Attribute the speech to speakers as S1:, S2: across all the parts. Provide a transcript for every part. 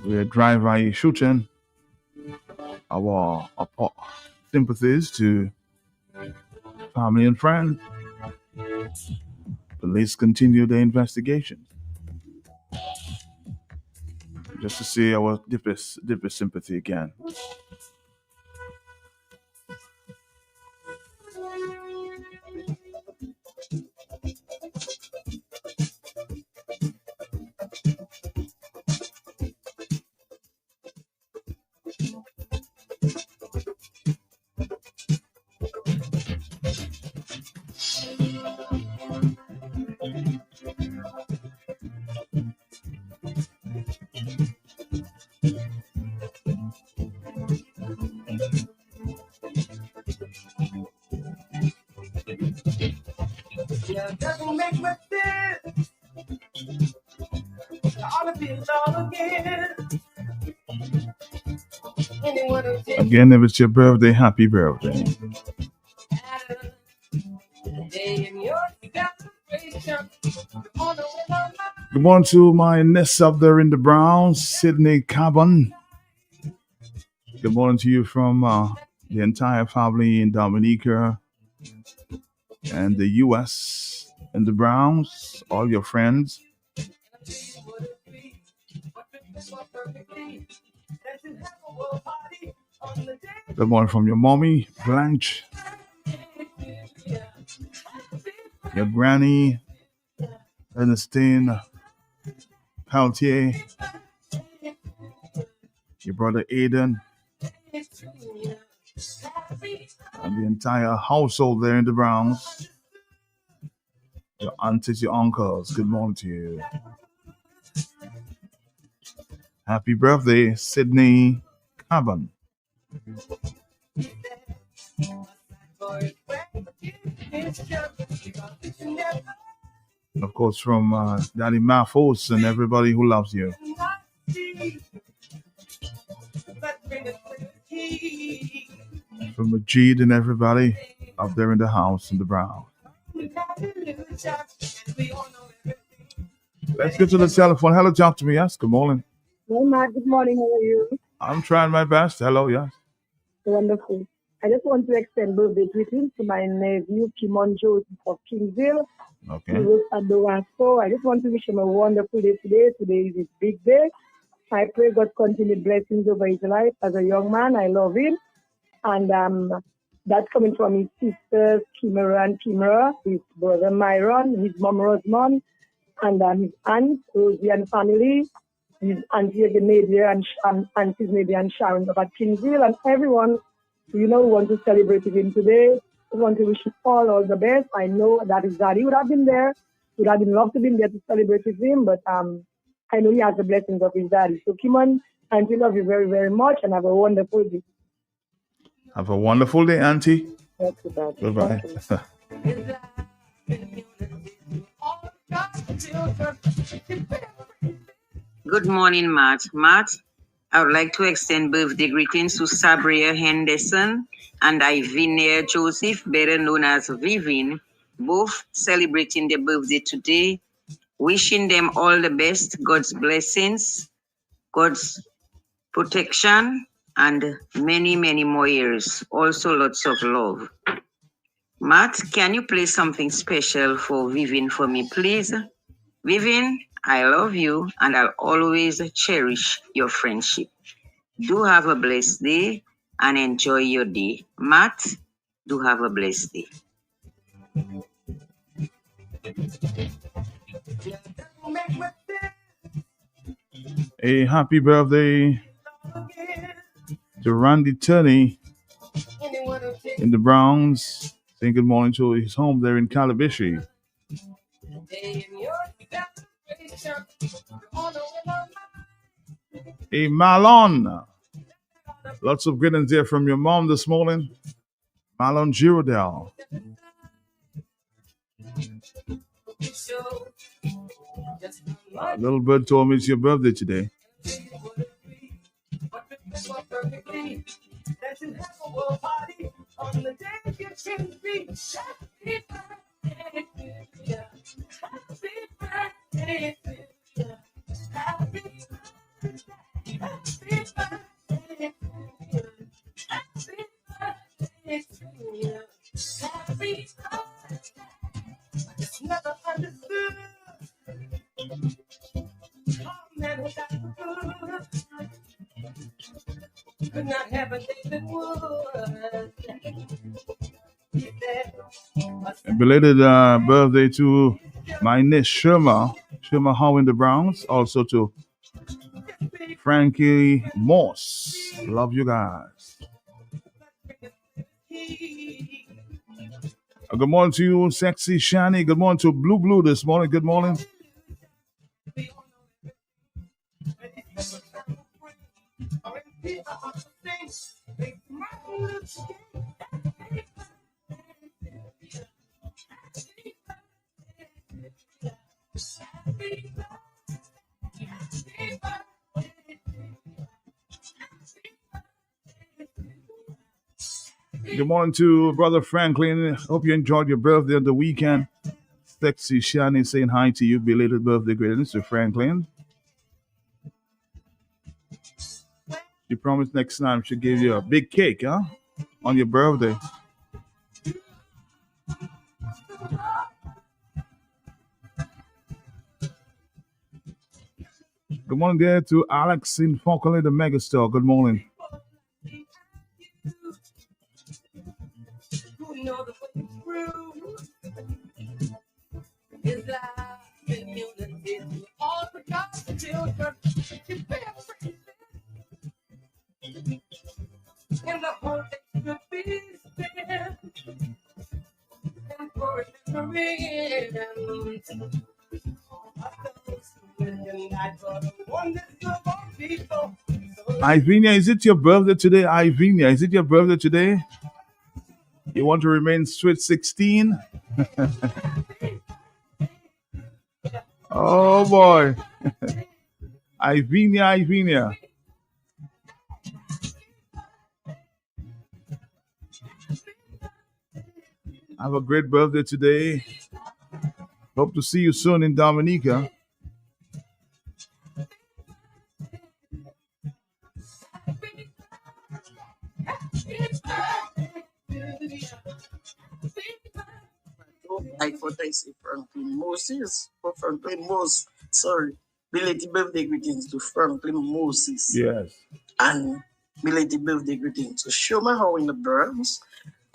S1: We drive-by shooting our sympathies to family and friends. Police continue the investigation just to see our deepest sympathy again. Again, if it's your birthday, happy birthday. Good morning to my niece up there in the Browns, Sydney Cabon. Good morning to you from the entire family in Dominica and the U.S. and the Browns, all your friends. Good morning from your mommy, Blanche, your granny, Ernestine Peltier, your brother Aiden, and the entire household there in the Browns. Your aunties, your uncles, good morning to you. Happy birthday, Sydney Cabon. Of course, from Daddy Mathos and everybody who loves you. From Majid and everybody up there in the house in the Brown. Let's get to the telephone. Hello, talk to me. Yes, good morning.
S2: Hey, Matt. Good morning. How are you?
S1: I'm trying my best. Hello, yes.
S2: Wonderful. I just want to extend birthday greetings to my nephew, Kimon Joseph of Kingsville.
S1: Okay.
S2: He was at the Wasco. I just want to wish him a wonderful day today. Today is his big day. I pray God continued blessings over his life. As a young man, I love him. And that's coming from his sisters, Kimera and Kimera, his brother Myron, his mom Rosamond, and his aunt, Rosie and family, his auntie Nadia and aunties Nadia and Sharon of Kingsville, and everyone, who want to celebrate with him today. I want to wish him all the best. I know that his daddy would have been there, would have been loved to be there to celebrate with him, but I know he has the blessings of his daddy. So Kimon, auntie, love you very, very much, and have a wonderful day.
S1: Have a wonderful day, auntie.
S2: Goodbye.
S3: Good morning, Matt. Matt, I would like to extend birthday greetings to Sabria Henderson and Ivinia Joseph, better known as Vivin, both celebrating their birthday today. Wishing them all the best, God's blessings, God's protection, and many, many more years. Also, lots of love. Matt, can you play something special for Vivin for me, please? Vivin, I love you and I'll always cherish your friendship. Do have a blessed day and enjoy your day. Matt, do have a blessed day.
S1: A happy birthday to Randy Turney in the Browns. Saying good morning to his home there in Calabishi. Hey, Marlon. Lots of greetings there from your mom this morning. Marlon Girodel. Little bird told me it's your birthday today. Could not have a day that would. A belated birthday to my niece Shirma Howe in the Browns. Also to Frankie Moss. Love you guys. Good morning to you, Sexy Shani. Good morning to Blue this morning. Good morning. Good morning to Brother Franklin. Hope you enjoyed your birthday on the weekend. Sexy Shani saying hi to you. Belated birthday greetings to Franklin. She promised next time she'll give you a big cake, huh? On your birthday. Good morning there to Alex in Falkland, the Megastore. Good morning. Ivinia, is it your birthday today? Ivinia, is it your birthday today? You want to remain sweet 16? Oh boy. Ivinia. Have a great birthday today. Hope to see you soon in Dominica.
S4: I thought I said Franklin Moses or Franklin Moses. Sorry. Belated birthday greetings to Franklin Moses.
S1: Yes.
S4: And belated birthday greetings to Shoma Howe in the Bronx,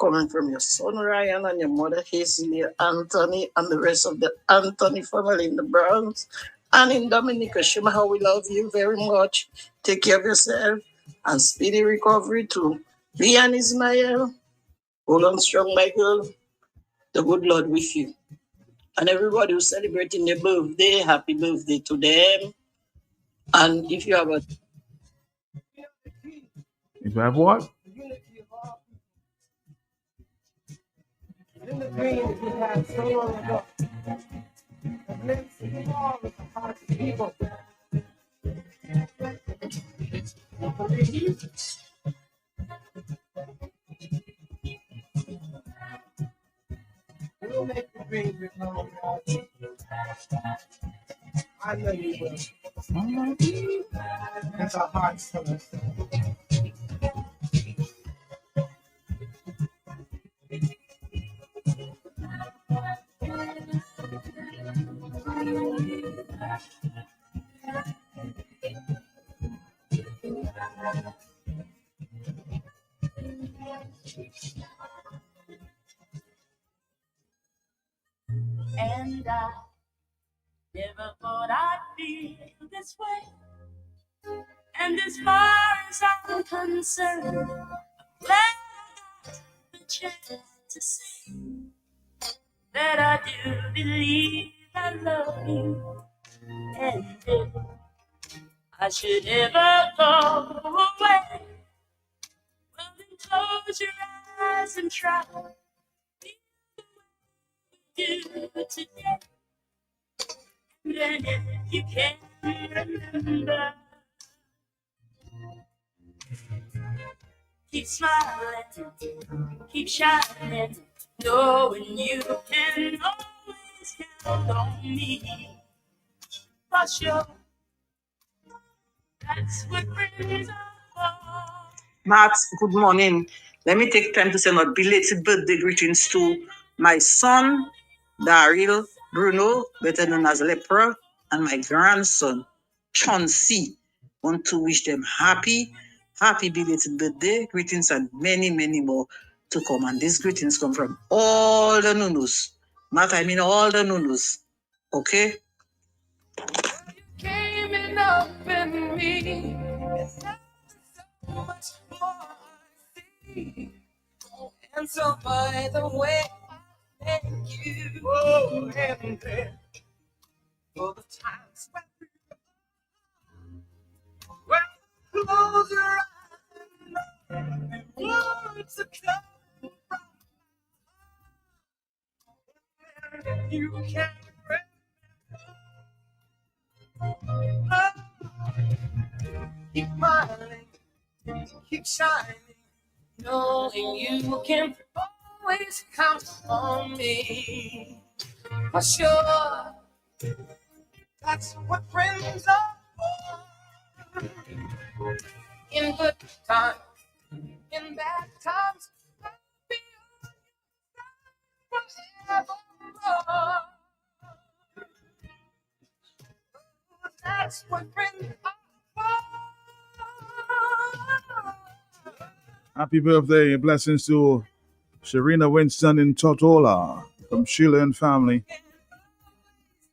S4: coming from your son Ryan and your mother Hazel Anthony and the rest of the Anthony family in the Bronx. And in Dominica, Shoma Howe, we love you very much. Take care of yourself and speedy recovery to me and Ismael. Hold on strong, Michael. The good Lord with you. And everybody who's celebrating their birthday, happy birthday to them. And if you have a...
S1: If you have what?
S5: In the dream that we had so long ago. The glimpse of the wall of the hearts of people. We'll make the dream become reality. I know you will. That's our hearts tell us.
S6: And I never thought I'd feel this way. And as far as I'm concerned, I'm glad I got the chance to say that I do believe I love you. And if I should ever go away, well then close your eyes and try to do today. Then if you can remember, keep smiling, keep shining, knowing you can always count on me. For sure, that's what friends are for.
S4: Max, good morning. Let me take time to send a belated birthday greetings to my son, Daryl Bruno, better known as Lepra, and my grandson, Chauncey. Want to wish them happy belated birthday. Greetings and many, many more to come. And these greetings come from all the Nunus. Matt, I mean all the Nunus. Okay?
S6: Came in up in me. It's not so much more I see. And so by the way, I thank you. Oh, and then for the times when you close your eyes and the words are coming from you can't remember. Keep smiling, keep shining, knowing you can always count on me. For sure, that's what friends are for. In good times, in bad times, I'll be on your side forevermore. That's what friends are for.
S1: Happy birthday and blessings to Sharina Winston in Totola from Sheila and family.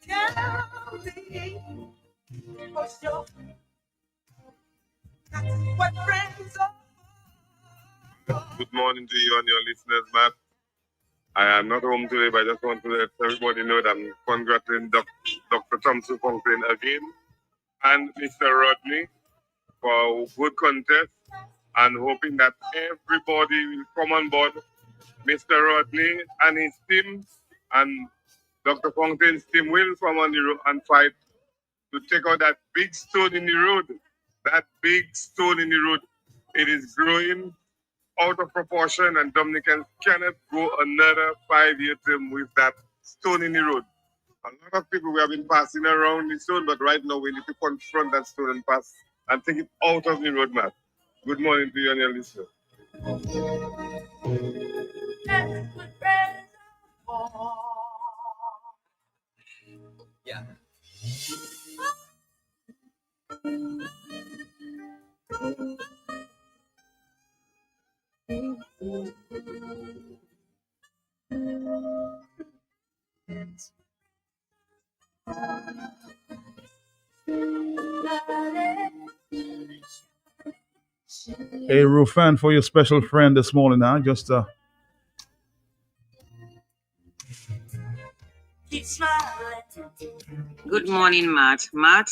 S6: Tell me for sure. That's what friends are.
S7: Good morning to you and your listeners, Matt. I am not home today, but I just want to let everybody know that I'm congratulating Dr. Thompson Fontaine again and Mr. Rodney for a good contest and hoping that everybody will come on board Mr. Rodney and his team and Dr. Fontaine's team will come on the road and fight to take out that big stone in the road. That big stone in the road. It is growing out of proportion, and Dominicans cannot go another 5-year term with that stone in the road. A lot of people we have been passing around the stone, but right now we need to confront that stone and pass and take it out of the roadmap. Good morning to you and your listeners.
S6: That's what friends are for. Yeah.
S1: Hey, Rufan, for your special friend this morning, just
S6: Keep smiling.
S3: Good morning, Matt. Matt,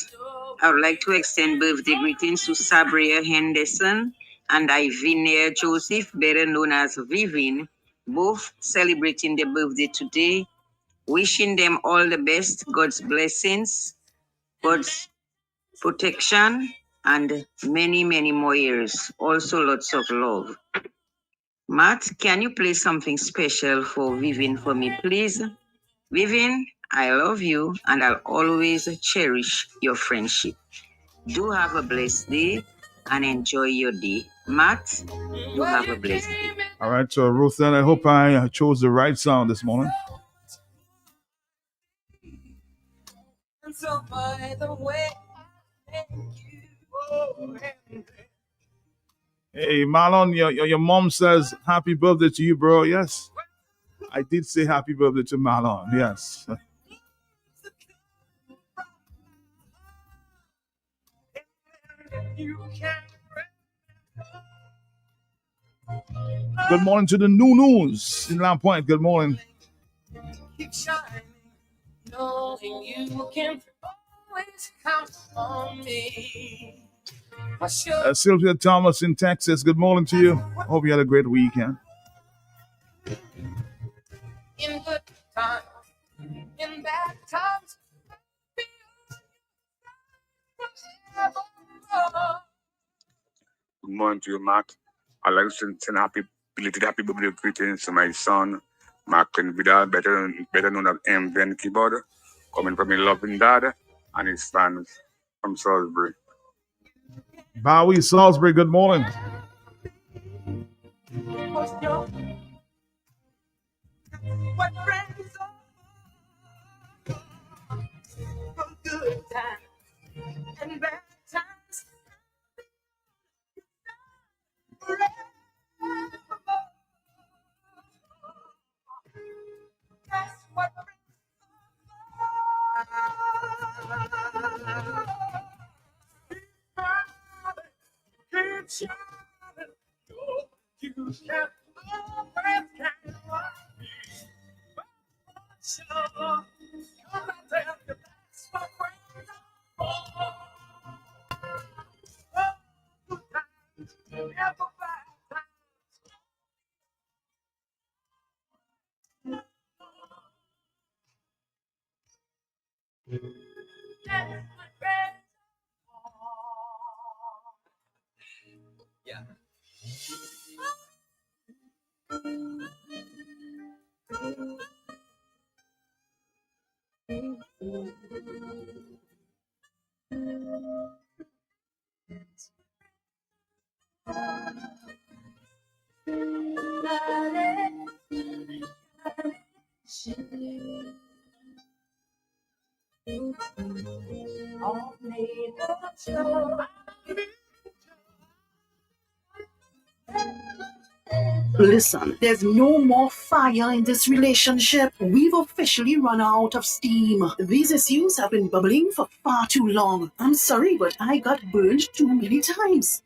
S3: I would like to extend birthday greetings to Sabria Henderson and Ivinia Joseph, better known as Vivin, both celebrating their birthday today. Wishing them all the best, God's blessings, God's protection, and many, many more years. Also, lots of love. Matt, can you play something special for Vivin for me, please? Vivin, I love you and I'll always cherish your friendship. Do have a blessed day and enjoy your day. Matt, do have a blessed day.
S1: all right. So, Ruthann, I hope I chose the right song this morning.
S6: And so by the way, I thank you. Oh, and then
S1: Hey, Marlon, your mom says happy birthday to you, bro. Yes, I did say happy birthday to Marlon. Yes.
S6: you can
S1: Good morning to the new news in Lamp Point. Good morning.
S6: keep shining, knowing you can always count on me. For sure.
S1: Sylvia Thomas in Texas. Good morning to you. Hope you had a great weekend.
S6: In good times, in bad times, be forevermore.
S7: Good morning to you, Matt. I'd like to send belated happy birthday greetings to my son, Mark Vidal, better known as MVN Keyboard, coming from a loving dad and his fans from Salisbury.
S1: Bowie Salisbury, good morning.
S6: For sure. What friends are from good times and bad
S8: Listen, there's no more fire in this relationship. We've officially run out of steam. These issues have been bubbling for far too long. I'm sorry, but I got burned too many times.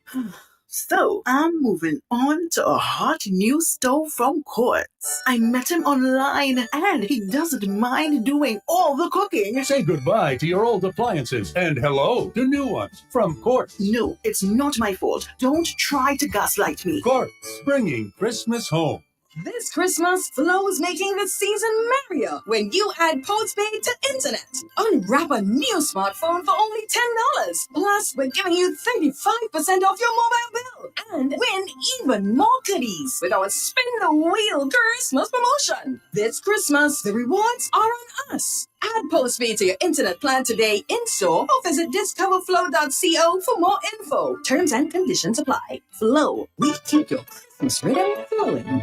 S8: So, I'm moving on to a hot new stove from Quartz. I met him online, and he doesn't mind doing all the cooking.
S9: Say goodbye to your old appliances and hello to new ones from Quartz.
S8: No, it's not my fault. Don't try to gaslight me.
S9: Quartz, bringing Christmas home.
S10: This Christmas, Flow is making the season merrier when you add postpaid to internet. Unwrap a new smartphone for only $10. Plus, we're giving you 35% off your mobile bill. And win even more goodies with our Spin the Wheel Christmas promotion. This Christmas, the rewards are on us. Add postpaid to your internet plan today in-store or visit discoverflow.co for more info. Terms and conditions apply. Flow, we keep your Christmas rhythm flowing.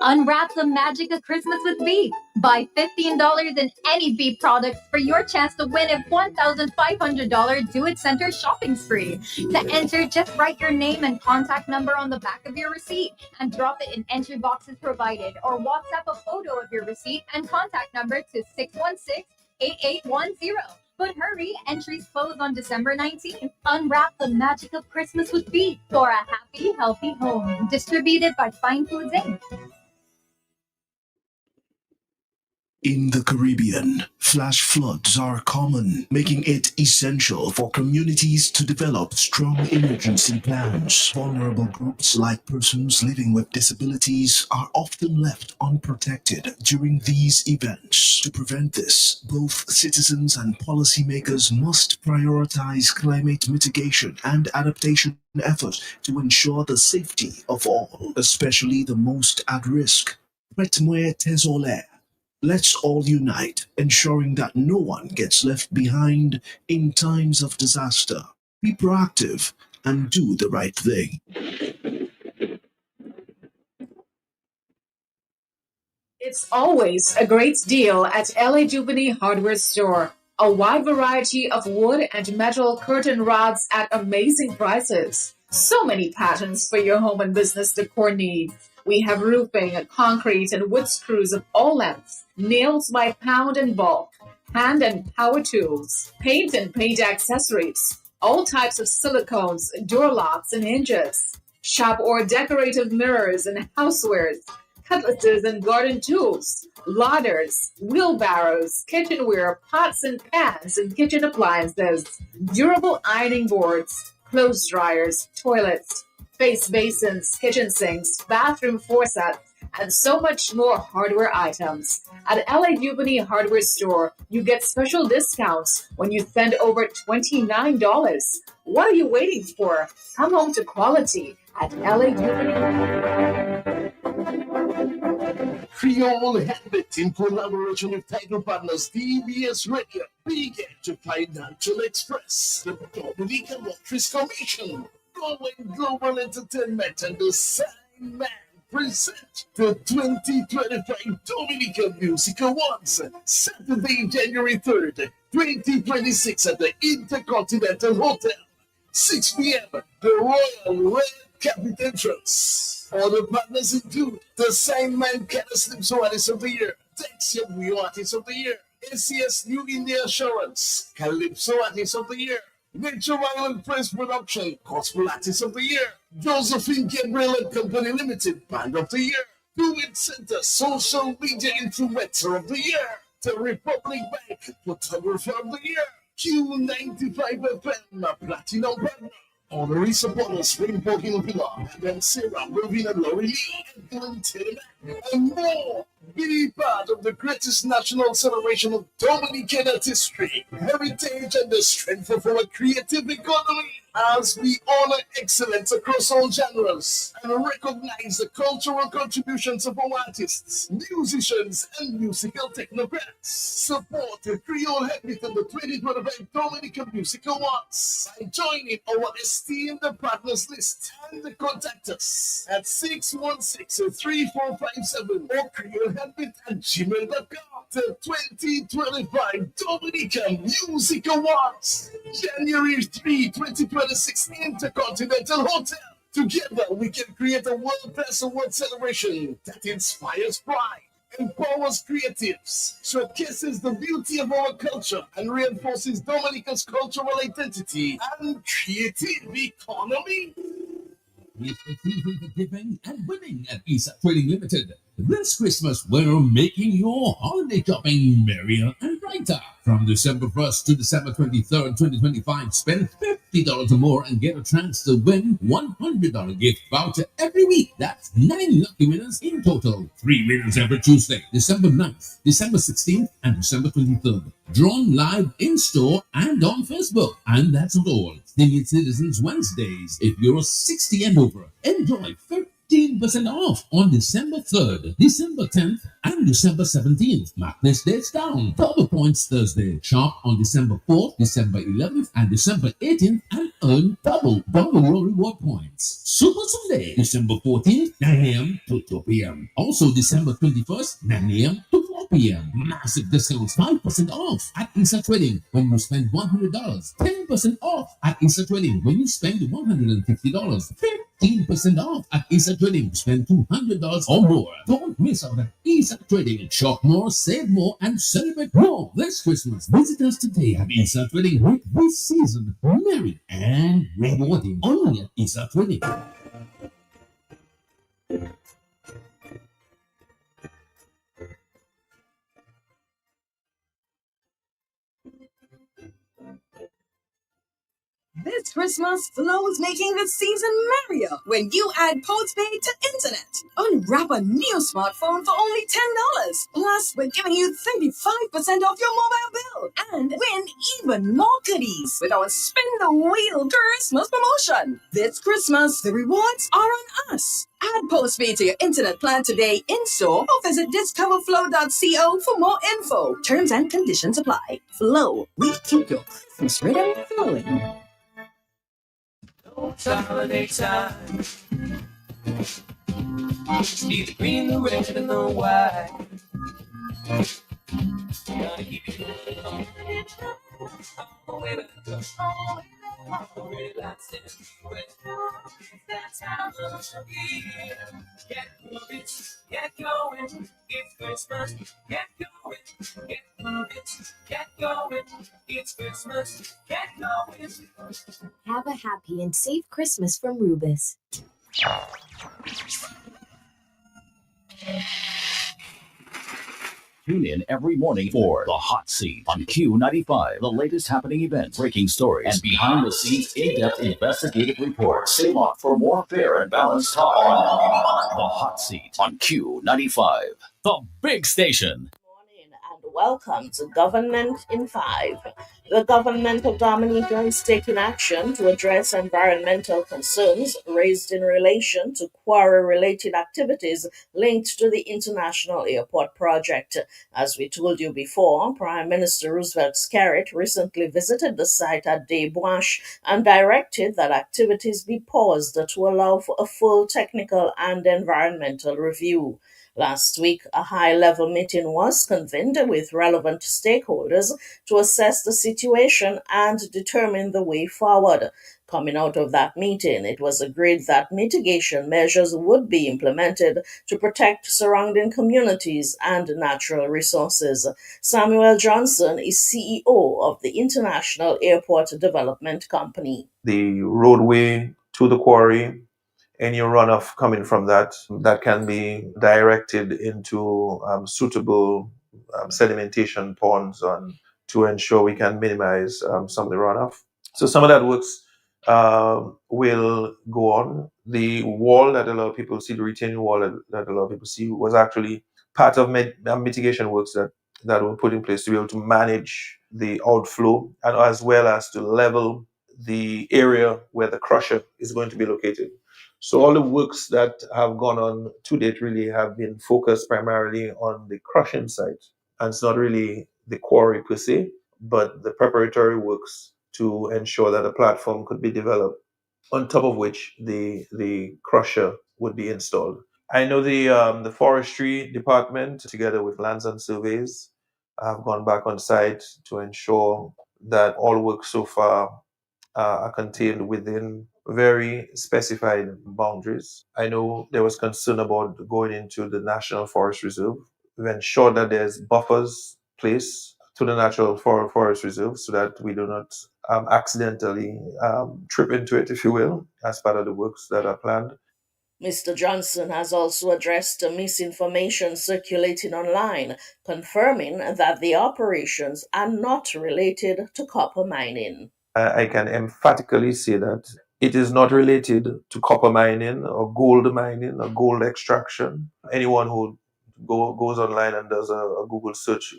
S11: Unwrap the magic of Christmas with Beep. Buy $15 in any Beep products for your chance to win a $1,500 do-it-center shopping spree. To enter, just write your name and contact number on the back of your receipt and drop it in entry boxes provided, or WhatsApp a photo of your receipt and contact number to 616-8810. But hurry, entries close on December 19th. Unwrap the magic of Christmas with Beep for a happy, healthy home. Distributed by Fine Foods, Inc.
S12: In the Caribbean, flash floods are common, making it essential for communities to develop strong emergency plans. Vulnerable groups like persons living with disabilities are often left unprotected during these events. To prevent this, both citizens and policymakers must prioritize climate mitigation and adaptation efforts to ensure the safety of all, especially the most at risk. Prête-moi tes oreilles. Let's all unite, ensuring that no one gets left behind in times of disaster. Be proactive and do the right thing.
S13: It's always a great deal at LA Jubilee Hardware Store. A wide variety of wood and metal curtain rods at amazing prices. So many patterns for your home and business decor needs. We have roofing, concrete, and wood screws of all lengths, nails by pound and bulk, hand and power tools, paint and paint accessories, all types of silicones, door locks, and hinges, shop or decorative mirrors and housewares, cutlasses and garden tools, ladders, wheelbarrows, kitchenware, pots and pans, and kitchen appliances, durable ironing boards, clothes dryers, toilets, face basins, kitchen sinks, bathroom faucets, and so much more hardware items. At LA Jubilee Hardware Store, you get special discounts when you spend over $29. What are you waiting for? Come home to quality at LA Jubilee.
S14: Creole Habit in collaboration with title partners TBS Radio began to Financial Express, the Dominican Lotteries Commission, Going Global Entertainment, and the Sign Man present the 2025 Dominican Music Awards, Saturday, January 3rd, 2026 at the Intercontinental Hotel, 6 p.m. The Royal Red Carpet Entrance. Other partners include the Sign Man Calypso Artist of the Year, Texia New Artist of the Year, ACS New India Assurance, Calypso Artist of the Year, Nature Island Press Production, Gospel Artist of the Year. Josephine Gabriel and Company Limited, Band of the Year. Do It Center, Social Media Influencer of the Year. The Republic Bank, Photographer of the Year. Q95 FM, Platinum Partner. Honorary supporters, Springport Hill Villa, and then Sarah, Moving and Lori Lee, and Glenn Taylor, and more. Be part of the greatest national celebration of Dominican artistry, heritage, and the strength of our creative economy as we honor excellence across all genres and recognize the cultural contributions of our artists, musicians, and musical technocrats. Support the Creole Habit in the 2025 Dominican Music Awards by joining our esteemed partners list and contact us at 616-3457 or creolehabit@gmail.com. The 2025 Dominican Music Awards, January 3, 2026, Intercontinental Hotel. Together, we can create a world-class award celebration that inspires pride, empowers creatives, showcases the beauty of our culture, and reinforces Dominica's cultural identity and creative economy.
S15: It's the season for giving and winning at ESA Trading Limited. This Christmas, we're making your holiday shopping merrier and brighter. From December 1st to December 23rd, 2025, spend $50 or more and get a chance to win $100 gift voucher every week. That's 9 lucky winners in total. 3 winners every Tuesday, December 9th, December 16th, and December 23rd. Drawn live in store and on Facebook. And that's not all. Senior Citizens Wednesdays. If you're 60 and over, enjoy 15% off on December 3rd, December 10th, and December 17th. Mark this dates down. Double Points Thursday. Shop on December 4th, December 11th, and December 18th and earn double your reward points. Super Sunday, December 14th, 9 a.m. to 2 p.m. Also December 21st, 9 a.m. to 4 p.m. Massive discounts, 5% off at ESA Trading when you spend $100. 10% off at ESA Trading when you spend $150. 15% off at ESA Trading. Spend $200 or more. Don't miss out at ESA Trading. Shop more, save more, and celebrate more this Christmas. Visit us today at ESA Trading. Make this season merry and rewarding. Only at ESA Trading.
S10: This Christmas, Flow is making the season merrier when you add postpaid to internet. Unwrap a new smartphone for only $10. Plus, we're giving you 35% off your mobile bill. And win even more goodies with our Spin the Wheel Christmas promotion. This Christmas, the rewards are on us. Add postpaid to your internet plan today in store or visit discoverflow.co for more info. Terms and conditions apply. Flow, we keep your Christmas rhythm flowing.
S6: Holiday time. Need the green, the red, and the white. Gotta keep it going. All the way back up. Already lots in the that time of the year. Get moving, get going. It's Christmas. Get going, get moving, get going. It's Christmas. Get going.
S16: Have a happy and safe Christmas from Rubus.
S17: Tune in every morning for The Hot Seat on Q95. The latest happening events, breaking stories, and behind-the-scenes in-depth investigative reports. Stay locked for more fair and balanced talk on The Hot Seat on Q95. The big station.
S18: Welcome to Government in 5. The government of Dominica is taking action to address environmental concerns raised in relation to quarry-related activities linked to the International Airport project. As we told you before, Prime Minister Roosevelt Skerrit recently visited the site at Des Bois and directed that activities be paused to allow for a full technical and environmental review. Last week, a high-level meeting was convened with relevant stakeholders to assess the situation and determine the way forward. Coming out of that meeting, it was agreed that mitigation measures would be implemented to protect surrounding communities and natural resources. Samuel Johnson is CEO of the International Airport Development Company.
S19: The roadway to the quarry, any runoff coming from that can be directed into suitable sedimentation ponds to ensure we can minimize some of the runoff. So some of that works will go on. The wall that a lot of people see, the retaining wall that a lot of people see, was actually part of mitigation works that were put in place to be able to manage the outflow and as well as to level the area where the crusher is going to be located. So all the works that have gone on to date really have been focused primarily on the crushing site. And it's not really the quarry per se, but the preparatory works to ensure that a platform could be developed on top of which the crusher would be installed. I know the forestry department, together with lands and surveys, have gone back on site to ensure that all work so far are contained within very specified boundaries. I know there was concern about going into the National Forest Reserve. We've ensured that there's buffers placed to the Natural Forest Reserve so that we do not accidentally trip into it, if you will, as part of the works that are planned.
S18: Mr. Johnson has also addressed the misinformation circulating online, confirming that the operations are not related to copper mining.
S19: I can emphatically say that it is not related to copper mining or gold extraction. Anyone who goes online and does a Google search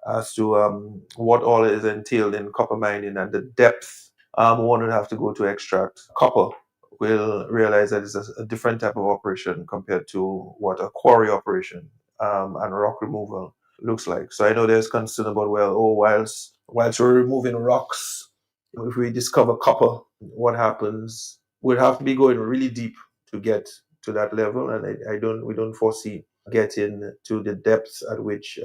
S19: as to what all is entailed in copper mining and the depth one would have to go to extract copper will realize that it's a different type of operation compared to what a quarry operation and rock removal looks like. So I know there's concern about, whilst we're removing rocks, if we discover copper, what happens? We'd have to be going really deep to get to that level, and we don't foresee getting to the depths at which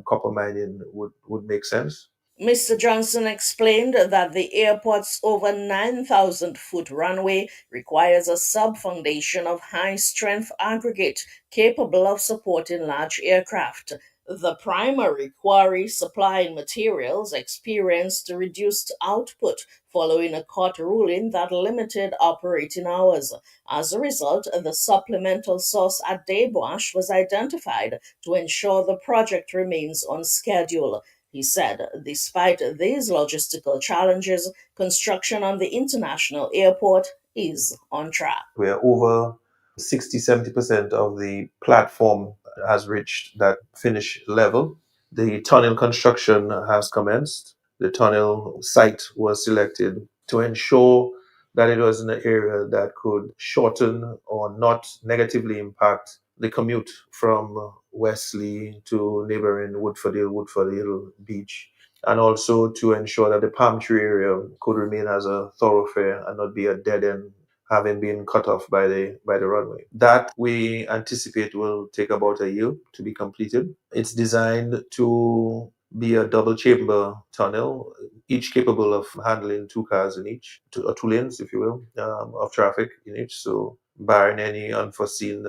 S19: copper mining would make sense.
S18: Mr. Johnson explained that the airport's over 9,000-foot runway requires a sub-foundation of high-strength aggregate capable of supporting large aircraft. The primary quarry supplying materials experienced reduced output following a court ruling that limited operating hours. As a result, the supplemental source at Dayboash was identified to ensure the project remains on schedule. He said, despite these logistical challenges, construction on the international airport is on track.
S19: We're over 60-70% of the platform has reached that finish level. The tunnel construction has commenced. The tunnel site was selected to ensure that it was in an area that could shorten or not negatively impact the commute from Wesley to neighboring Woodford Hill Beach, and also to ensure that the palm tree area could remain as a thoroughfare and not be a dead end, having been cut off by the runway. That we anticipate will take about a year to be completed. It's designed to be a double chamber tunnel, each capable of handling two cars in each, two lanes, if you will, of traffic in each. So barring any unforeseen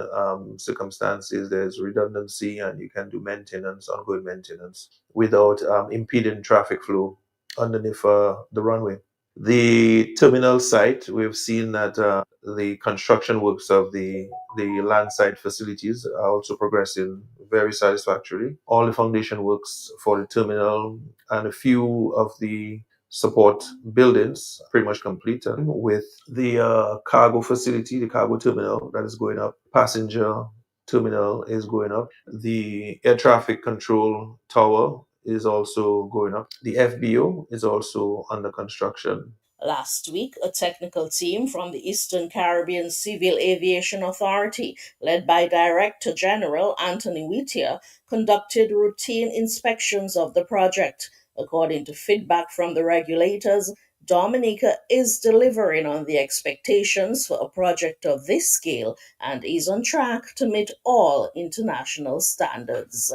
S19: circumstances, there's redundancy and you can do ongoing maintenance without impeding traffic flow underneath the runway. The terminal site, we've seen that the construction works of the landside facilities are also progressing very satisfactorily. All the foundation works for the terminal and a few of the support buildings are pretty much complete, with the cargo facility, the cargo terminal that is going up, passenger terminal is going up, the air traffic control tower is also going up. The FBO is also under construction.
S18: Last week, a technical team from the Eastern Caribbean Civil Aviation Authority, led by Director General Anthony Whittier, conducted routine inspections of the project. According to feedback from the regulators, Dominica is delivering on the expectations for a project of this scale and is on track to meet all international standards.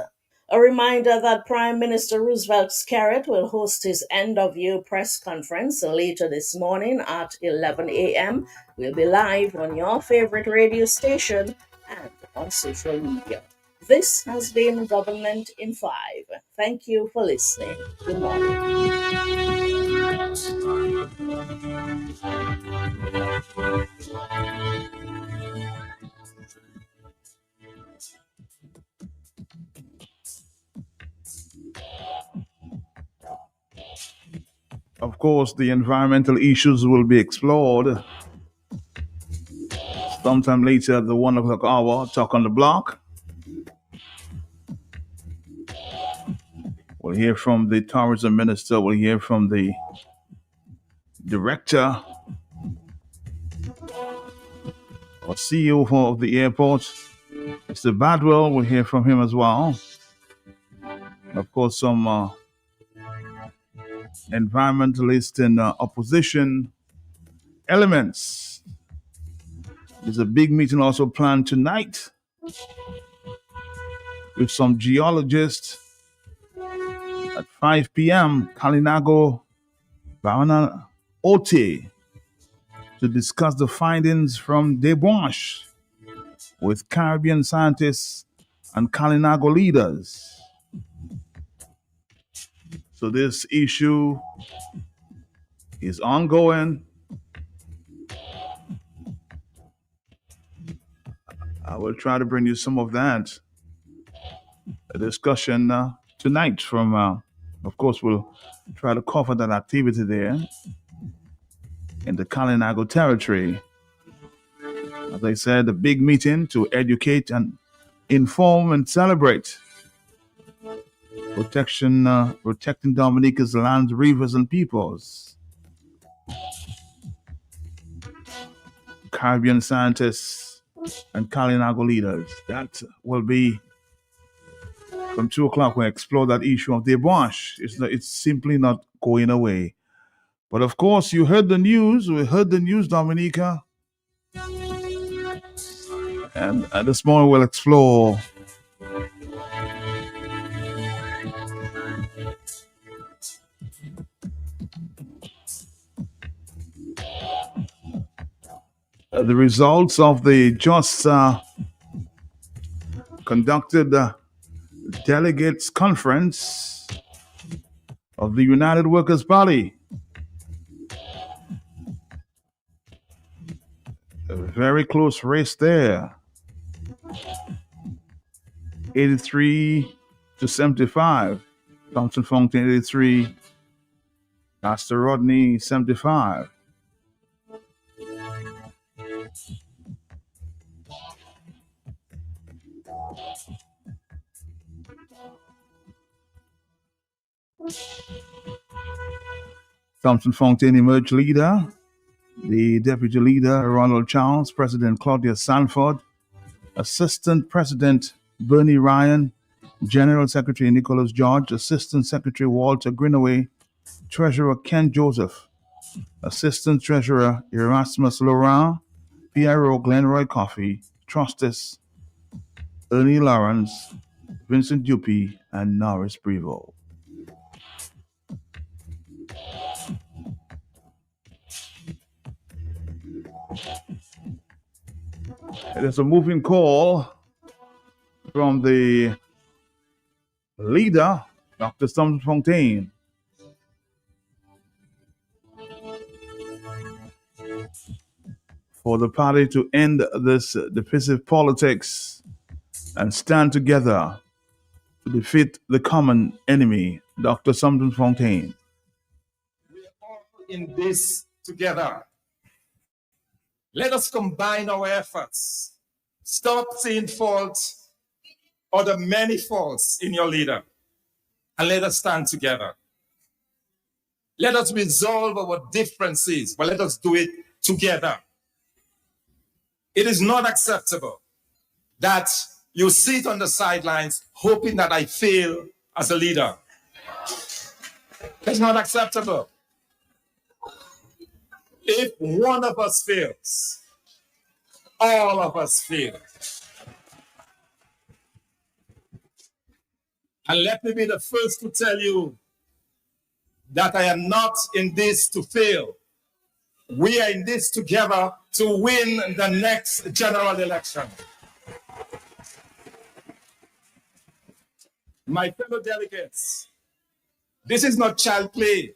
S18: A reminder that Prime Minister Roosevelt Skerrit will host his end-of-year press conference later this morning at 11 a.m. We'll be live on your favorite radio station and on social media. This has been Government in 5. Thank you for listening. Good morning.
S1: Of course, the environmental issues will be explored sometime later at the 1 o'clock hour. Talk on the block. We'll hear from the tourism minister. We'll hear from the director or CEO of the airport, Mr. Badwell. We'll hear from him as well. Of course, some environmentalist and opposition elements. There's a big meeting also planned tonight with some geologists at 5 p.m. Kalinago, Barana Ote, to discuss the findings from Debauche with Caribbean scientists and Kalinago leaders. So this issue is ongoing. I will try to bring you some of that discussion tonight from, of course, we'll try to cover that activity there in the Kalinago territory. As I said, a big meeting to educate and inform and celebrate protecting Dominica's lands, rivers, and peoples. Caribbean scientists and Kalinago leaders. That will be from 2 o'clock. We explore that issue of Debauche. It's simply not going away. But of course, you heard the news. We heard the news, Dominica. And this morning we'll explore the results of the just conducted delegates conference of the United Workers' Party. A very close race there. 83 to 75. Thompson Fontaine 83. Pastor Rodney 75. Thompson Fontaine emerged leader. The deputy leader, Ronald Charles, President Claudia Sanford, Assistant President Bernie Ryan, General Secretary Nicholas George, Assistant Secretary Walter Greenaway, Treasurer Ken Joseph, Assistant Treasurer Erasmus Laurent, PRO Glenroy Coffey, Trustees Ernie Lawrence, Vincent Dupuy, and Norris Prevost. It is a moving call from the leader, Dr. Thompson Fontaine. For the party to end this divisive politics and stand together to defeat the common enemy, Dr. Thompson Fontaine.
S5: We are all in this together. Let us combine our efforts. Stop seeing faults or the many faults in your leader, and let us stand together. Let us resolve our differences, but let us do it together. It is not acceptable that you sit on the sidelines hoping that I fail as a leader. That's not acceptable. If one of us fails, all of us fail. And let me be the first to tell you that I am not in this to fail. We are in this together to win the next general election. My fellow delegates, this is not child play.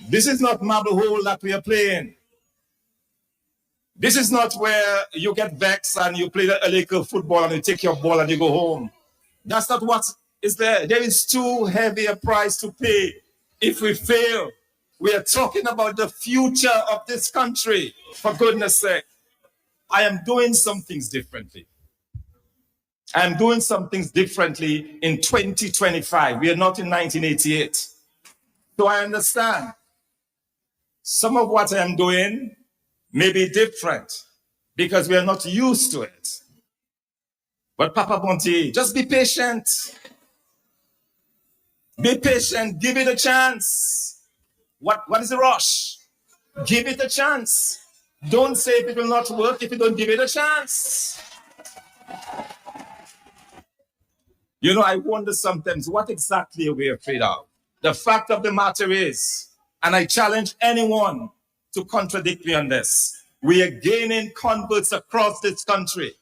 S5: This is not marble hole that we are playing. This is not where you get vexed and you play a little football and you take your ball and you go home. That's not what is there. There is too heavy a price to pay if we fail. We are talking about the future of this country, for goodness sake. I am doing some things differently. I am doing some things differently in 2025. We are not in 1988. So I understand some of what I am doing may be different because we are not used to it. But Papa Bonte, just be patient. Be patient. Give it a chance. What is the rush? Give it a chance. Don't say it will not work if you don't give it a chance. You know, I wonder sometimes what exactly are we afraid of? The fact of the matter is, and I challenge anyone to contradict me on this, we are gaining converts across this country.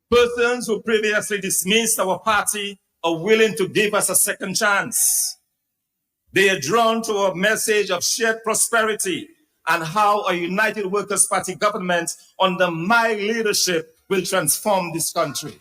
S5: Persons who previously dismissed our party are willing to give us a second chance. They are drawn to a message of shared prosperity and how a United Workers' Party government under my leadership will transform this country.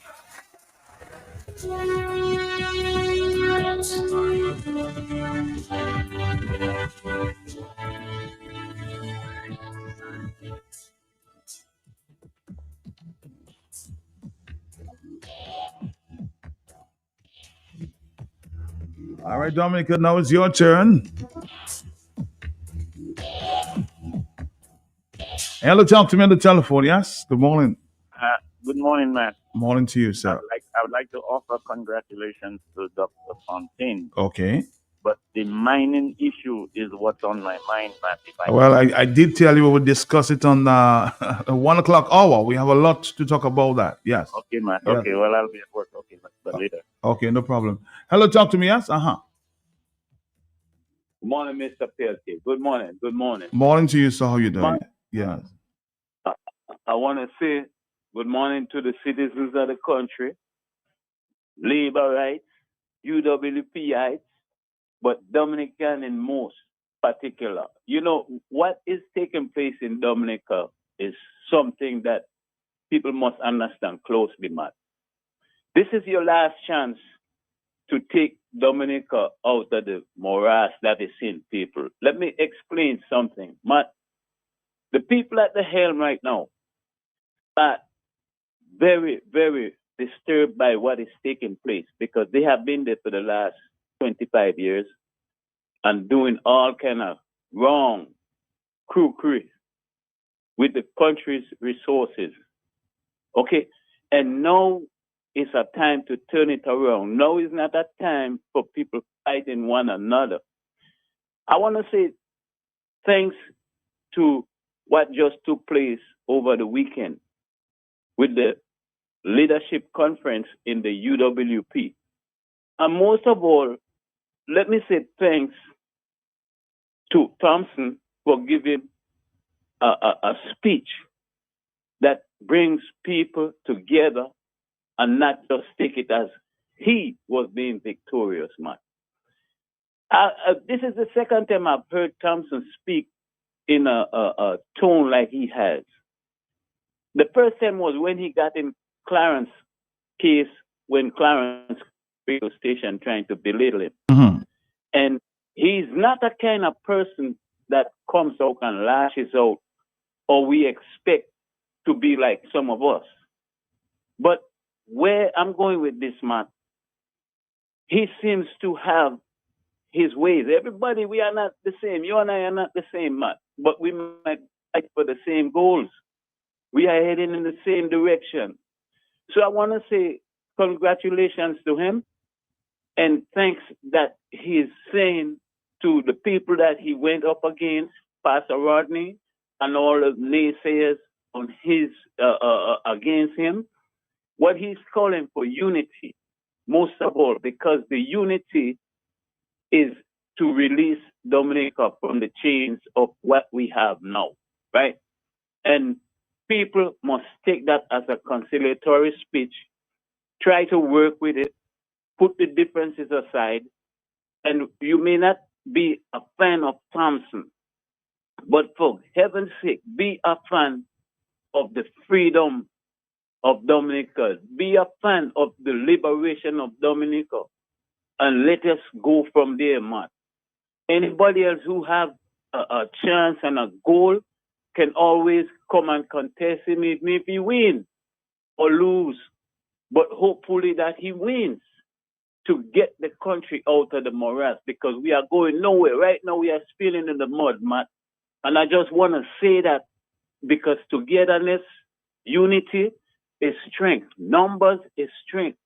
S1: All right, Dominica, now it's your turn. Hello, talk to me on the telephone, yes? Good morning.
S20: Good morning, Matt.
S1: Morning to you, sir.
S20: I would like to offer congratulations to Dr. Fontaine.
S1: Okay.
S20: But the mining issue is what's on my mind, Matt.
S1: Well, I did tell you we would discuss it on the 1 o'clock hour. We have a lot to talk about that. Yes.
S20: Okay, Matt.
S1: Yeah.
S20: Okay, well, I'll be at work. Okay, but later.
S1: Okay, no problem. Hello, talk to me, yes? Uh-huh.
S20: Good morning, Mr. PLK. Good morning. Good morning.
S1: Morning to you, sir. How you doing? Yes.
S20: I want to say good morning to the citizens of the country, labor rights, UWP rights, but Dominican in most particular. You know, what is taking place in Dominica is something that people must understand closely, Matt. This is your last chance to take Dominica out of the morass that is in people. Let me explain something, Matt. The people at the helm right now are very, very disturbed by what is taking place because they have been there for the last 25 years and doing all kind of wrong crookery with the country's resources. Okay? And now is a time to turn it around. Now is not a time for people fighting one another. I want to say thanks to what just took place over the weekend with the leadership conference in the UWP. And most of all, let me say thanks to Thompson for giving a speech that brings people together and not just take it as he was being victorious, man. This is the second time I've heard Thompson speak in a tone like he has. The first time was when he got in Clarence case, when Clarence radio station trying to belittle him.
S1: Mm-hmm.
S20: And he's not the kind of person that comes out and lashes out, or we expect to be like some of us. But where I'm going with this, man, he seems to have his ways. Everybody, we are not the same. You and I are not the same, man. But we might fight for the same goals. We are heading in the same direction. So I want to say congratulations to him. And thanks that he's saying to the people that he went up against, Pastor Rodney, and all the naysayers on his against him. What he's calling for unity, most of all, because the unity is to release Dominica from the chains of what we have now, right? And people must take that as a conciliatory speech, try to work with it, put the differences aside, and you may not be a fan of Thompson, but for heaven's sake, be a fan of the freedom of Dominica. Be a fan of the liberation of Dominica. And let us go from there, man. Anybody else who have a chance and a goal can always come and contest him even if he wins or lose. But hopefully that he wins to get the country out of the morass, because we are going nowhere. Right now we are spilling in the mud, man. And I just want to say that because togetherness, unity is strength. Numbers is strength.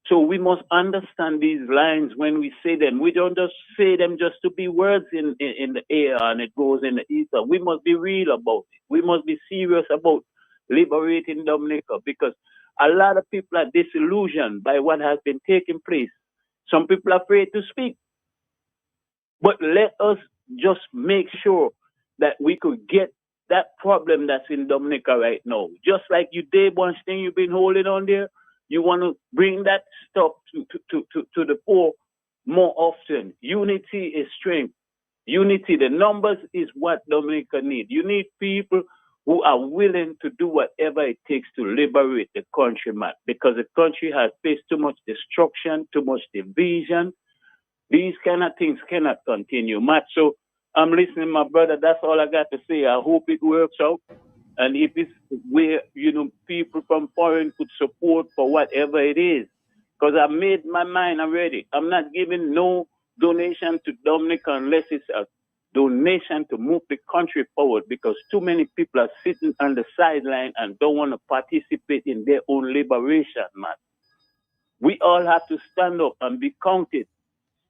S20: So we must understand these lines when we say them. We don't just say them just to be words in the air and it goes in the ether. We must be real about it. We must be serious about liberating Dominica, because a lot of people are disillusioned by what has been taking place. Some people are afraid to speak. But let us just make sure that we could get that problem that's in Dominica right now. Just like you did one thing you've been holding on there, you want to bring that stuff to the fore more often. Unity is strength. Unity, the numbers is what Dominica needs. You need people who are willing to do whatever it takes to liberate the country, man, because the country has faced too much destruction, too much division. These kind of things cannot continue, Matt. So I'm listening, my brother. That's all I got to say. I hope it works out. And if it's where, people from foreign could support for whatever it is, because I made my mind already. I'm not giving no donation to Dominica unless it's a donation to move the country forward, because too many people are sitting on the sideline and don't want to participate in their own liberation, man. We all have to stand up and be counted.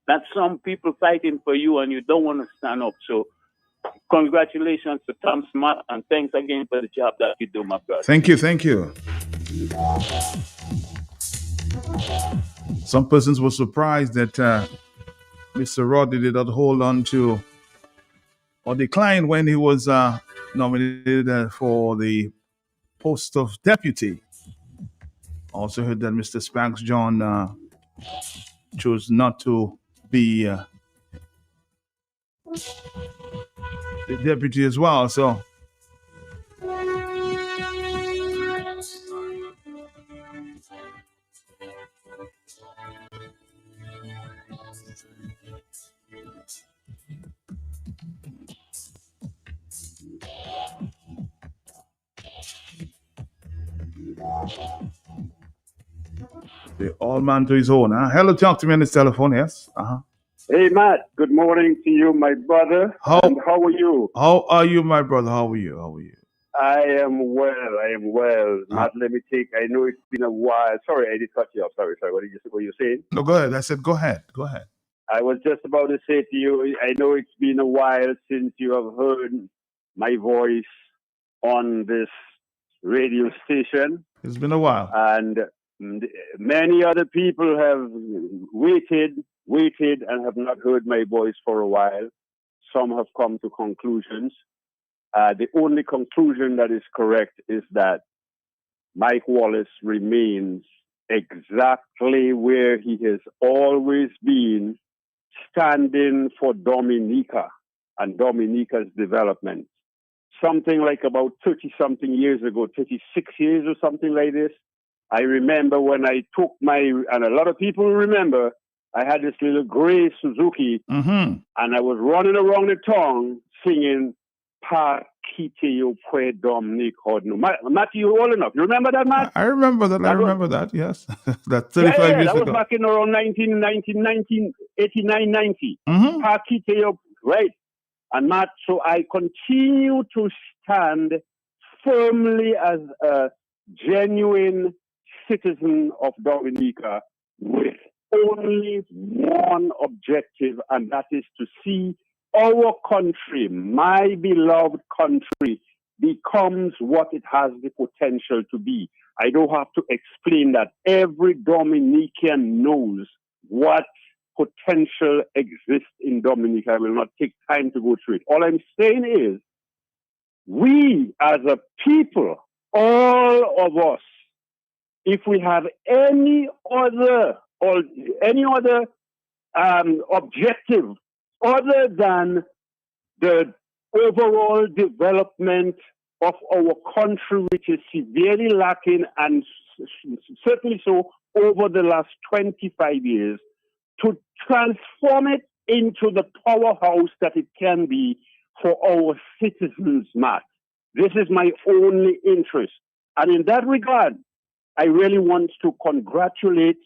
S20: Not some people fighting for you and you don't want to stand up. So congratulations to Tom Smart, and thanks again for the job that you do, my brother.
S1: Thank you. Some persons were surprised that Mr. Rodney did not hold on to or decline when he was nominated for the post of deputy. Also heard that Mr. Spanks John chose not to be the deputy as well. So the all man to his own. Hello, talk to me on this telephone. Yes.
S21: Hey, Matt. Good morning to you, my brother. And how are you?
S1: How are you, my brother? How are you?
S21: I am well. Matt, let me take. I know it's been a while. Sorry, I did cut you off. Sorry. What were you saying?
S1: No, go ahead. I said, go ahead.
S21: I was just about to say to you, I know it's been a while since you have heard my voice on this radio station.
S1: It's been a while.
S21: And many other people have waited and have not heard my voice for a while. Some have come to conclusions. The only conclusion that is correct is that Mike Wallace remains exactly where he has always been, standing for Dominica and Dominica's development. Something like about 30-something years ago, 36 years or something like this, I remember when I took and a lot of people remember, I had this little gray Suzuki, and I was running around the town singing Pa Kiteo Pue Dominic Hodno. Matt, you old enough. You remember that, Matt?
S1: I remember that, yes. That's 35 years
S21: that
S1: ago.
S21: was back in around 1989, 90. Pa Kiteo, right. And Matt, so I continue to stand firmly as a genuine citizen of Dominica with only one objective, and that is to see our country, my beloved country, becomes what it has the potential to be. I don't have to explain that. Every Dominican knows what potential exists in Dominica. I will not take time to go through it. All I'm saying is, we as a people, all of us, if we have any other objective other than the overall development of our country, which is severely lacking, and certainly so over the last 25 years, to transform it into the powerhouse that it can be for our citizens, Matt. This is my only interest. And in that regard, I really want to congratulate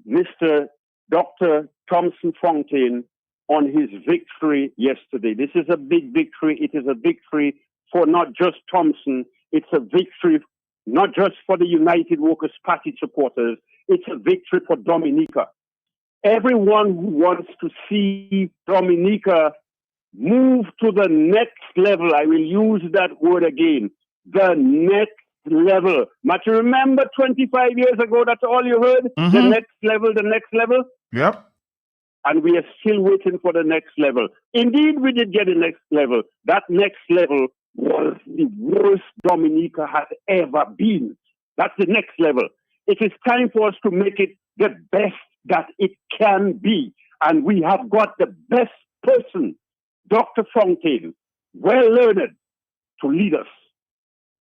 S21: Mr. Dr. Thompson Fontaine on his victory yesterday. This is a big victory. It is a victory for not just Thompson. It's a victory not just for the United Workers' Party supporters. It's a victory for Dominica. Everyone who wants to see Dominica move to the next level, I will use that word again, the next level. But you remember 25 years ago, that's all you heard?
S1: Mm-hmm.
S21: The next level, the next level?
S1: Yep.
S21: And we are still waiting for the next level. Indeed, we did get the next level. That next level was the worst Dominica has ever been. That's the next level. It is time for us to make it the best that it can be. And we have got the best person, Dr. Fontaine, well learned, to lead us.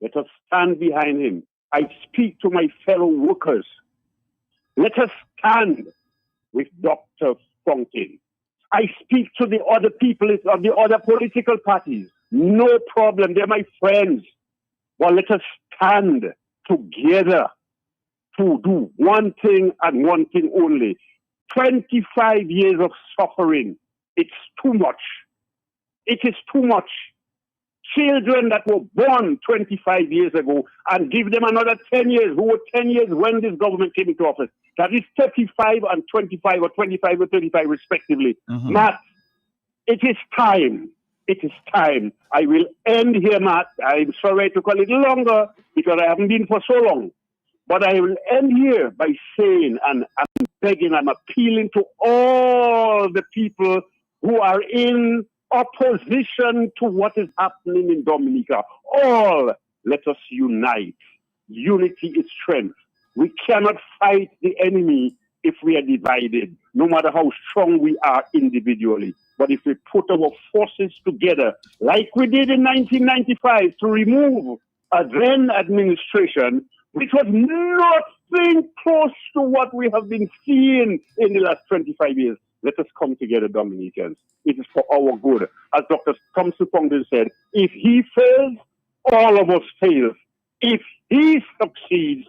S21: Let us stand behind him. I speak to my fellow workers. Let us stand with Dr. Fontaine. I speak to the other people of the other political parties. No problem. They're my friends. Well, let us stand together to do one thing and one thing only. 25 years of suffering. It's too much. It is too much. Children that were born 25 years ago, and give them another 10 years, who were 10 years when this government came into office. That is 35 and 25, or 25 or 35 respectively.
S1: Mm-hmm.
S21: Matt, it is time. It is time. I will end here, Matt. I'm sorry to call it longer because I haven't been for so long. But I will end here by saying, and I'm begging, I'm appealing to all the people who are in opposition to what is happening in Dominica. All, let us unite. Unity is strength. We cannot fight the enemy if we are divided, no matter how strong we are individually. But if we put our forces together, like we did in 1995 to remove a then administration, which was nothing close to what we have been seeing in the last 25 years. Let us come together, Dominicans. It is for our good. As Dr. Thompson Fontaine said, if he fails, all of us fail. If he succeeds,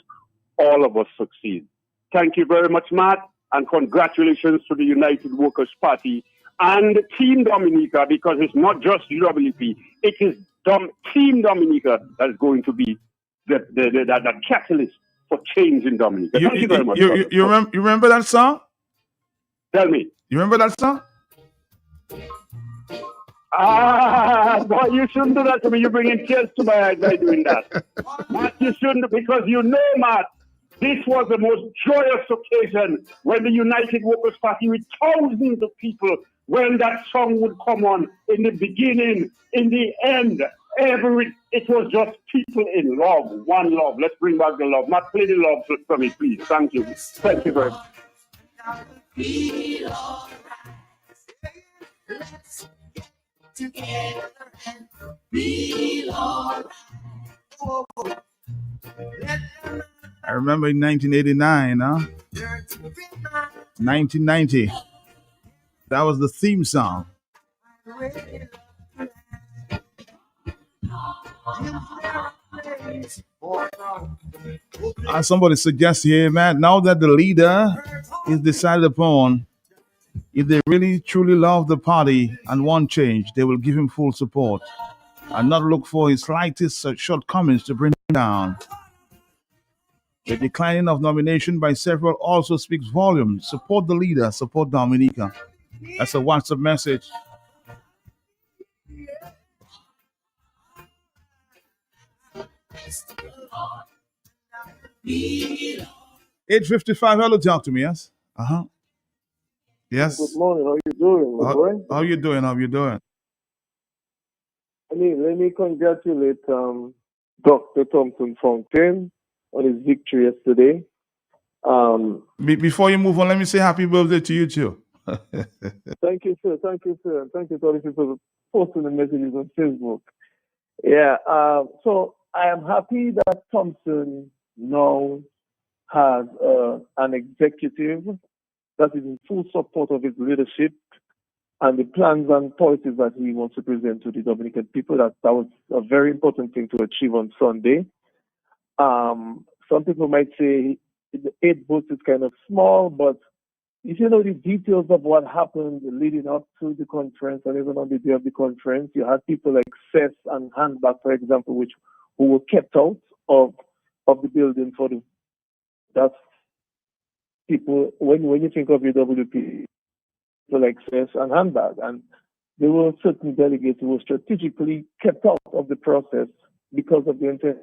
S21: all of us succeed. Thank you very much, Matt, and congratulations to the United Workers' Party and Team Dominica, because it's not just UWP, it is Team Dominica that is going to be the catalyst for change in Dominica. Thank you very much.
S1: You remember that song?
S21: Tell me.
S1: You remember that song?
S21: Boy, you shouldn't do that to me. You're bringing tears to my eyes by doing that. Matt, you shouldn't, because you know, Matt, this was the most joyous occasion when the United Workers' Party, with thousands of people, when that song would come on in the beginning, in the end, it was just people in love, one love. Let's bring back the love. Matt, play the love for me, please. Thank you. Thank you very much.
S6: Feel all right. Let's get together and feel all right.
S1: I remember in 1989, 1990. That was the theme song. Somebody suggests here, man, now that the leader is decided upon, if they really truly love the party and want change, they will give him full support and not look for his slightest shortcomings to bring him down. The declining of nomination by several also speaks volumes. Support the leader, support Dominica. That's a WhatsApp message. $8.55. Hello, talk to me. Yes. Yes.
S2: Good morning. How you doing, my boy?
S1: How you doing? How you doing?
S2: Let me congratulate Dr. Thompson Fontaine on his victory yesterday.
S1: Before you move on, let me say happy birthday to you too.
S2: Thank you, sir. Thank you, sir. Thank you to all the people posting the messages on Facebook. Yeah. So I am happy that Thompson now has an executive that is in full support of his leadership and the plans and policies that he wants to present to the Dominican people. That was a very important thing to achieve on Sunday. Some people might say the 8 votes is kind of small, but if you know the details of what happened leading up to the conference and even on the day of the conference, you had people like Seth and Handback, for example, who were kept out of the building for the. That's people when you think of UWP, people like Seth and Handback, and there were certain delegates who were strategically kept out of the process because of the intent.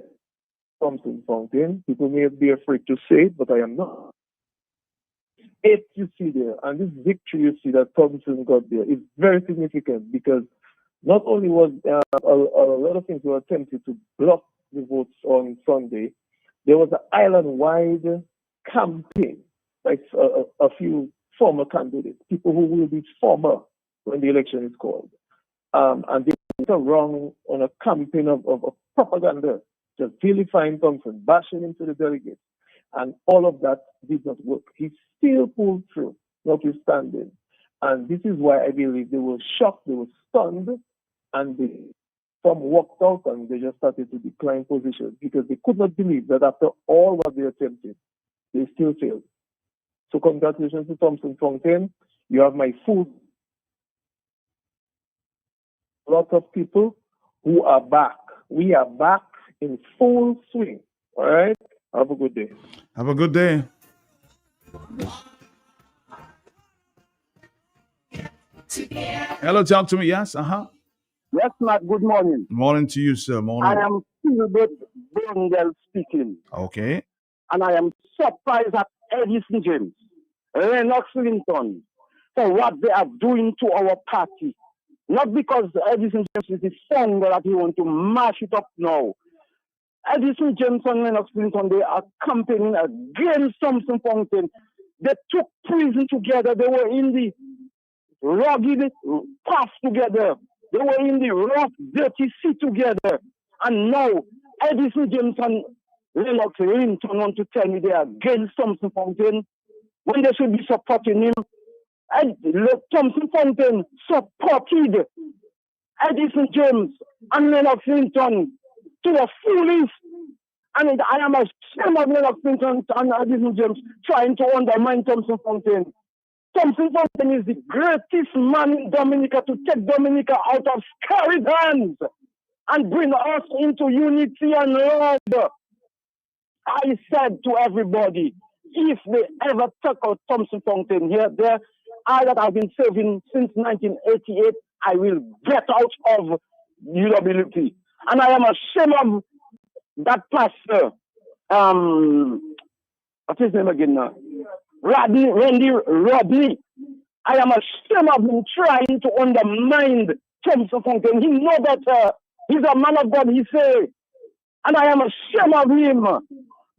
S2: Thompson Fountain. People may be afraid to say it, but I am not. If you see there, and this victory you see that Thompson got there is very significant because not only was a lot of things were attempted to block the votes on Sunday, there was an island-wide campaign, like a few former candidates, people who will be former when the election is called. And they went around on a campaign of propaganda, just vilifying Thompson, bashing him to the delegates. And all of that did not work. He still pulled through, notwithstanding. And this is why I believe they were shocked, they were stunned, and some walked out and they just started to decline positions because they could not believe that after all what they attempted, they still failed. So congratulations to Thompson Fontaine. You have my full. A lot of people who are back. We are back in full swing. All right? Have a good day.
S1: Have a good day. Hello, talk to me. Yes,
S21: Yes, Matt, good morning.
S1: Morning to you, sir. Morning.
S21: I am Gilbert Blondell speaking.
S1: Okay.
S21: And I am surprised at Edison James, Lennox Linton, for what they are doing to our party. Not because Edison James is the founder that he want to mash it up now. Edison James and Lennox Linton, they are campaigning against Thompson Fontaine. They took prison together. They were in the rugged path together. They were in the rough, dirty sea together. And now, Edison James and Lennox Linton want to tell me they are against Thompson Fontaine when they should be supporting him. And Thompson Fontaine supported Edison James and Lennox Linton to the fullest. And I am ashamed of Lennox Linton and Edison James trying to undermine Thompson Fontaine. Thompson Fontaine is the greatest man in Dominica to take Dominica out of scary hands and bring us into unity and love. I said to everybody, if they ever took out Thompson Fontaine here, there, I that have been serving since 1988, I will get out of UWP. And I am ashamed of that pastor. What's his name again now? Randy Rodney. I am ashamed of him trying to undermine Thompson Fontaine. He knows that he's a man of God, he say. And I am ashamed of him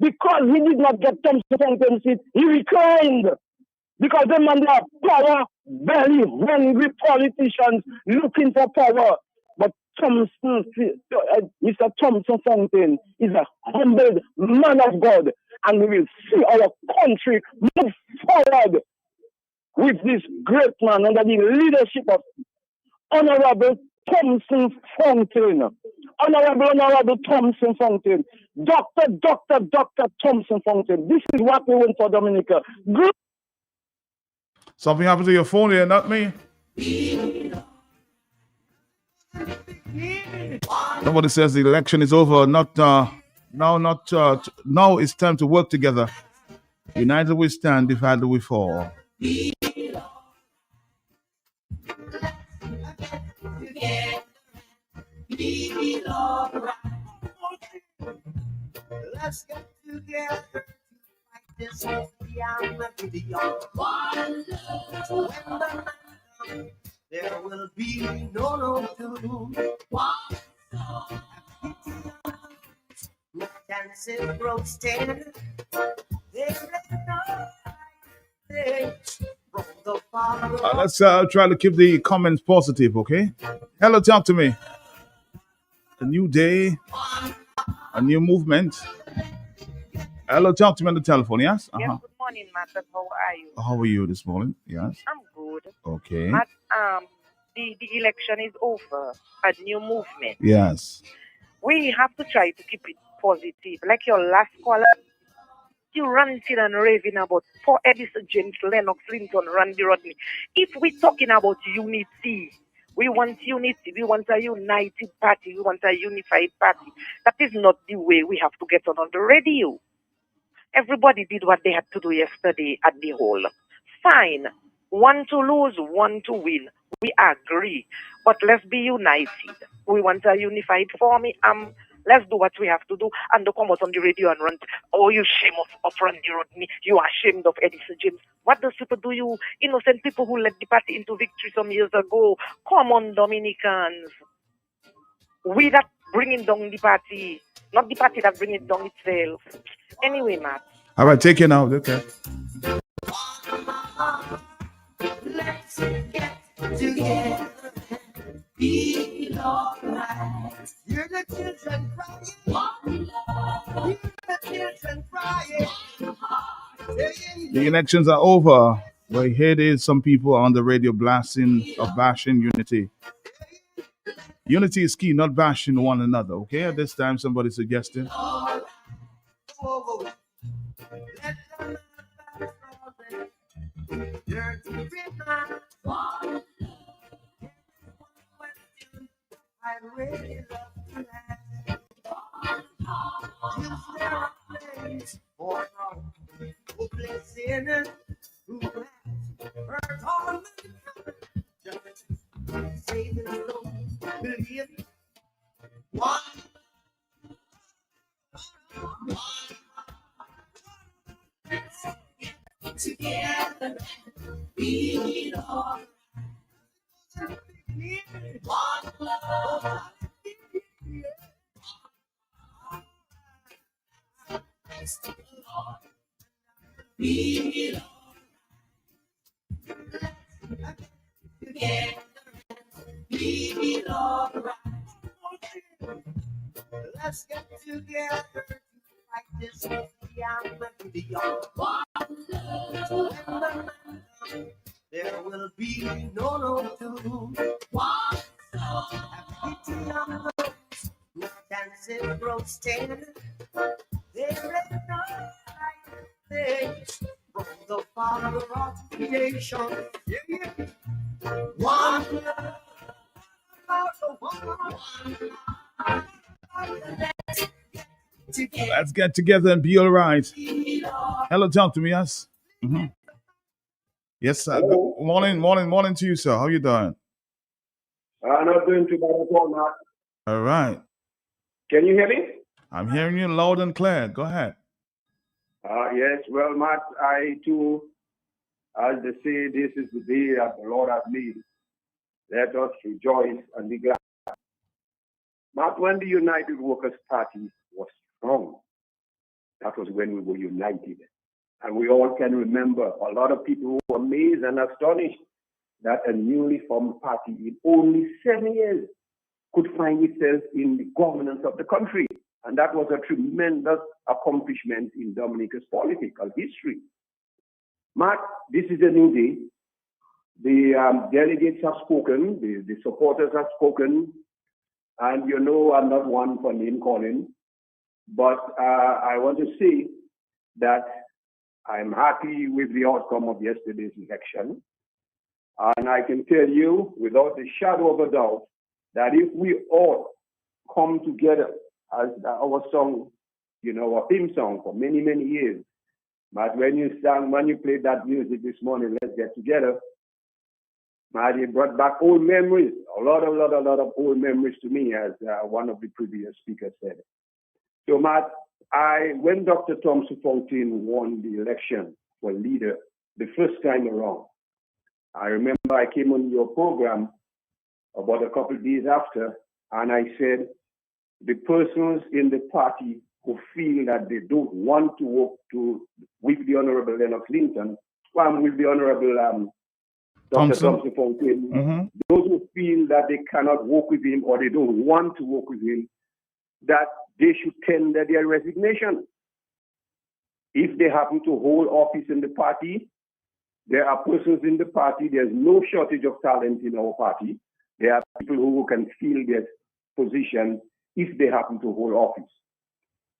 S21: because he did not get Thompson Fontaine's seat. He reclined because the man are power, belly, hungry politicians looking for power. But Mr. Thompson Fontaine is a humble man of God, and we will see our country move forward with this great man under the leadership of Honorable Thompson Fontaine. Honorable Thompson Fontaine. Dr. Thompson Fontaine. This is what we want for Dominica. Good.
S1: Something happened to your phone here, not me. Somebody says the election is over, not Now, not now. It's time to work together. United we stand, divided we fall.
S6: Let's get together to fight this beyond the beyond. One love. When the man comes, there will be no doom. One song. Dancing broke standard. There is no thing from the Father.
S1: Let's try to keep the comments positive, okay? Hello, talk to me. A new day, a new movement. Hello, talk to me on the telephone, yes?
S4: Yes, good morning, Matt. How are you?
S1: How are you this morning? Yes.
S4: I'm good.
S1: Okay.
S4: Matt, the election is over. A new movement.
S1: Yes.
S4: We have to try to keep it positive. Like your last caller, you ranting and raving about Paul Edison, James Lennox, Clinton, Randy Rodney. If we're talking about unity, we want unity. We want a united party. We want a unified party. That is not the way we have to get on the radio. Everybody did what they had to do yesterday at the hall. Fine. One to lose, one to win. We agree. But let's be united. We want a unified form. Let's do what we have to do and don't come out on the radio and rant. Oh, you shame of Randy Rodney. You are ashamed of Edison James. What does people do? You innocent people who led the party into victory some years ago. Come on, Dominicans. We that bringing down the party. Not the party that bring it down itself. Anyway, Matt.
S1: All right, take it now. Okay.
S6: Let's get together and be alright. Hear the children crying. Hear the children crying.
S1: The elections are over. But here it is, some people are on the radio blasting or bashing unity. Unity is key, not bashing one another, okay? At this time, somebody suggested.
S6: I really love to have. Is there a place for a place in it? Who has hurt all the just say the Lord, believe it. One. Let's get together and be all. One love. Thanks to the Lord. Be all. Together and be all right. Let's get together to fight this beyond. One love. When the man comes, there will be no doom. One soul. Have pity on those who dancing broke standard. There is no higher thing from the Father of creation. Yeah. One love.
S1: Let's get together and be all right. Hello, talk to me, yes? Mm-hmm. Yes, sir. Good morning to you, sir. How you doing?
S22: I'm not doing too bad at all, Matt.
S1: All right.
S22: Can you hear me?
S1: I'm hearing you loud and clear. Go ahead.
S22: Yes. Well, Matt, I too, as they say, this is the day that the Lord has made. Let us rejoice and be glad. Matt, when the United Workers' Party was strong, that was when we were united. And we all can remember a lot of people who were amazed and astonished that a newly formed party in only 7 years could find itself in the governance of the country. And that was a tremendous accomplishment in Dominica's political history. Matt, this is a new day. The delegates have spoken, the supporters have spoken, and you know I'm not one for name calling, but I want to say that I'm happy with the outcome of yesterday's election. And I can tell you without a shadow of a doubt that if we all come together, as our song our theme song for many, many years. But when you played that music this morning, Let's Get Together, it brought back old memories, a lot of old memories to me, as one of the previous speakers said. So, Matt, when Dr. Thompson Fontaine won the election for leader the first time around, I remember I came on your program about a couple of days after, and I said, the persons in the party who feel that they don't want to work with the Honorable Lennox Linton, with the Honorable Dr. Thompson Fontaine, those who feel that they cannot work with him or they don't want to work with him, that they should tender their resignation. If they happen to hold office in the party, there are persons in the party, there's no shortage of talent in our party. There are people who can fill their position if they happen to hold office.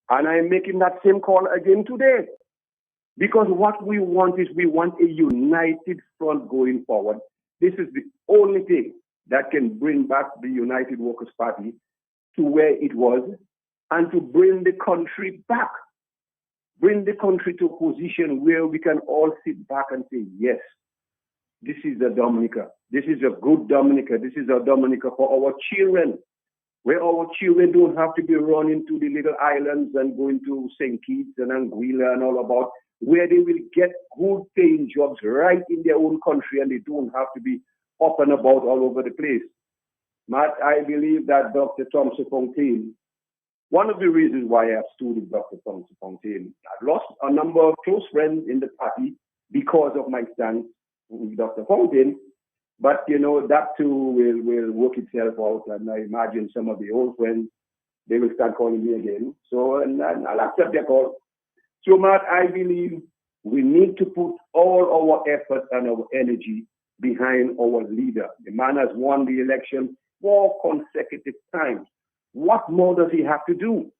S22: And I'm making that same call again today. Because what we want is we want a united front going forward. This is the only thing that can bring back the United Workers' Party to where it was and to bring the country back. Bring the country to a position where we can all sit back and say, yes, this is a Dominica. This is a good Dominica. This is a Dominica for our children, where our children don't have to be running to the little islands and going to St. Kitts and Anguilla and all about, where they will get good paying jobs right in their own country and they don't have to be up and about all over the place. Matt, I believe that Dr. Thompson Fontaine, one of the reasons why I have stood with Dr. Thompson Fontaine, I've lost a number of close friends in the party because of my stance with Dr. Fontaine, but that too will work itself out, and I imagine some of the old friends, they will start calling me again. So, and I'll accept their call. So, Matt, I believe we need to put all our effort and our energy behind our leader. The man has won the election 4 consecutive times. What more does he have to do?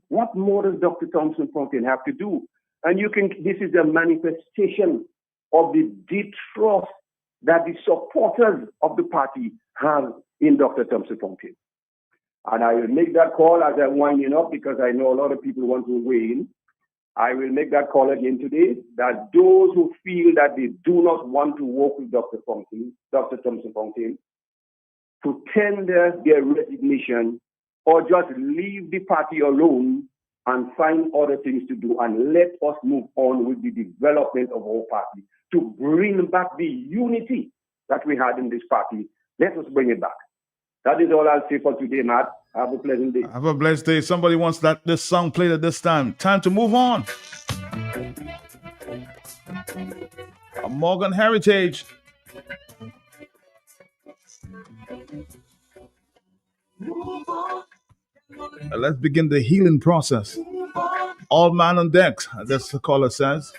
S22: What more does Dr. Thompson Fontaine have to do? And this is a manifestation of the deep trust that the supporters of the party have in Dr. Thompson Fontaine. And I will make that call as I'm winding up, because I know a lot of people want to weigh in. I will make that call again today, that those who feel that they do not want to work with Dr. Thompson Fontaine, to tender their resignation or just leave the party alone and find other things to do, and let us move on with the development of our party to bring back the unity that we had in this party. Let us bring it back. That is all I'll say for today, Matt. Have a pleasant day.
S1: Have a blessed day. Somebody wants this song played at this time. Time to move on. Morgan Heritage. Let's begin the healing process. All man on deck, as the caller says.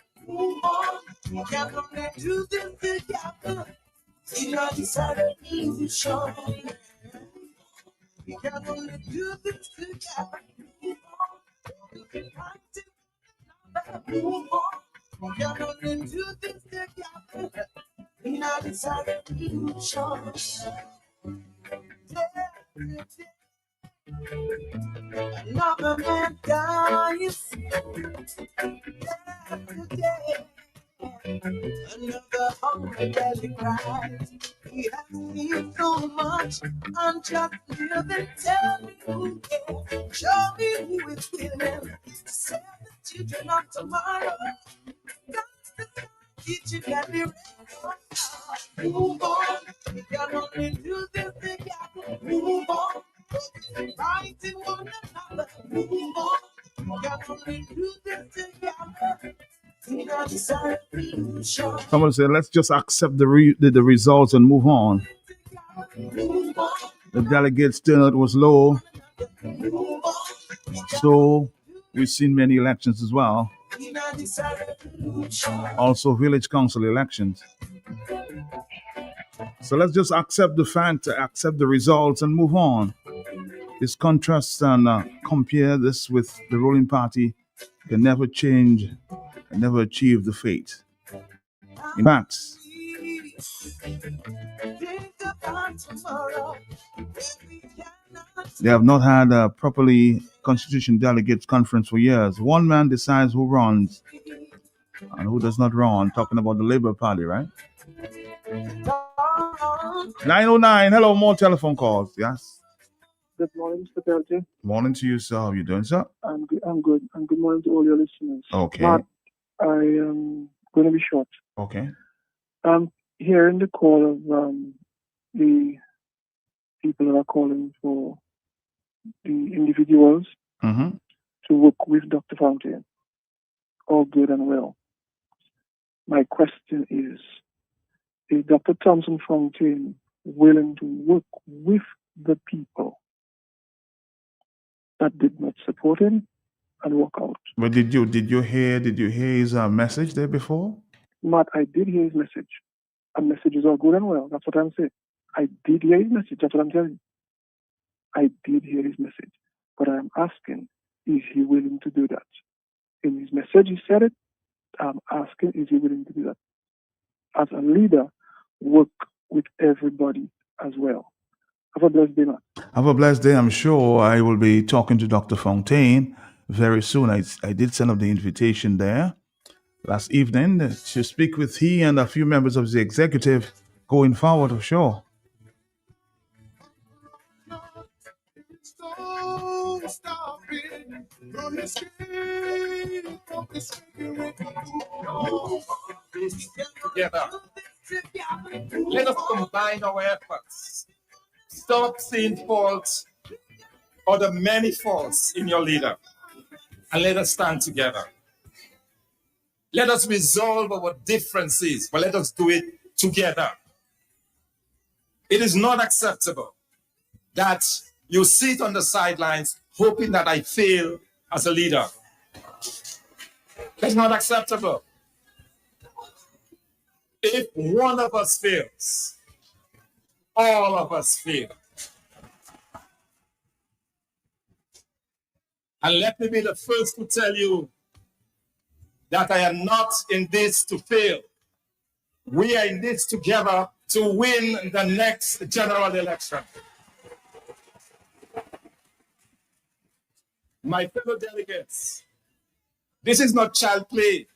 S6: Another man dies every day. Another hungry belly cries. He has seen so much. I'm just living. Tell me who cares. Show me who is willing to save the children of tomorrow. God's the teach you can be ready. Move on. You can only do this together. Move on. Fighting one another. Move on. You can only do this together.
S1: Someone said, let's just accept the results and move on. The delegates turnout was low. So we've seen many elections as well. Also village council elections. So let's just accept the fact, accept the results and move on. This contrast and compare this with the ruling party can never change and never achieve the fate. In fact, they have not had properly Constitution Delegates Conference for years. One man decides who runs and who does not run. Talking about the Labour Party, right? 909. Hello, more telephone calls. Yes.
S3: Good morning, Mr. Peltier.
S1: Morning to you, sir. How are you doing, sir?
S3: I'm good. And good morning to all your listeners.
S1: Okay.
S3: Matt, I am going to be short.
S1: Okay.
S3: I'm hearing the call of the people that are calling for the individuals
S1: Mm-hmm.
S3: to work with Dr. Fountain. All good and well. My question is Dr. Thompson Fountain willing to work with the people that did not support him and walk out?
S1: But did you hear his message there before?
S3: Matt, I did hear his message. And messages are good and well. That's what I'm saying. I did hear his message. That's what I'm telling you. I did hear his message. But I'm asking, is he willing to do that? In his message, he said it. I'm asking, is he willing to do that? As a leader, work with everybody as well. Have a blessed day, man.
S1: Have a blessed day. I'm sure I will be talking to Dr. Fontaine very soon. I did send up the invitation there last evening to speak with he and a few members of the executive going forward for sure.
S5: Together. Let us combine our efforts. Stop seeing faults or the many faults in your leader, and let us stand together. Let us resolve our differences, but let us do it together. It is not acceptable that you sit on the sidelines hoping that I fail as a leader. That's not acceptable. If one of us fails, all of us fail. And let me be the first to tell you that I am not in this to fail. We are in this together to win the next general election. My fellow delegates, this is not child play.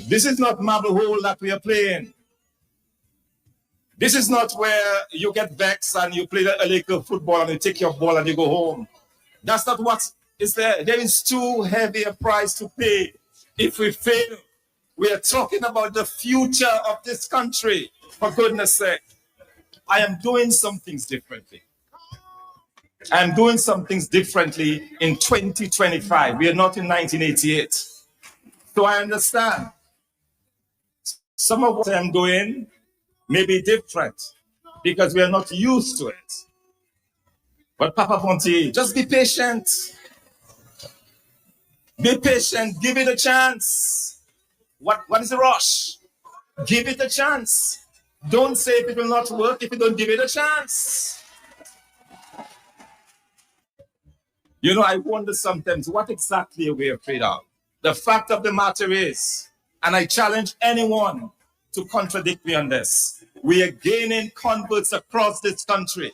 S5: This is not marble hole that we are playing. This is not where you get vexed and you play a little football and you take your ball and you go home. That's not what is there. There is too heavy a price to pay if we fail. We are talking about the future of this country, for goodness sake. I am doing some things differently. I am doing some things differently in 2025. We are not in 1988. So I understand. Some of what I'm doing may be different because we are not used to it. But Papa Ponti, just be patient. Be patient. Give it a chance. What is the rush? Give it a chance. Don't say it will not work if you don't give it a chance. You know, I wonder sometimes what exactly are we afraid of? The fact of the matter is, and I challenge anyone to contradict me on this, we are gaining converts across this country.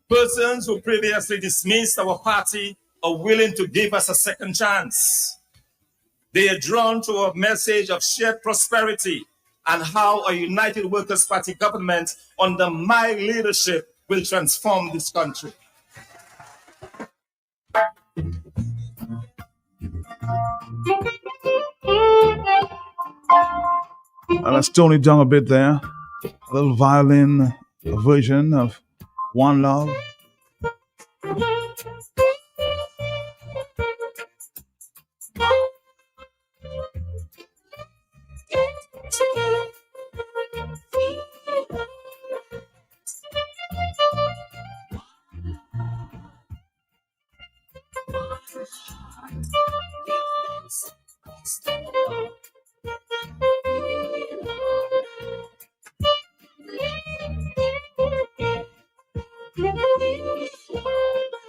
S5: Persons who previously dismissed our party are willing to give us a second chance. They are drawn to a message of shared prosperity and how a United Workers' Party government under my leadership will transform this country.
S1: Let's tone it down a bit there. A little violin version of One Love.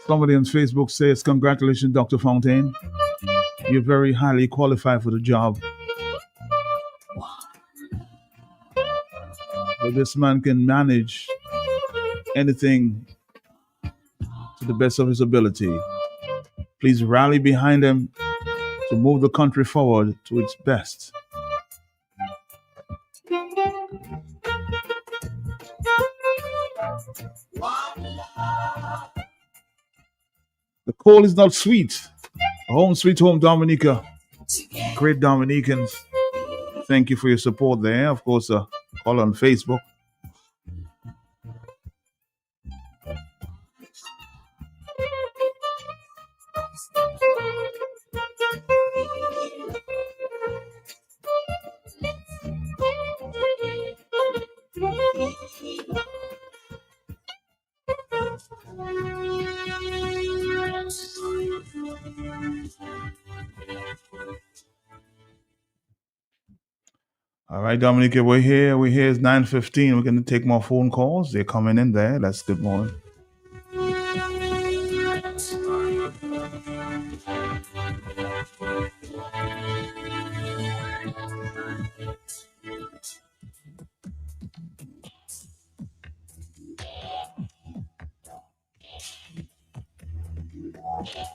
S1: Somebody on Facebook says, congratulations, Dr. Fontaine. You're very highly qualified for the job. But this man can manage anything to the best of his ability. Please rally behind him to move the country forward to its best. The call is not sweet. Home sweet home, Dominica. Great Dominicans. Thank you for your support there. Of course, call on Facebook. All right, Dominica, we're here. It's 9:15. We're going to take more phone calls. They're coming in there. That's good morning.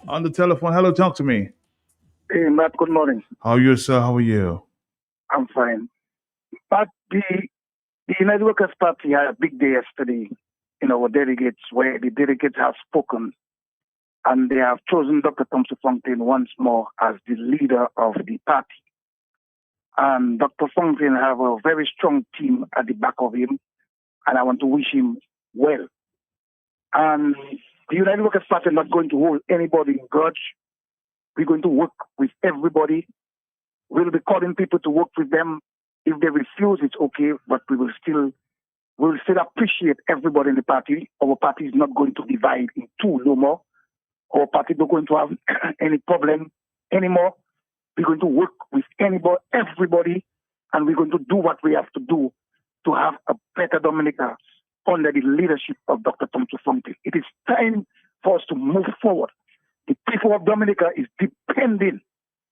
S1: On the telephone. Hello, talk to me.
S7: Hey, Matt, good morning.
S1: How are you, sir? How are you?
S7: I'm fine. But the United Workers' Party had a big day yesterday in our delegates, where the delegates have spoken, and they have chosen Dr. Thompson Fontaine once more as the leader of the party. And Dr. Fontaine have a very strong team at the back of him, and I want to wish him well. And the United Workers' Party is not going to hold anybody in grudge. We're going to work with everybody. We'll be calling people to work with them. If they refuse, it's okay, but we'll still appreciate everybody in the party. Our party is not going to divide in two no more. Our party is not going to have any problem anymore. We're going to work with everybody, and we're going to do what we have to do to have a better Dominica under the leadership of Dr. Thompson Fontaine. It is time for us to move forward. The people of Dominica is depending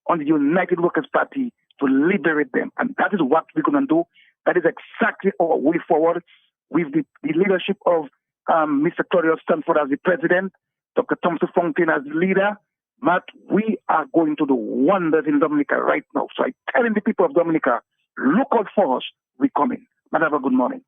S7: on the United Workers' Party to liberate them. And that is what we're going to do. That is exactly our way forward with the leadership of Mr. Claudius Stanford as the president, Dr. Thompson Fontaine as the leader. Matt, we are going to do wonders in Dominica right now. So I'm telling the people of Dominica, look out for us. We're coming. Matt, have a good morning.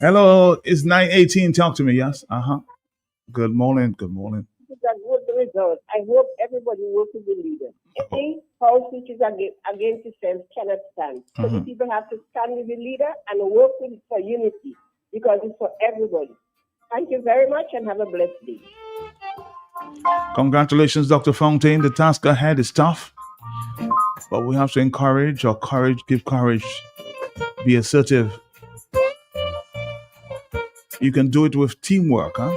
S1: Hello, it's 9:18. Talk to me, yes? Good morning. Good morning.
S8: It's a good result. I hope everybody works with the leader. Any house which is against itself cannot stand. So the people have to stand with the leader and work with for unity, because it's for everybody. Thank you very much and have a blessed day.
S1: Congratulations, Dr. Fontaine. The task ahead is tough, but we have to encourage or give courage, be assertive. You can do it with teamwork, huh?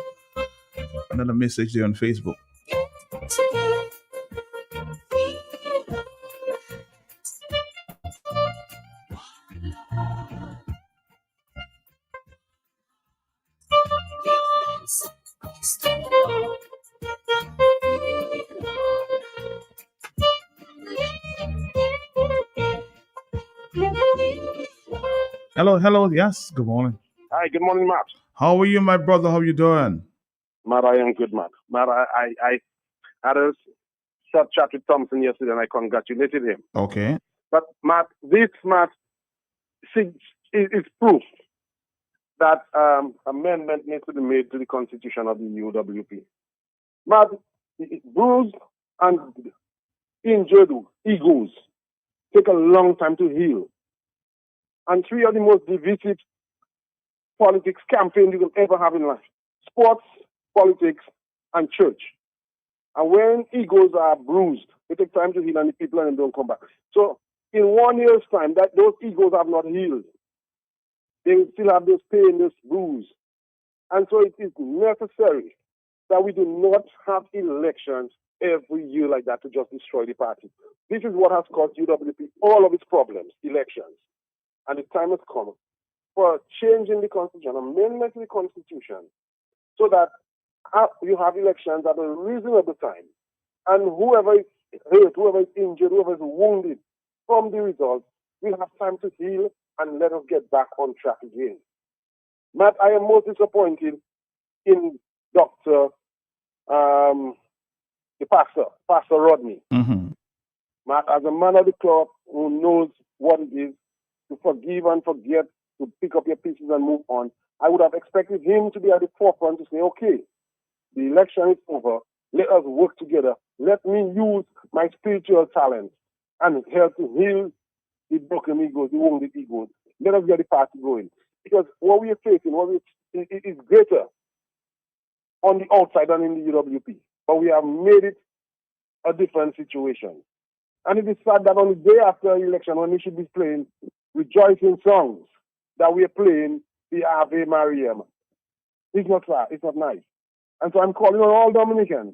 S1: Another message there on Facebook. Hello, yes, good morning.
S21: Hi, good morning, Matt.
S1: How are you, my brother? How you doing?
S21: Matt, I am good, Matt. Matt, I had a chat with Thompson yesterday, and I congratulated him.
S1: Okay.
S21: But Matt, this is proof that amendment needs to be made to the constitution of the UWP. Matt, bruised and injured egos take a long time to heal. And three of the most divisive politics campaigns you can ever have in life: sports, politics, and church. And when egos are bruised, it takes time to heal, and the people and them don't come back. So in 1 year's time, that those egos have not healed. They still have this pain, this bruise. And so it is necessary that we do not have elections every year like that to just destroy the party. This is what has caused UWP all of its problems, elections. And the time has come for changing the constitution, amendment to the constitution, so that you have elections at a reasonable time. And whoever is hurt, whoever is injured, whoever is wounded from the results will have time to heal and let us get back on track again. Matt, I am most disappointed in Pastor Rodney.
S1: Mm-hmm.
S21: Matt, as a man of the cloth who knows what it is to forgive and forget, to pick up your pieces and move on, I would have expected him to be at the forefront to say, okay, the election is over. Let us work together. Let me use my spiritual talent and help to heal the broken egos, the wounded egos. Let us get the party going. Because what we are facing is greater on the outside than in the UWP. But we have made it a different situation. And it is sad that on the day after the election, when we should be playing rejoicing songs, that we are playing the Ave Maria. It's not fair. It's not nice. And so I'm calling on all Dominicans.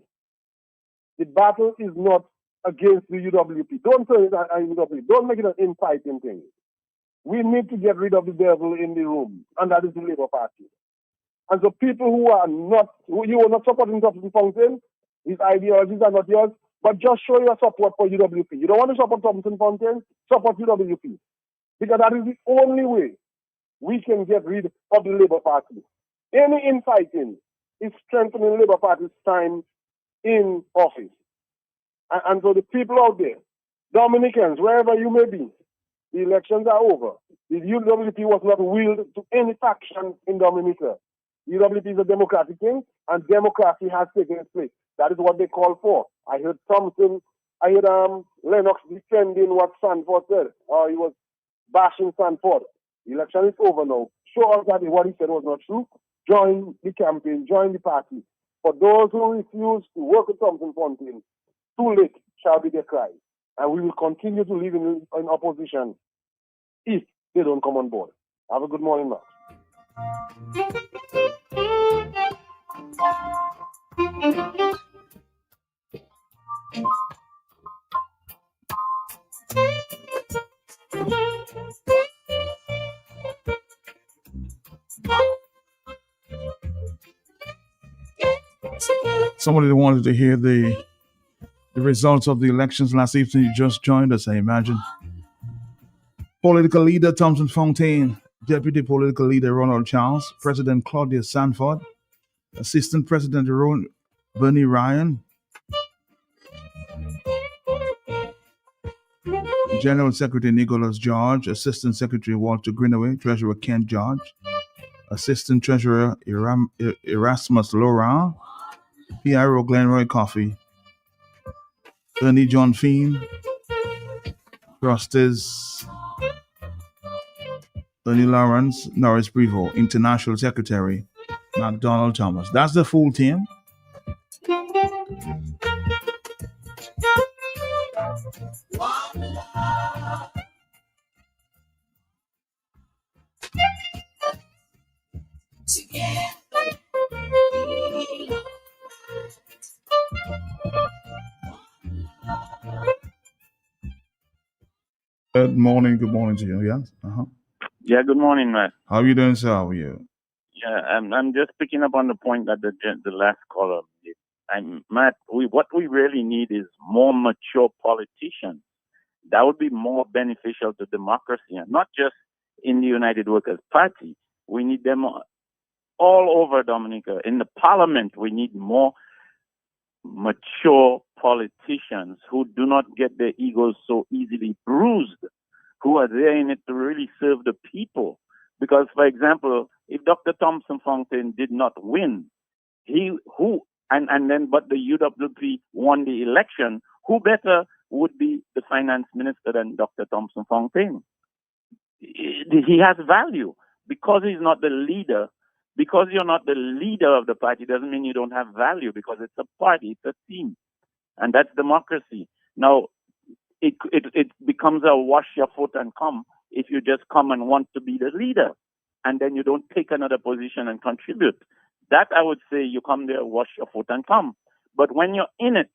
S21: The battle is not against the UWP. Don't turn it an UWP. Don't make it an infighting thing. We need to get rid of the devil in the room, and that is the Labour Party. And so people who are not supporting Thompson Fontaine, his ideologies are not yours, but just show your support for UWP. You don't want to support Thompson Fontaine, support UWP. Because that is the only way we can get rid of the Labour Party. Any infighting is strengthening the Labour Party's time in office. And so the people out there, Dominicans, wherever you may be, the elections are over. The UWP was not willed to any faction in Dominica. UWP is a democratic thing, and democracy has taken its place. That is what they call for. I heard Lennox defending what Sanford said. He was bashing Sanford. The election is over now. Show us that what he said was not true. Join the campaign, join the party. For those who refuse to work with Thompson Fontaine, too late shall be their cry. And we will continue to live in opposition if they don't come on board. Have a good morning, Matt.
S1: Somebody wanted to hear the results of the elections last evening. You just joined us, I imagine. Political leader Thompson Fontaine, Deputy Political Leader Ronald Charles, President Claudia Sanford, Assistant President Bernie Ryan, General Secretary Nicholas George, Assistant Secretary Walter Greenaway, Treasurer Ken George, Assistant Treasurer Erasmus Laurent, PRO Glenroy Coffey, Ernie John Feen, Trustees Ernie Lawrence, Norris Brevo, International Secretary McDonald Thomas. That's the full team. Good morning to you. Yes.
S9: Yeah, good morning, Matt.
S1: How are you doing, sir? How are you?
S9: Yeah, I'm just picking up on the point that the last caller did. Matt, what we really need is more mature politicians. That would be more beneficial to democracy, and not just in the United Workers' Party. We need them all over Dominica. In the parliament, we need more mature politicians who do not get their egos so easily bruised, who are there in it to really serve the people. Because, for example, if Dr. Thompson Fontaine did not win, but the UWP won the election, who better would be the finance minister than Dr. Thompson Fontaine? He has value. Because he's not the leader, because you're not the leader of the party doesn't mean you don't have value, because it's a party, it's a team. And that's democracy. Now, it becomes a wash your foot and come if you just come and want to be the leader, and then you don't take another position and contribute. That, I would say, you come there, wash your foot and come. But when you're in it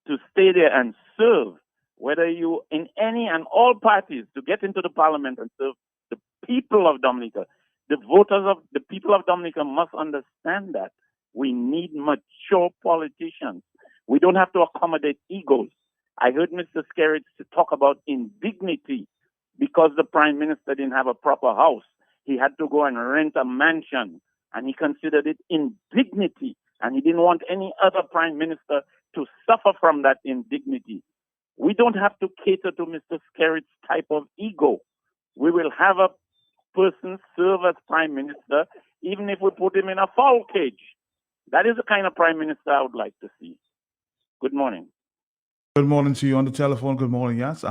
S9: to stay there and serve, whether you in any and all parties, to get into the parliament and serve the people of Dominica, the voters of the people of Dominica must understand that we need mature politicians. We don't have to accommodate egos. I heard Mr. Skerritts talk about indignity because the prime minister didn't have a proper house. He had to go and rent a mansion, and he considered it indignity, and he didn't want any other prime minister to suffer from that indignity. We don't have to cater to Mr. Skerritts' type of ego. We will have a person serve as prime minister, even if we put him in a fowl cage. That is the kind of prime minister I would like to see. Good morning.
S1: Good morning to you on the telephone. Good morning. Yes.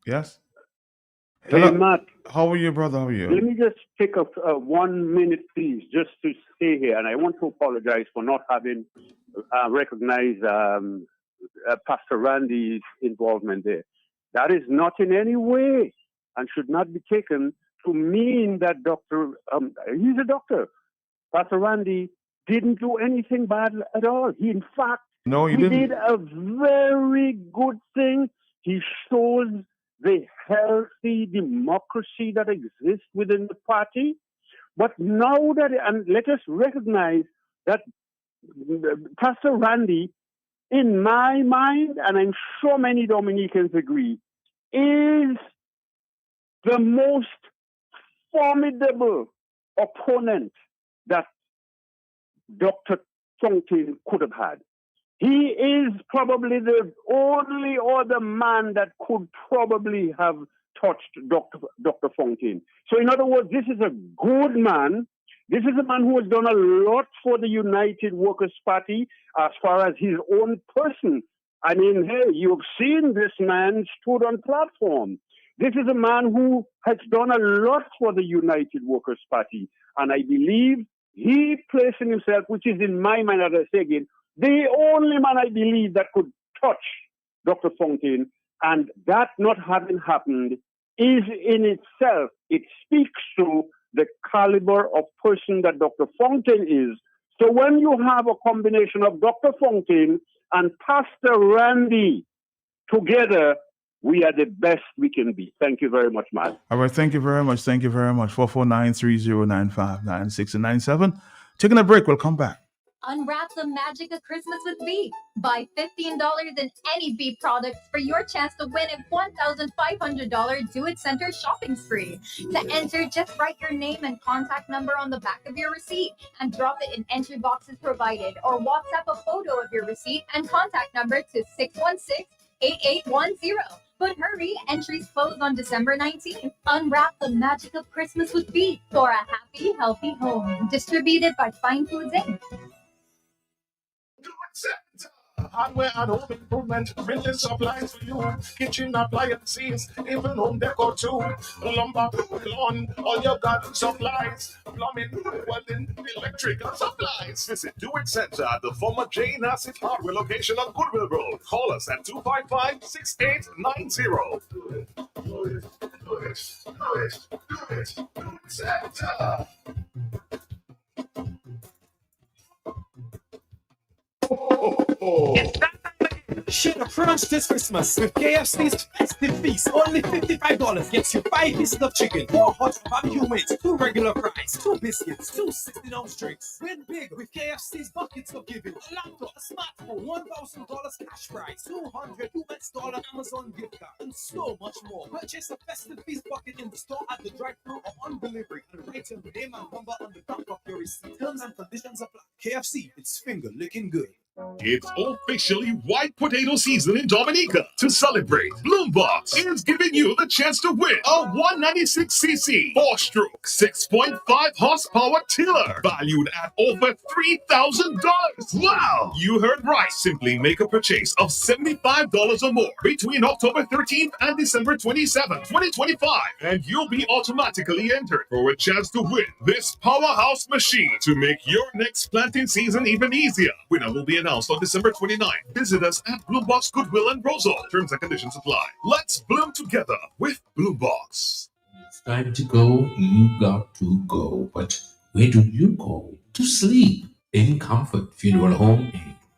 S1: Yes.
S21: Hey,
S1: Hello.
S21: Matt.
S1: How are you, brother? How are you?
S21: Let me just take up 1 minute, please, just to stay here. And I want to apologize for not having recognized Pastor Randy's involvement there. That is not in any way and should not be taken to mean that he's a doctor. Pastor Randy didn't do anything bad at all. He, in fact,
S1: No, he
S21: he
S1: didn't.
S21: did a very good thing. He shows the healthy democracy that exists within the party. But now that, and let us recognize that Pastor Randy, in my mind, and I'm sure many Dominicans agree, is the most formidable opponent that Dr. Fontaine could have had. He is probably the only other man that could probably have touched Dr. Fontaine. So in other words, this is a good man. This is a man who has done a lot for the United Workers' Party as far as his own person. I mean, hey, you've seen this man stood on platform. This is a man who has done a lot for the United Workers' Party. And I believe he placing himself, which is in my mind, as I say again, the only man I believe that could touch Dr. Fontaine, and that not having happened is in itself, it speaks to the caliber of person that Dr. Fontaine is. So when you have a combination of Dr. Fontaine and Pastor Randy together, we are the best we can be. Thank you very much, Matt.
S1: All right. Thank you very much. Thank you very much. 449-3095-96 and 97. Taking a break. We'll come back.
S11: Unwrap the magic of Christmas with Veep. Buy $15 in any Veep products for your chance to win a $1,500 do-it-center shopping spree. To enter, just write your name and contact number on the back of your receipt and drop it in entry boxes provided, or WhatsApp a photo of your receipt and contact number to 616-8810. But hurry, entries close on December 19th. Unwrap the magic of Christmas with Veep for a happy, healthy home. Distributed by Fine Foods Inc.
S14: Hardware and home improvement, printing supplies for you, kitchen appliances, even home decor too. Lumber, lawn, all your garden supplies, plumbing, welding, electrical supplies. Visit Do It Center at the former Jane Asset Hardware location on Goodwill Road. Call us at 255-6890. Do it Center.
S12: It's that time again. Share the crunch this Christmas with KFC's festive feast. Only $55 gets you 5 pieces of chicken, 4 hot barbecue wings, 2 regular fries, 2 biscuits, 2 16-ounce drinks. Win big with KFC's buckets of giving. A laptop, a smartphone, $1,000 cash prize, $200 US Amazon gift card, and so much more. Purchase a festive feast bucket in the store, at the drive-thru, or on delivery, and write your name and number on the back of your receipt. Terms and conditions apply. KFC, it's finger licking good.
S13: It's officially white potato season in Dominica. To celebrate, Bloombox is giving you the chance to win a 196cc 4-stroke 6.5 horsepower tiller valued at over $3,000. Wow! You heard right. Simply make a purchase of $75 or more between October 13th and December 27th, 2025, and you'll be automatically entered for a chance to win this powerhouse machine to make your next planting season even easier. Winner will be announced on December 29th. Visit us at Bloombox Goodwill and Roseau. Terms and conditions apply. Let's bloom together with Bloombox.
S15: It's time to go. You got to go. But where do you go? To sleep in Comfort Funeral Home.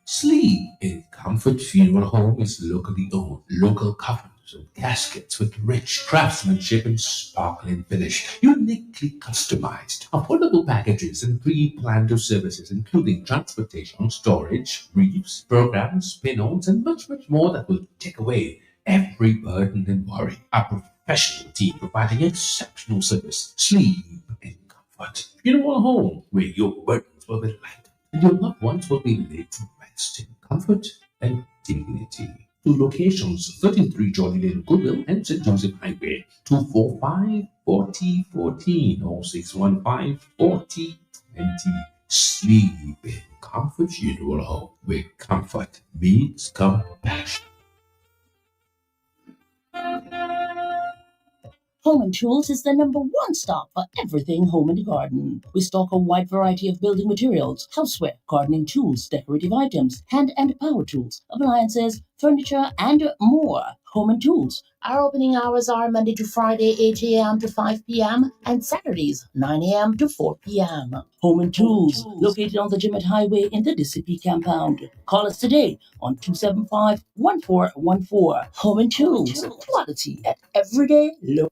S15: Sleep in Comfort Funeral Home is locally owned. Local coffins and caskets with rich craftsmanship and sparkling finish. Uniquely customized. Affordable packages and pre-planned services including transportation, storage, briefs, programs, pin-ons, and much, much more that will take away every burden and worry. A professional team providing exceptional service. Sleep in Comfort Funeral Home, where your burdens will be light and your loved ones will be laid to rest in comfort and dignity. Two locations, 33 Jolly Lane, Goodwill, and St. Joseph Highway, 245-4014 or 615-4020. Sleep in Comfort Funeral Home, where comfort meets compassion.
S23: Home and Tools is the #1 stop for everything home and garden. We stock a wide variety of building materials, houseware, gardening tools, decorative items, hand and power tools, appliances, furniture, and more. Home and Tools. Our opening hours are Monday to Friday, 8 a.m. to 5 p.m., and Saturdays, 9 a.m. to 4 p.m. Home and Tools, located on the Jimmet Highway in the DCP compound. Call us today on 275-1414. Home and Tools, quality at everyday low.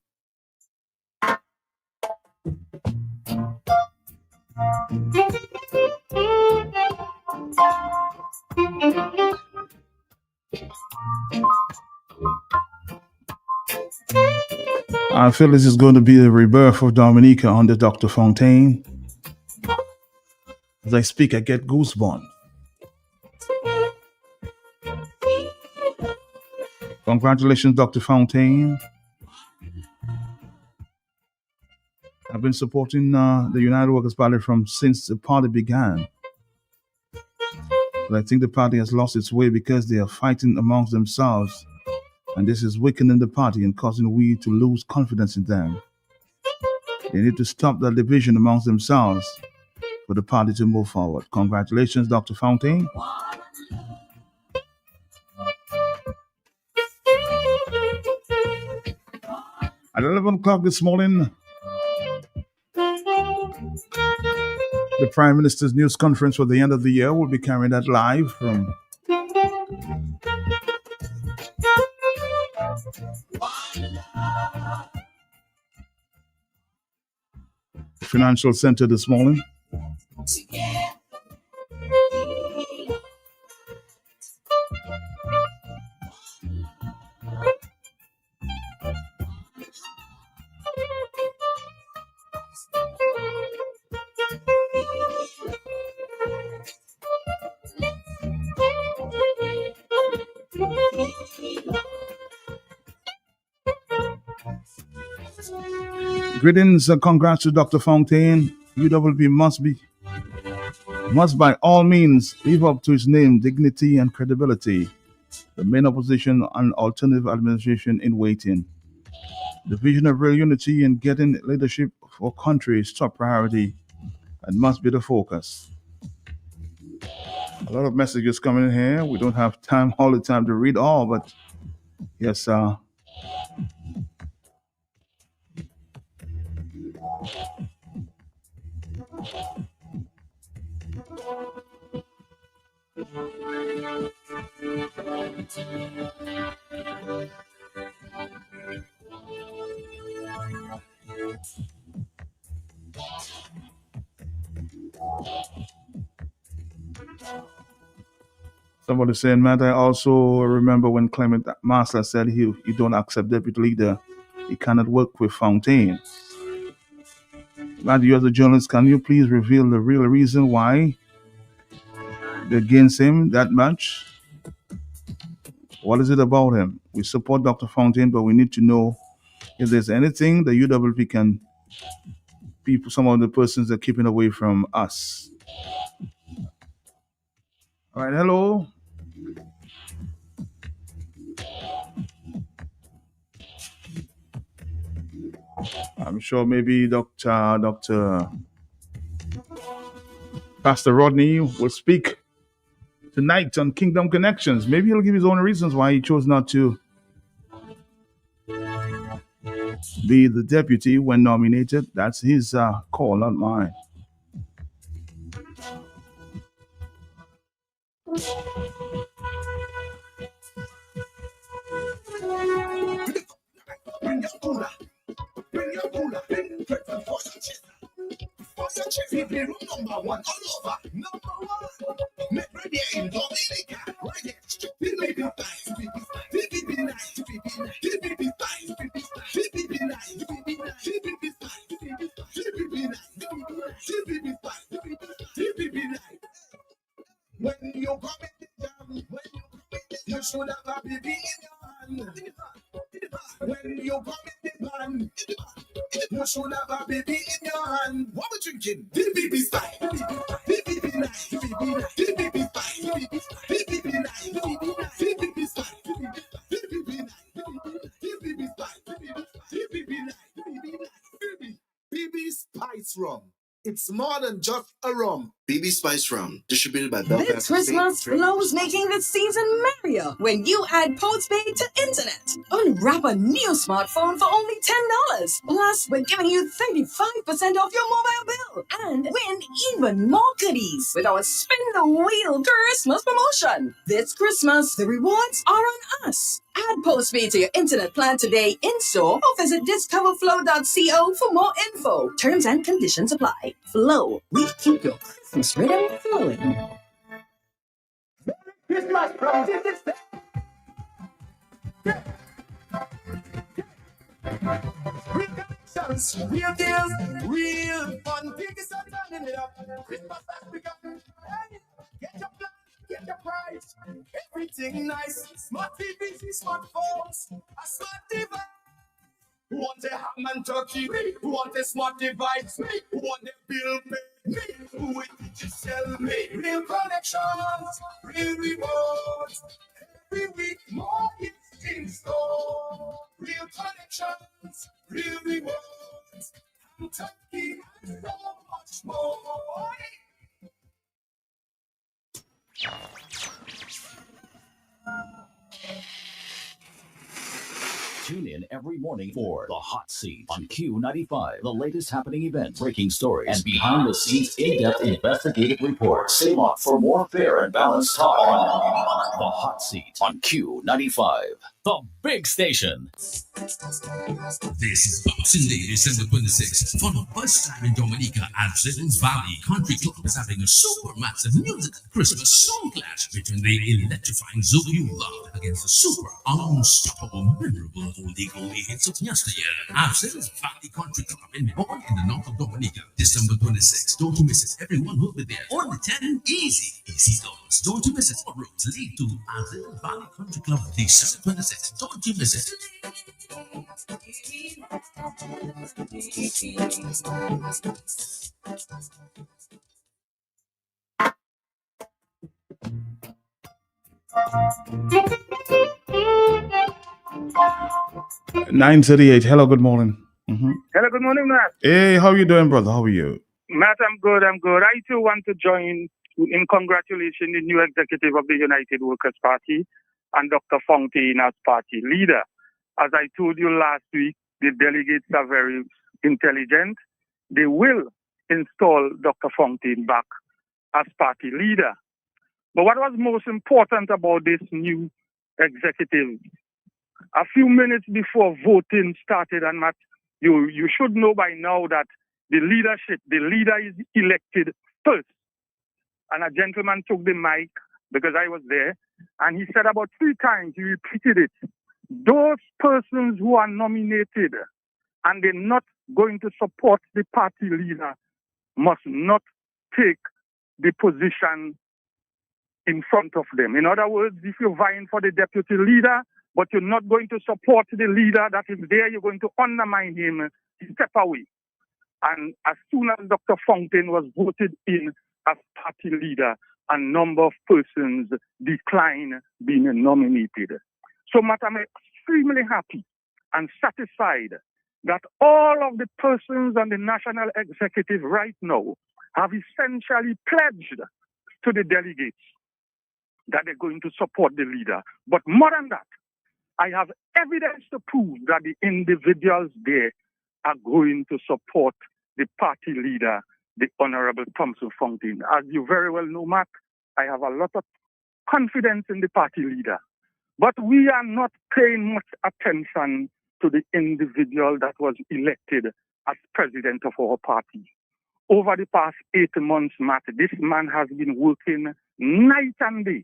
S1: I feel this is going to be the rebirth of Dominica under Dr. Fontaine. As I speak, I get goosebumps. Congratulations, Dr. Fontaine. I've been supporting the United Workers' Party since the party began. But I think the party has lost its way because they are fighting amongst themselves. And this is weakening the party and causing we to lose confidence in them. They need to stop that division amongst themselves for the party to move forward. Congratulations, Dr. Fontaine. At 11 o'clock this morning, the Prime Minister's news conference for the end of the year will be carried out live from Financial Center this morning. Greetings and congrats to Dr. Fontaine. UWP must by all means live up to its name, dignity, and credibility. The main opposition and alternative administration in waiting. The vision of real unity and getting leadership for country is top priority and must be the focus. A lot of messages coming in here. We don't have time all the time to read all, but yes, somebody saying, Matt, I also remember when Clement Master said he don't accept deputy leader. He cannot work with Fontaine. Matt, you as a journalist, can you please reveal the real reason why against him that much? What is it about him? We support Dr. Fontaine, but we need to know if there's anything the UWP can, some of the persons are keeping away from us. All right, hello. I'm sure maybe Pastor Rodney will speak tonight on Kingdom Connections. Maybe he'll give his own reasons why he chose not to be the deputy when nominated. That's his call, not mine.
S14: Number one all over. Make ready in Dominica. Right when you come in the jam, you should have a baby in your hand. When you come in the band, you should have a baby in your hand. What we drinking? DBB style. DBB nice. DBB nice. DBB style. DBB nice. DBB style. DBB nice. DBB style. DBB nice. BB Spice Rum. It's more than just a rum. BB Spice Rum, distributed by Belfast.
S10: This Christmas, Flow's making the season merrier when you add postpaid to internet. Unwrap a new smartphone for only $10. Plus, we're giving you 35% off your mobile bill. And win even more goodies with our Spin the Wheel Christmas promotion. This Christmas, the rewards are on us. Add postpaid to your internet plan today in-store or visit discoverflow.co for more info. Terms and conditions apply. Flow, we keep your Christmas rhythm flowing.
S14: Christmas from real connections, real deals, real fun. Tickets are turning it up. Christmas Africa. Hey, get your plan, get your price. Everything nice. Smart TVs, smartphones, a smart device. Who want a ham and turkey? Who want a smart device? Who want a bill pay? Who will digital me? Real connections, real rewards. Every week more is in store. Real connections, real rewards. Kentucky and so much more.
S16: Tune in every morning for The Hot Seat on Q95, the latest happening events, breaking stories, and behind-the-scenes in-depth investigative reports. Stay on for more fair and balanced talk on The Hot Seat on Q95, the big station.
S15: This is Boxing Day, December 26th. For the first time in Dominica, Absinthe Valley Country Club is having a super massive music Christmas song clash between the electrifying Zobula against the super unstoppable, memorable oldie hits of yesteryear. Absinthe Valley Country Club born in the north of Dominica, December 26th. Don't you miss it. Everyone will be there. Only 10 easy dollars. Don't you miss it. All roads lead to Absinthe Valley Country Club, December 26th. Don't you miss it.
S1: 9:38. Hello, good morning.
S17: Hello, good morning, Matt.
S1: Hey, how you doing, brother? How are you?
S17: Matt, I'm good. I too want to join in congratulating the new executive of the United Workers' Party and Dr. Fontaine as party leader. As I told you last week, the delegates are very intelligent. They will install Dr. Fontaine back as party leader. But what was most important about this new executive, a few minutes before voting started, and Matt, you should know by now that the leader is elected first. And a gentleman took the mic, because I was there, and he said about 3 times, he repeated it. Those persons who are nominated and they're not going to support the party leader must not take the position in front of them. In other words, if you're vying for the deputy leader, but you're not going to support the leader that is there, you're going to undermine him, step away. And as soon as Dr. Fontaine was voted in as party leader, a number of persons declined being nominated. So, Matt, I'm extremely happy and satisfied that all of the persons on the national executive right now have essentially pledged to the delegates that they're going to support the leader. But more than that, I have evidence to prove that the individuals there are going to support the party leader, the Honorable Thompson Fontaine. As you very well know, Matt, I have a lot of confidence in the party leader. But we are not paying much attention to the individual that was elected as president of our party. Over the past 8 months, Matt, this man has been working night and day,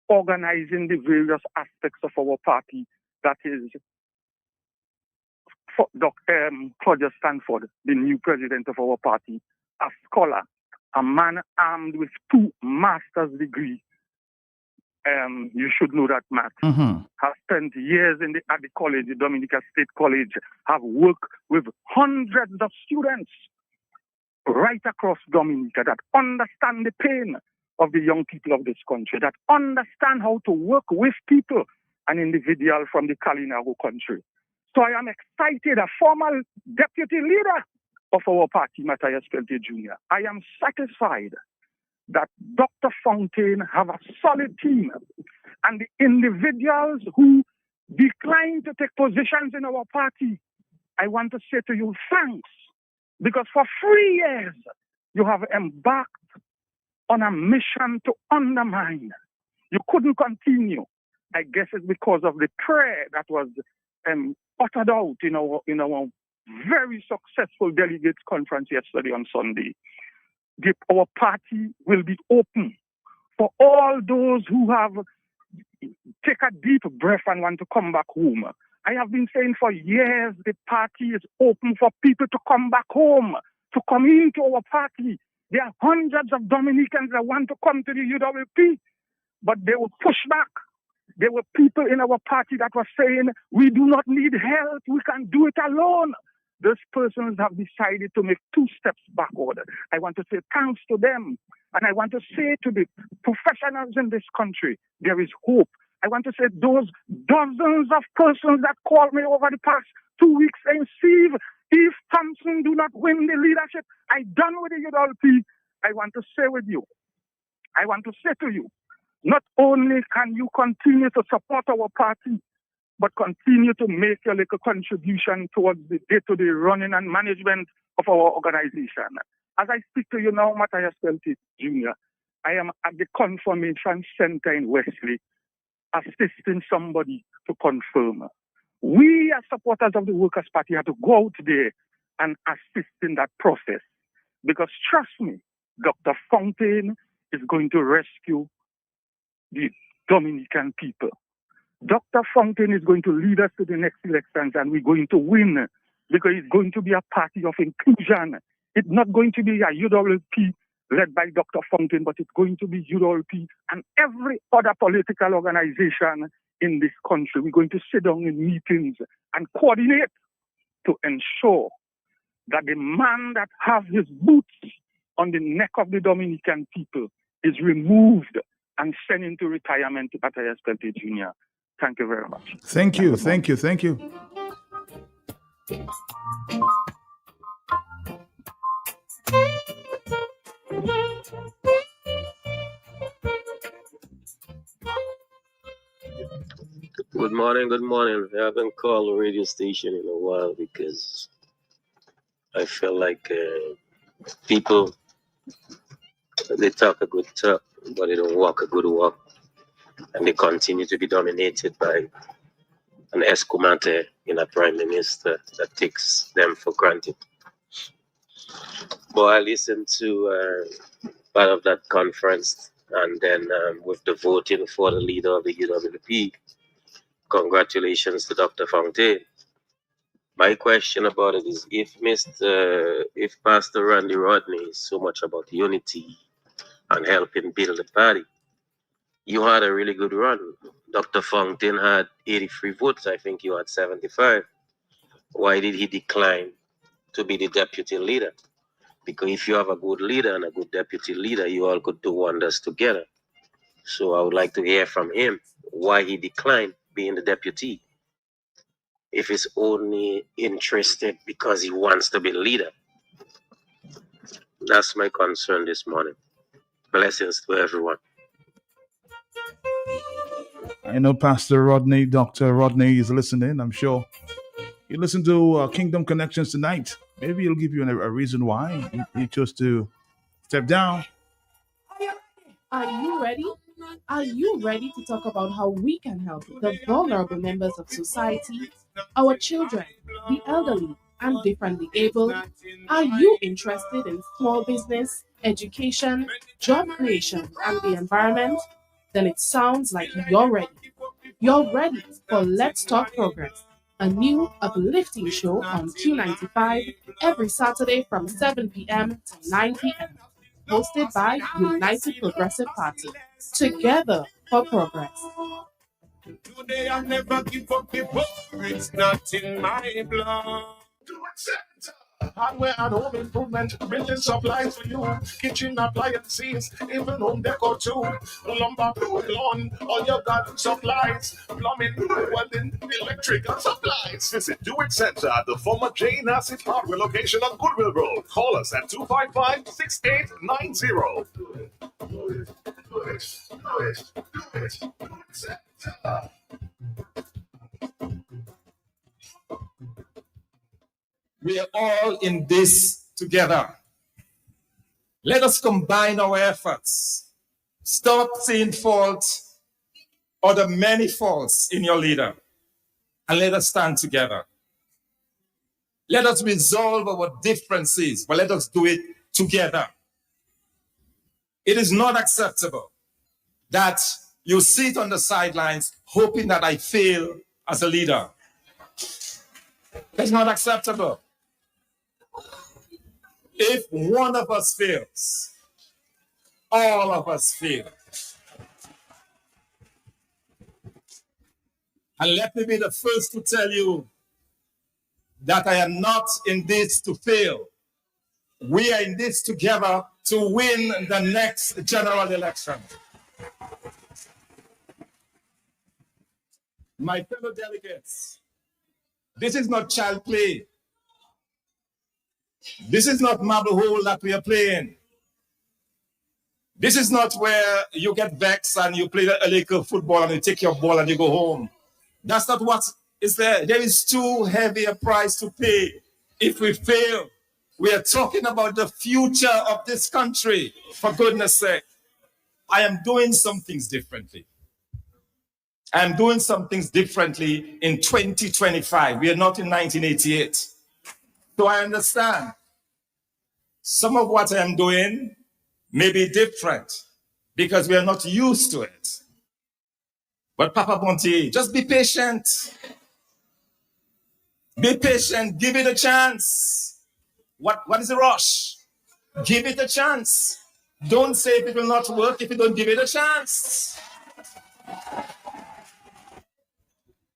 S17: organizing the various aspects of our party. That is Dr. Claudia Stanford, the new president of our party, a scholar, a man armed with 2 master's degrees. You should know that, Matt. Has spent years at the college, the Dominica State College, have worked with hundreds of students right across Dominica that understand the pain of the young people of this country, that understand how to work with people, an individual from the Kalinago country. So I am excited, a former deputy leader of our party, Matthias Peltier Jr. I am satisfied that Dr. Fontaine have a solid team, and the individuals who decline to take positions in our party, I want to say to you, thanks, because for 3 years you have embarked on a mission to undermine. You couldn't continue. I guess it's because of the prayer that was uttered out in our very successful delegates conference yesterday on Sunday. Our party will be open for all those who have take a deep breath and want to come back home. I have been saying for years the party is open for people to come back home, to come into our party. There are hundreds of Dominicans that want to come to the UWP, but they will push back. There were people in our party that were saying, we do not need help, we can do it alone. Those persons have decided to make 2 steps backward. I want to say thanks to them. And I want to say to the professionals in this country, there is hope. I want to say those dozens of persons that called me over the past 2 weeks saying, Steve, if Thompson do not win the leadership, I'm done with the UWP. I want to say with you, I want to say to you, not only can you continue to support our party, but continue to make your little contribution towards the day-to-day running and management of our organization. As I speak to you now, Matthias Peltier Jr., I am at the Confirmation Center in Wesley, assisting somebody to confirm. We as supporters of the Workers' Party have to go out there and assist in that process. Because trust me, Dr. Fontaine is going to rescue the Dominican people. Dr. Fontaine is going to lead us to the next elections, and we're going to win because it's going to be a party of inclusion. It's not going to be a UWP led by Dr. Fontaine, but it's going to be UWP and every other political organization in this country. We're going to sit down in meetings and coordinate to ensure that the man that has his boots on the neck of the Dominican people is removed and sent into retirement to Matthias Peltier Jr. Thank you very much.
S1: Thank you. Thank you. Thank you.
S18: Good morning, good morning. I haven't called the radio station in a while because I feel like people, they talk a good talk, but they don't walk a good walk. And they continue to be dominated by an Escomante in a prime minister that takes them for granted. But I listened to part of that conference, and then with the voting for the leader of the UWP, congratulations to Dr. Fontaine. My question about it is, if Pastor Randy Rodney is so much about unity and helping build the party, You had a really good run. Dr. Fountain had 83 votes. I think you had 75. Why did he decline to be the deputy leader? Because if you have a good leader and a good deputy leader, you all could do wonders together. So I would like to hear from him why he declined being the deputy. If he's only interested because he wants to be the leader. That's my concern this morning. Blessings to everyone.
S1: I know Pastor Rodney, Dr. Rodney is listening. I'm sure you listen to Kingdom Connections tonight. Maybe he'll give you a reason why he chose to step down.
S2: Are you ready? Are you ready to talk about how we can help the vulnerable members of society, our children, the elderly, and differently able? Are you interested in small business, education, job creation, and the environment? Then it sounds like you're ready. You're ready for Let's Talk Progress, a new uplifting show on Q95 every Saturday from 7 p.m. to 9 p.m. hosted by United Progressive Party. Together for progress.
S5: Today I never give up before. It's not in my blood. Hardware and home improvement, building supplies for you, kitchen appliances, even home decor too. Lumber, lawn, all your garden supplies, plumbing, welding, electrical supplies.
S13: Visit Do It Center at the former J. Nassif Hardware location on Goodwill Road. Call us at 255-6890.
S5: We are all in this together. Let us combine our efforts. Stop seeing fault or the many faults in your leader, and let us stand together. Let us resolve our differences, but let us do it together. It is not acceptable that you sit on the sidelines hoping that I fail as a leader. It's not acceptable. If one of us fails, all of us fail. And let me be the first to tell you that I am not in this to fail. We are in this together to win the next general election. My fellow delegates, this is not child play. This is not marble hole that we are playing. This is not where you get vexed and you play a little football and you take your ball and you go home. That's not what is there. There is too heavy a price to pay if we fail. We are talking about the future of this country, for goodness sake. I am doing some things differently. I am doing some things differently in 2025. We are not in 1988. So I understand some of what I am doing may be different because we are not used to it. But Papa Bonte, just be patient. Be patient. Give it a chance. What is the rush? Give it a chance. Don't say it will not work if you don't give it a chance.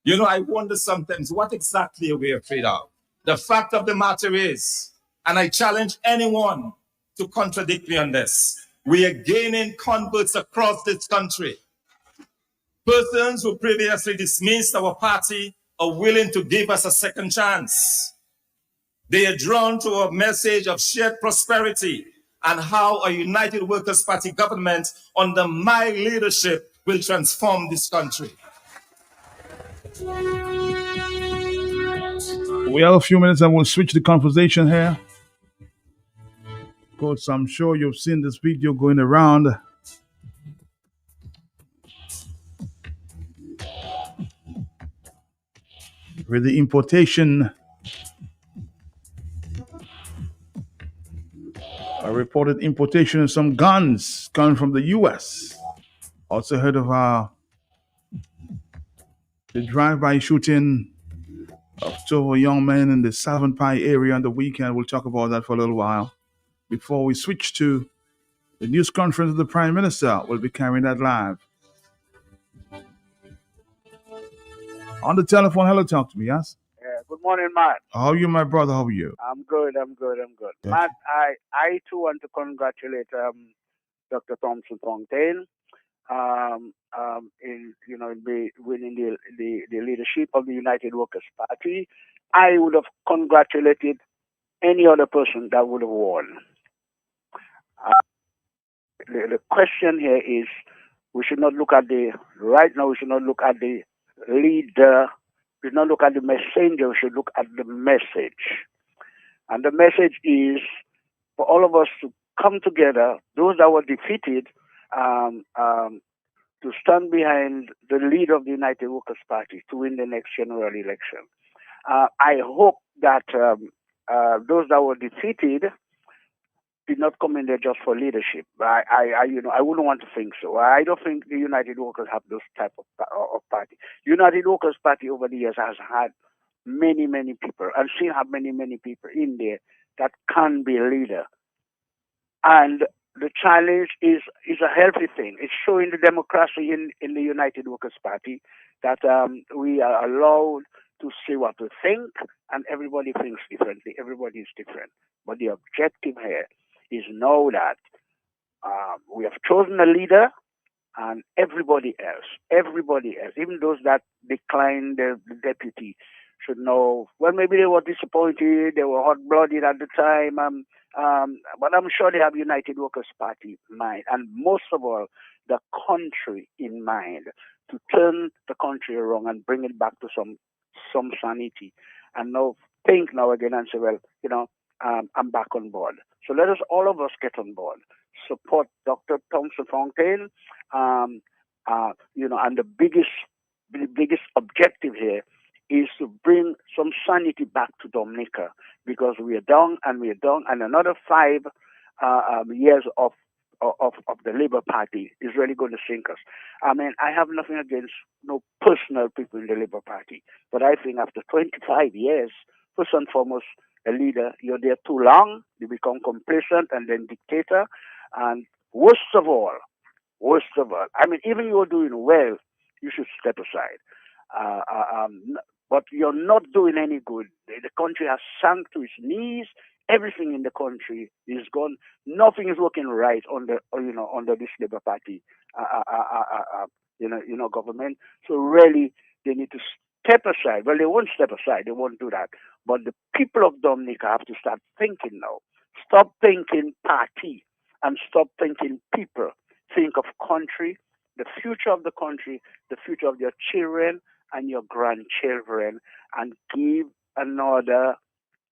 S5: You know, I wonder sometimes what exactly are we afraid of? The fact of the matter is, and I challenge anyone to contradict me on this, we are gaining converts across this country. Persons who previously dismissed our party are willing to give us a second chance. They are drawn to a message of shared prosperity and how a United Workers' Party government under my leadership will transform this country.
S1: We have a few minutes and we'll switch the conversation here. Because I'm sure you've seen this video going around. With the importation, a reported importation of some guns coming from the U.S. Also heard of the drive-by shooting of two young men in the Southern Pie area on the weekend. We'll talk about that for a little while. Before we switch to the news conference of the Prime Minister, we'll be carrying that live. On the telephone, hello, talk to me, yes?
S4: Good morning, Matt.
S1: How are you, my brother? How are you?
S4: I'm good.
S1: Yeah.
S4: Matt, I too want to congratulate Dr. Thompson Fontaine in winning the leadership of the United Workers Party. I would have congratulated any other person that would have won. The question here is, we should not look at the leader. We should not look at the messenger. We should look at the message. And the message is for all of us to come together, those that were defeated, to stand behind the leader of the United Workers Party to win the next general election. I hope that those that were defeated did not come in there just for leadership. I wouldn't want to think so. I don't think the United Workers have those type of party. United Workers Party over the years has had many people, and still have many people in there that can be a leader. And the challenge is a healthy thing. It's showing the democracy in the United Workers Party that we are allowed to say what we think, and everybody thinks differently. Everybody is different. But the objective here is know that we have chosen a leader, and everybody else, even those that declined the deputy, should know, well, maybe they were disappointed, they were hot-blooded at the time, but I'm sure they have United Workers Party in mind, and most of all, the country in mind, to turn the country around and bring it back to some sanity, and now think now again and say, well, I'm back on board. So let us, all of us, get on board. Support Dr. Thompson Fontaine, and the biggest objective here is to bring some sanity back to Dominica, because we are down, and another 5 years of the Labour Party is really going to sink us. I mean, I have nothing against no personal people in the Labour Party, but I think after 25 years, first and foremost, a leader, you're there too long, you become complacent and then dictator, and worst of all, I mean, even you're doing well, you should step aside. But you're not doing any good. The country has sunk to its knees. Everything in the country is gone. Nothing is working right under this Labour Party, government. So really, they need to step aside. Well, they won't step aside. They won't do that. But the people of Dominica have to start thinking now. Stop thinking party and stop thinking people. Think of country, the future of the country, the future of your children and your grandchildren, and give another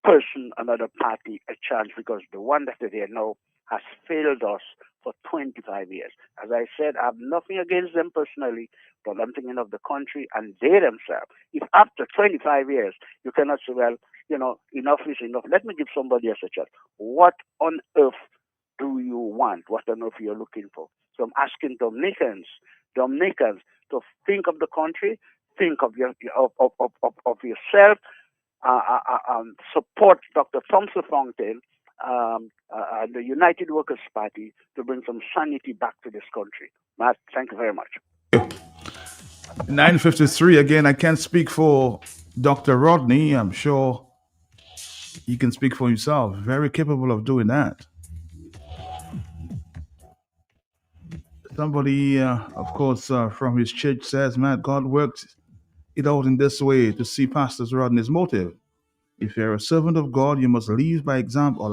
S4: person, another party a chance, because the one that is there now has failed us for 25 years. As I said, I have nothing against them personally, but I'm thinking of the country and they themselves. If after 25 years you cannot say, well, enough is enough, let me give somebody else a chance. What on earth do you want? What on earth you're looking for? So I'm asking Dominicans to think of the country, think of yourself, support Dr. Thompson Fontaine, the United Workers Party, to bring some sanity back to this country. Matt, thank you very much.
S1: 9:53. Again, I can't speak for Dr. Rodney. I'm sure he can speak for himself. Very capable of doing that. Somebody, of course, from his church says, "Man, God worked it out in this way to see Pastor Rodney's motive. If you're a servant of God, you must lead by example.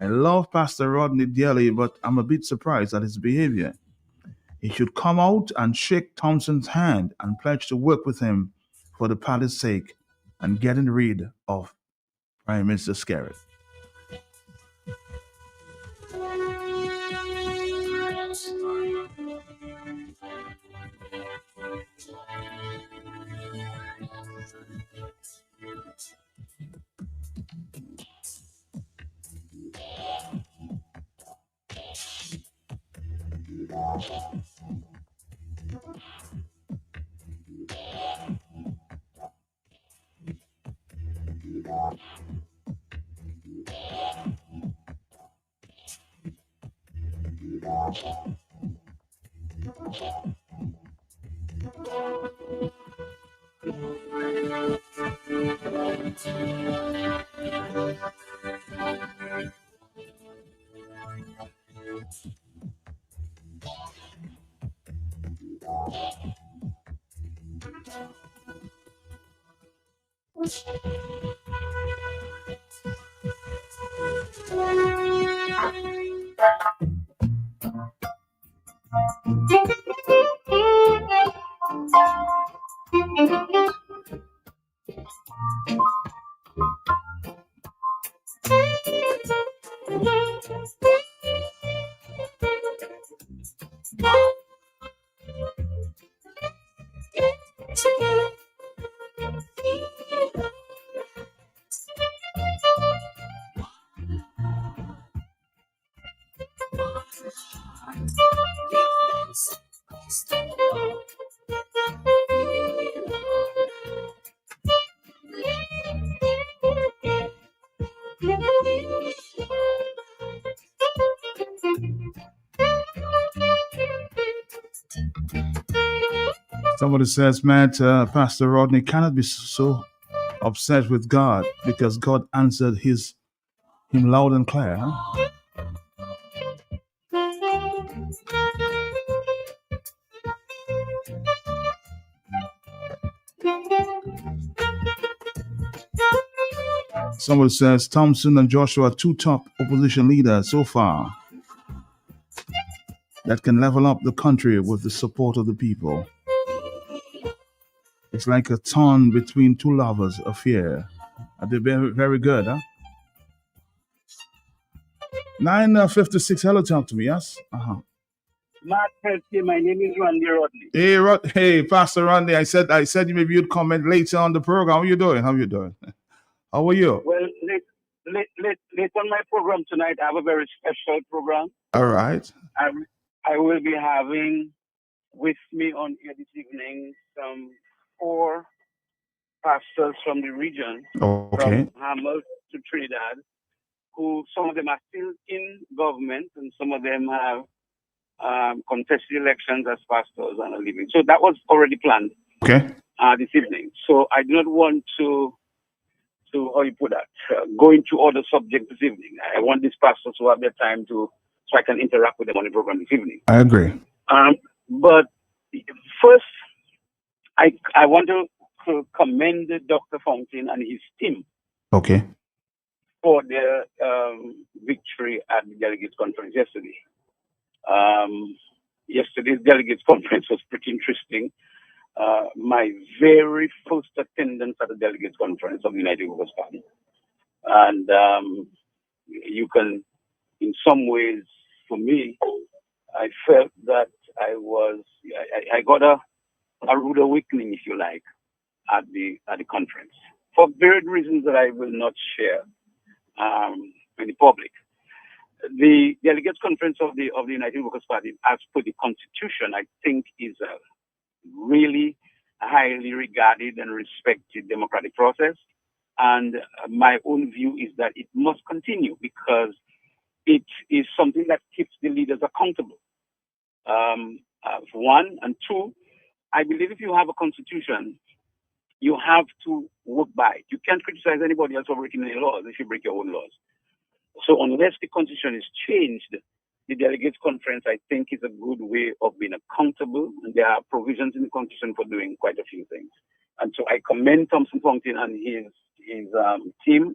S1: I love Pastor Rodney dearly, but I'm a bit surprised at his behavior. He should come out and shake Thompson's hand and pledge to work with him for the party's sake and getting rid of Prime Minister Skerrit." Somebody says, Matt, Pastor Rodney cannot be so upset with God because God answered him loud and clear. Huh? Somebody says, Thompson and Joshua are two top opposition leaders so far that can level up the country with the support of the people. It's like a thorn between two lovers affair. Are they very, very good, huh? 9:56. Hello, talk to me, yes?
S19: Mark Pesky, my name is Randy Rodney.
S1: Hey, Pastor Randy. I said maybe you'd comment later on the program. How you doing? How are you?
S19: Well, late on my program tonight, I have a very special program.
S1: All right.
S19: I will be having with me on here this evening some 4 pastors from the region,
S1: Okay.
S19: from Hamel to Trinidad, who some of them are still in government and some of them have contested elections as pastors and are leaving. So that was already planned.
S1: Okay.
S19: This evening. So I do not want to how you put that, go into other subjects this evening. I want these pastors to have their time so I can interact with them on the program this evening.
S1: I agree.
S19: But first, I want to commend Dr. Fountain and his team.
S1: Okay.
S19: For their victory at the Delegates Conference yesterday. Yesterday's Delegates Conference was pretty interesting. My very first attendance at the Delegates Conference of the United Workers Party. And you can, in some ways, for me, I felt that I got a rude awakening, if you like, at the conference. For various reasons that I will not share in the public. The Delegates Conference of the United Workers Party, as per the Constitution, I think is a really highly regarded and respected democratic process. And my own view is that it must continue because it is something that keeps the leaders accountable. One, and two, I believe if you have a constitution, you have to work by it. You can't criticize anybody else for breaking any laws if you break your own laws. So unless the constitution is changed, the Delegates Conference, I think, is a good way of being accountable. And there are provisions in the constitution for doing quite a few things. And so I commend Thompson Fountain and his team.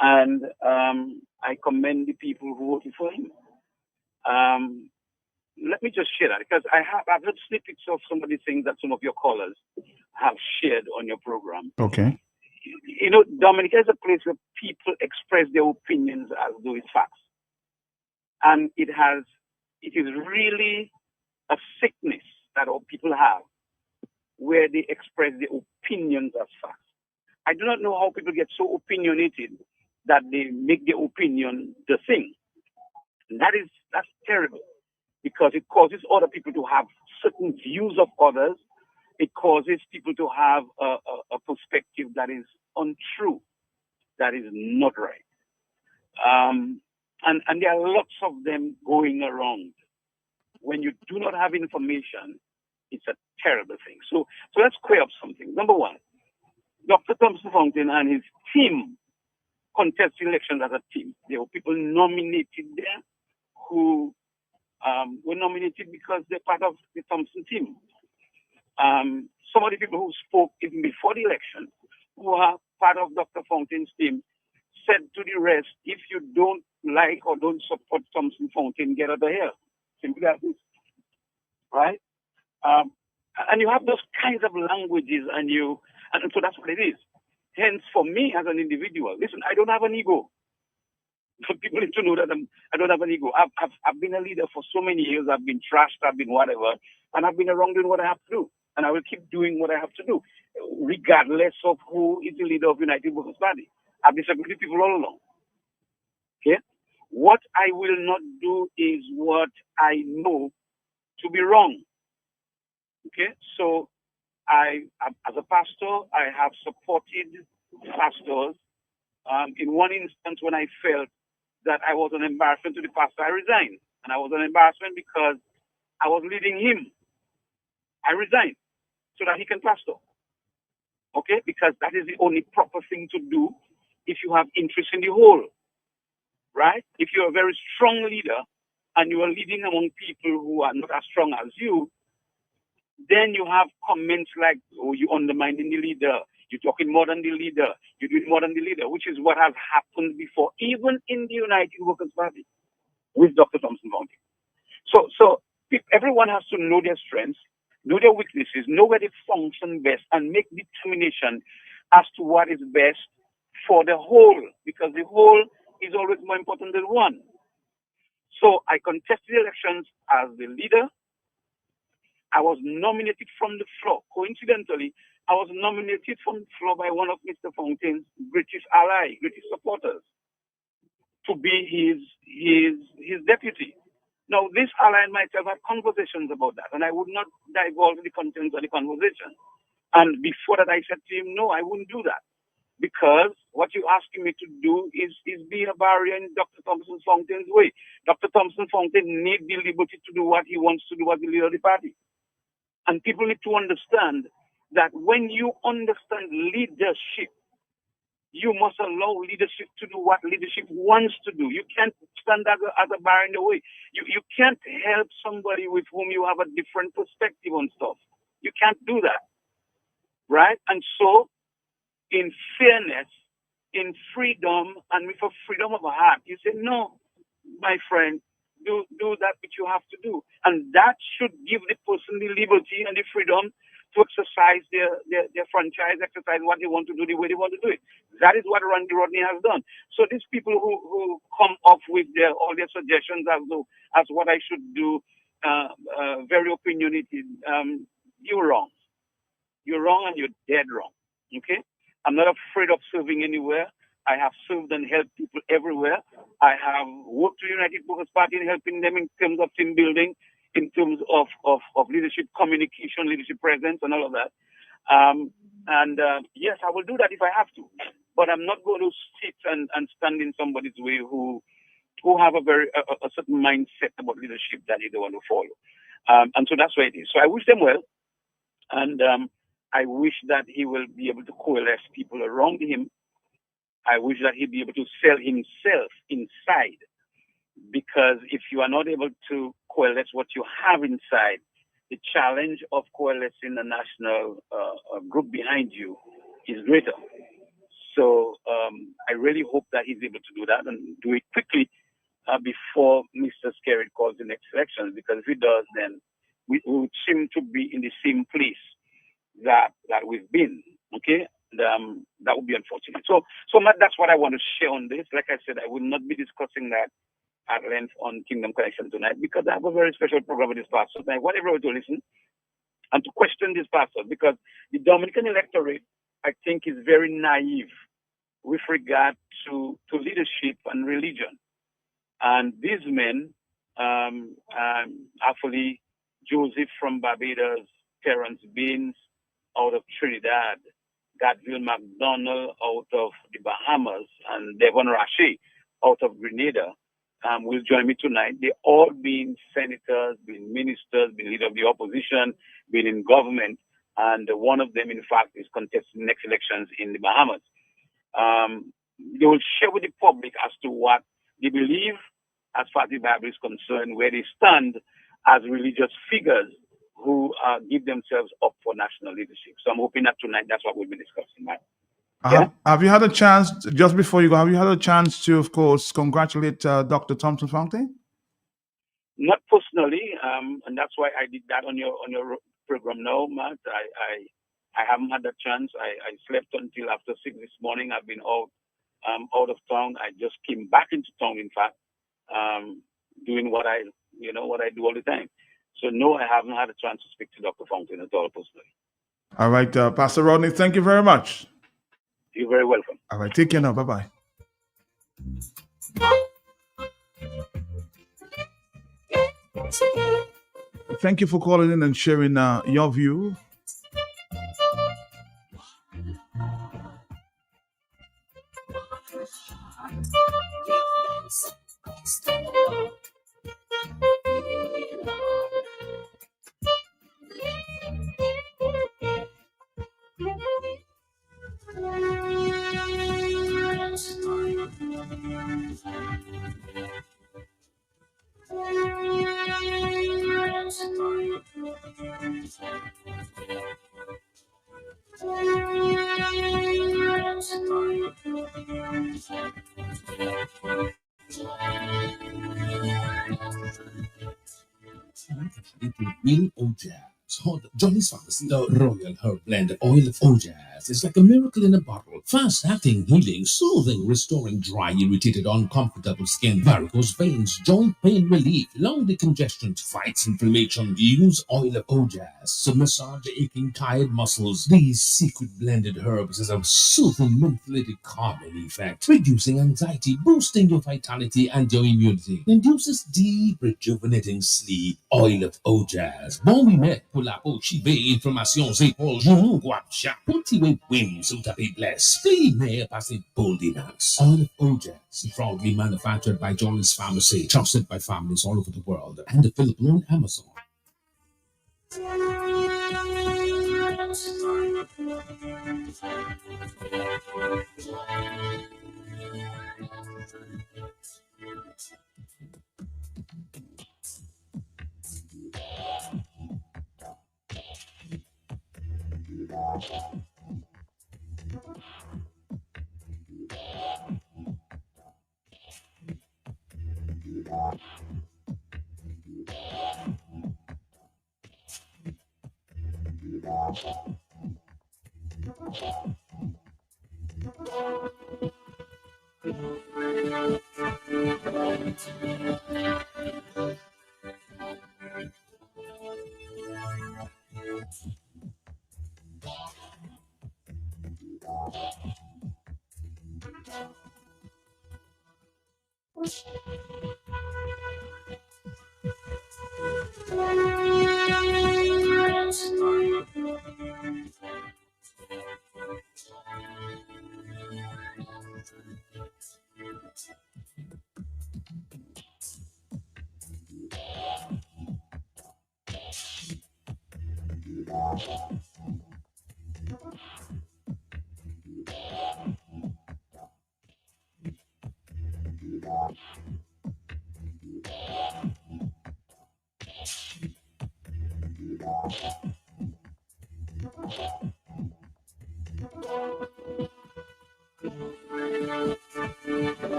S19: And I commend the people who voted for him. Let me just share that because I've heard snippets of some of the things that some of your callers have shared on your program.
S1: Okay.
S19: You know, Dominica is a place where people express their opinions as though it's facts. And it is really a sickness that all people have where they express their opinions as facts. I do not know how people get so opinionated that they make their opinion the thing. And that's terrible because it causes other people to have certain views of others. It causes people to have a perspective that is untrue, that is not right. And there are lots of them going around. When you do not have information, It's a terrible thing. So let's clear up something. Number one, Dr. Thompson Fountain and his team contested elections as a team. There were people nominated there who were nominated because they're part of the Thompson team. Some of the people who spoke even before the election, who are part of Dr. Fountain's team, said to the rest, if you don't like or don't support Thompson Fountain, get out of here. Simple as this. Right? And you have those kinds of languages, and so that's what it is. Hence, for me as an individual, listen, I don't have an ego. People need to know that I don't have an ego. I've been a leader for so many years. I've been trashed. I've been whatever, and I've been around doing what I have to do, and I will keep doing what I have to do, regardless of who is the leader of United Workers Party. I've disagreed with people all along. Okay, what I will not do is what I know to be wrong. Okay, so as a pastor, I have supported pastors. In one instance, when I felt that I was an embarrassment to the pastor, I resigned. And I was an embarrassment because I was leading him. I resigned so that he can pastor. Okay? Because that is the only proper thing to do if you have interest in the whole. Right? If you're a very strong leader and you are leading among people who are not as strong as you, then you have comments like, oh, you undermining the leader, you're talking more than the leader, you're doing more than the leader, which is what has happened before, even in the United Workers Party with Dr. Thompson Fountain. So everyone has to know their strengths, know their weaknesses, know where they function best, and make determination as to what is best for the whole, because the whole is always more important than one. So I contested the elections as the leader. I was nominated from the floor. Coincidentally, I was nominated from the floor by one of Mr. Fountain's British allies, British supporters, to be his deputy. Now, this ally and myself had conversations about that, and I would not divulge the contents of the conversation. And before that, I said to him, no, I wouldn't do that, because what you're asking me to do is be a barrier in Dr. Thompson Fountain's way. Dr. Thompson Fountain needs the liberty to do what he wants to do as the leader of the party. And people need to understand that when you understand leadership, you must allow leadership to do what leadership wants to do. You can't stand as a barrier in the way. You can't help somebody with whom you have a different perspective on stuff. You can't do that. Right? And so, in fairness, in freedom, and with a freedom of heart, you say, no, my friend, do that which you have to do. And that should give the person the liberty and the freedom to exercise their franchise, exercise what they want to do the way they want to do it. That is what Randy Rodney has done. So these people who come up with all their suggestions as what I should do, very opinionated, you're wrong. You're wrong, and you're dead wrong. Okay? I'm not afraid of serving anywhere. I have served and helped people everywhere. I have worked with the United Workers Party in helping them in terms of team building, in terms of leadership communication, leadership presence, and all of that. Yes, I will do that if I have to. But I'm not going to sit and stand in somebody's way who have a certain mindset about leadership that they don't want to follow. And so that's where it is. So I wish them well. And I wish that he will be able to coalesce people around him. I wish that he'd be able to sell himself inside, because if you are not able to coalesce what you have inside, the challenge of coalescing a national group behind you is greater. So I really hope that he's able to do that and do it quickly before Mr. Skerrit calls the next elections, because if he does, then we would seem to be in the same place that we've been. Okay? That would be unfortunate. So Matt, that's what I want to share on this. Like I said, I will not be discussing that at length on Kingdom Connection tonight, because I have a very special program with this pastor. I want everyone to listen and to question this pastor, because the Dominican electorate, I think, is very naive with regard to leadership and religion. And these men, actually, Joseph from Barbados, Terence Baines out of Trinidad, Gadville McDonald out of the Bahamas, and Devon Rache out of Grenada, will join me tonight. They all been senators, been ministers, been leader of the opposition, been in government, and one of them, in fact, is contesting next elections in the Bahamas. They will share with the public as to what they believe as far as the Bible is concerned, where they stand as religious figures who give themselves up for national leadership. So I'm hoping that tonight that's what we'll be discussing, Matt.
S1: Have you had a chance, just before you go, have you had a chance to, of course, congratulate Dr. Thompson Fonte?
S19: Not personally, and that's why I did that on your program now, Matt. I haven't had that chance. I slept until after 6 this morning. I've been out of town. I just came back into town, in fact, doing what I do all the time. So no, I haven't had a chance to speak to Dr. Fountain at all personally.
S1: All right, Pastor Rodney, thank you very much.
S19: You're very welcome.
S1: All right, take care now. Bye-bye. Thank you for calling in and sharing your view.
S15: Real Ojaz. Johnny's Pharmacy, the Royal Herb Blend Oil of Ojaz is like a miracle in a bottle. Fast-acting, healing, soothing, restoring dry, irritated, uncomfortable skin, varicose veins, joint pain relief, lung decongestion, fights inflammation. Use Oil of Ojaz to massage aching, tired muscles. These secret blended herbs has a soothing, mentholated calming effect, reducing anxiety, boosting your vitality and your immunity. Induces deep, rejuvenating sleep. Oil of Ojaz. Bon oui, mais pour la peau chivée, inflammation, épaules, genoux, guapcha, petit wim, sous tapis bless, spleen, hair, passing boldiness. Oil of Ojaz, proudly manufactured by Johnny's Pharmacy, trusted by families all over the world, and available on Amazon.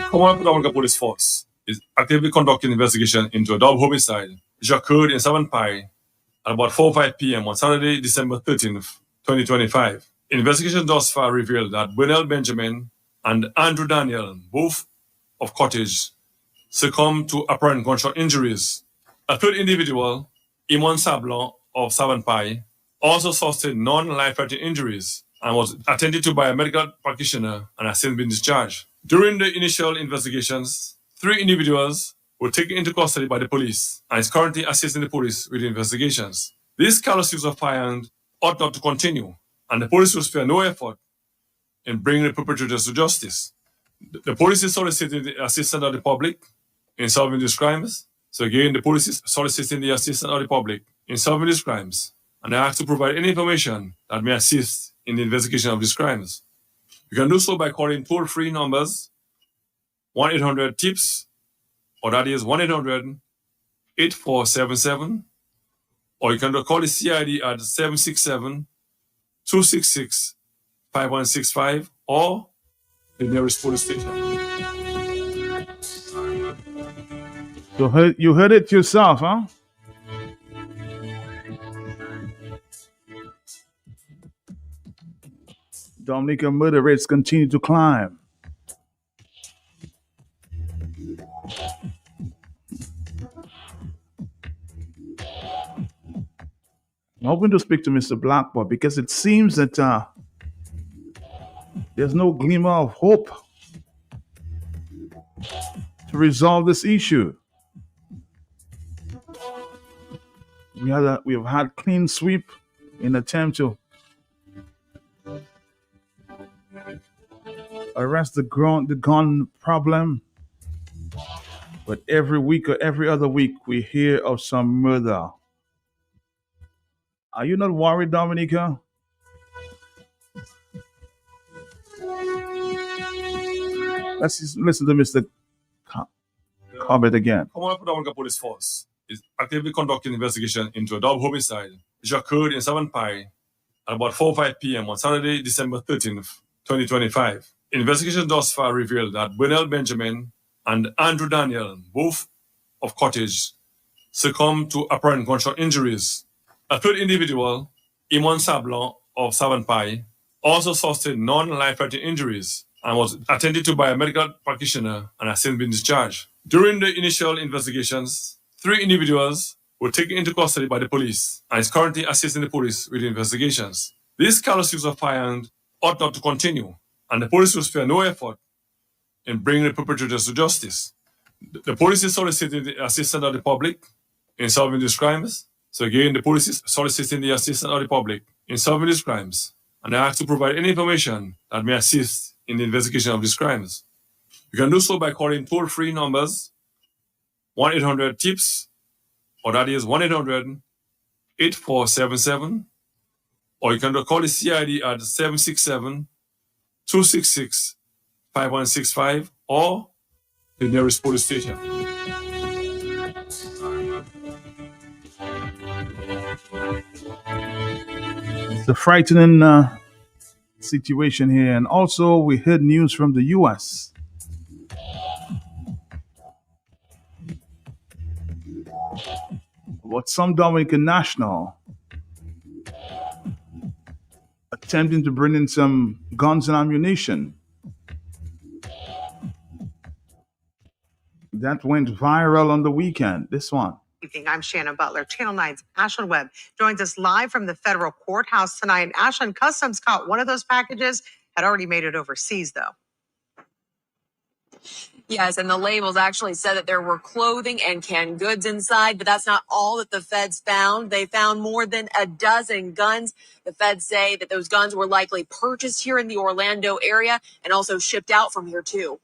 S6: Common Predominant Police Force is actively conducting investigation into a double homicide which occurred in Savant Pie at about 4:05 p.m. on Saturday, December 13th, 2025. Investigation thus far revealed that Bernal Benjamin and Andrew Daniel, both of Cottage, succumbed to apparent gunshot injuries. A third individual, Imon Sablon of Savant Pie, also sustained non-life-threatening injuries. and was attended to by a medical practitioner and has since been discharged. During the initial investigations, 3 individuals were taken into custody by the police and is currently assisting the police with the investigations. This callous use of firearms ought not to continue, and the police will spare no effort in bringing the perpetrators to justice. The police is soliciting the assistance of the public in solving these crimes. So again, the police is soliciting the assistance of the public in solving these crimes, and they have to provide any information that may assist in the investigation of these crimes. You can do so by calling toll-free numbers 1-800-TIPS, or that is 1-800-8477, or you can call the CID at 767-266-5165, or the nearest police station.
S1: So you heard it yourself, huh? Dominica murder rates continue to climb. I'm hoping to speak to Mr. Blackboard because it seems that there's no glimmer of hope to resolve this issue. We have had clean sweep in attempt to arrest the gun problem, but every week or every other week we hear of some murder. Are you not worried, Dominica? Let's just listen to Mr. Corbett again.
S6: Commonwealth Dominica Police Force is actively conducting investigation into a double homicide which occurred in Savannah Pie at about 4:05 p.m. on Saturday, December 13th, 2025. Investigations thus far revealed that Bernell Benjamin and Andrew Daniel, both of Cottage, succumbed to apparent gunshot injuries. A third individual, Imon Sablon of Savannah Pie, also sustained non-life-threatening injuries and was attended to by a medical practitioner and has since been discharged. During the initial investigations, 3 individuals were taken into custody by the police and is currently assisting the police with the investigations. This callous use of firearms ought not to continue, and the police will spare no effort in bringing the perpetrators to justice. The police is soliciting the assistance of the public in solving these crimes. So again, the police is soliciting the assistance of the public in solving these crimes, and they have to provide any information that may assist in the investigation of these crimes. You can do so by calling toll-free numbers 1-800-TIPS, or that is 1-800-8477, or you can call the CID at 767-266-5165, or the nearest police station.
S1: It's a frightening situation here. And also, we heard news from the U.S. about some Dominican national attempting to bring in some guns and ammunition. That went viral on the weekend. This one.
S3: Evening. I'm Shannon Butler. Channel 9's Ashlyn Webb joins us live from the federal courthouse tonight. Ashlyn, Customs caught one of those packages, had already made it overseas, though.
S20: Yes, and the labels actually said that there were clothing and canned goods inside, but that's not all that the feds found. They found more than a dozen guns. The feds say that those guns were likely purchased here in the Orlando area and also shipped out from here, too.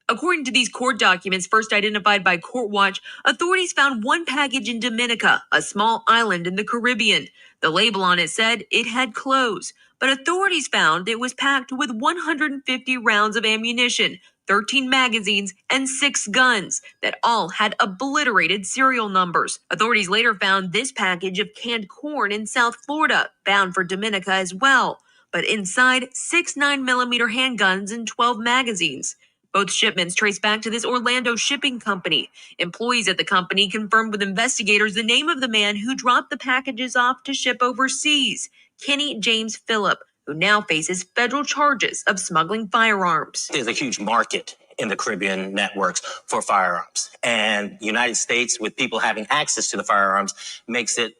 S20: According to these court documents, first identified by Court Watch, authorities found one package in Dominica, a small island in the Caribbean. The label on it said it had clothes, but authorities found it was packed with 150 rounds of ammunition, 13 magazines, and 6 guns that all had obliterated serial numbers. Authorities later found this package of canned corn in South Florida, bound for Dominica as well, but inside 6 9mm handguns and 12 magazines. Both shipments trace back to this Orlando shipping company. Employees at the company confirmed with investigators the name of the man who dropped the packages off to ship overseas, Kenny James Phillip, who now faces federal charges of smuggling firearms.
S22: There's a huge market
S7: in the Caribbean networks for firearms. And the United States, with people having access to the firearms, makes it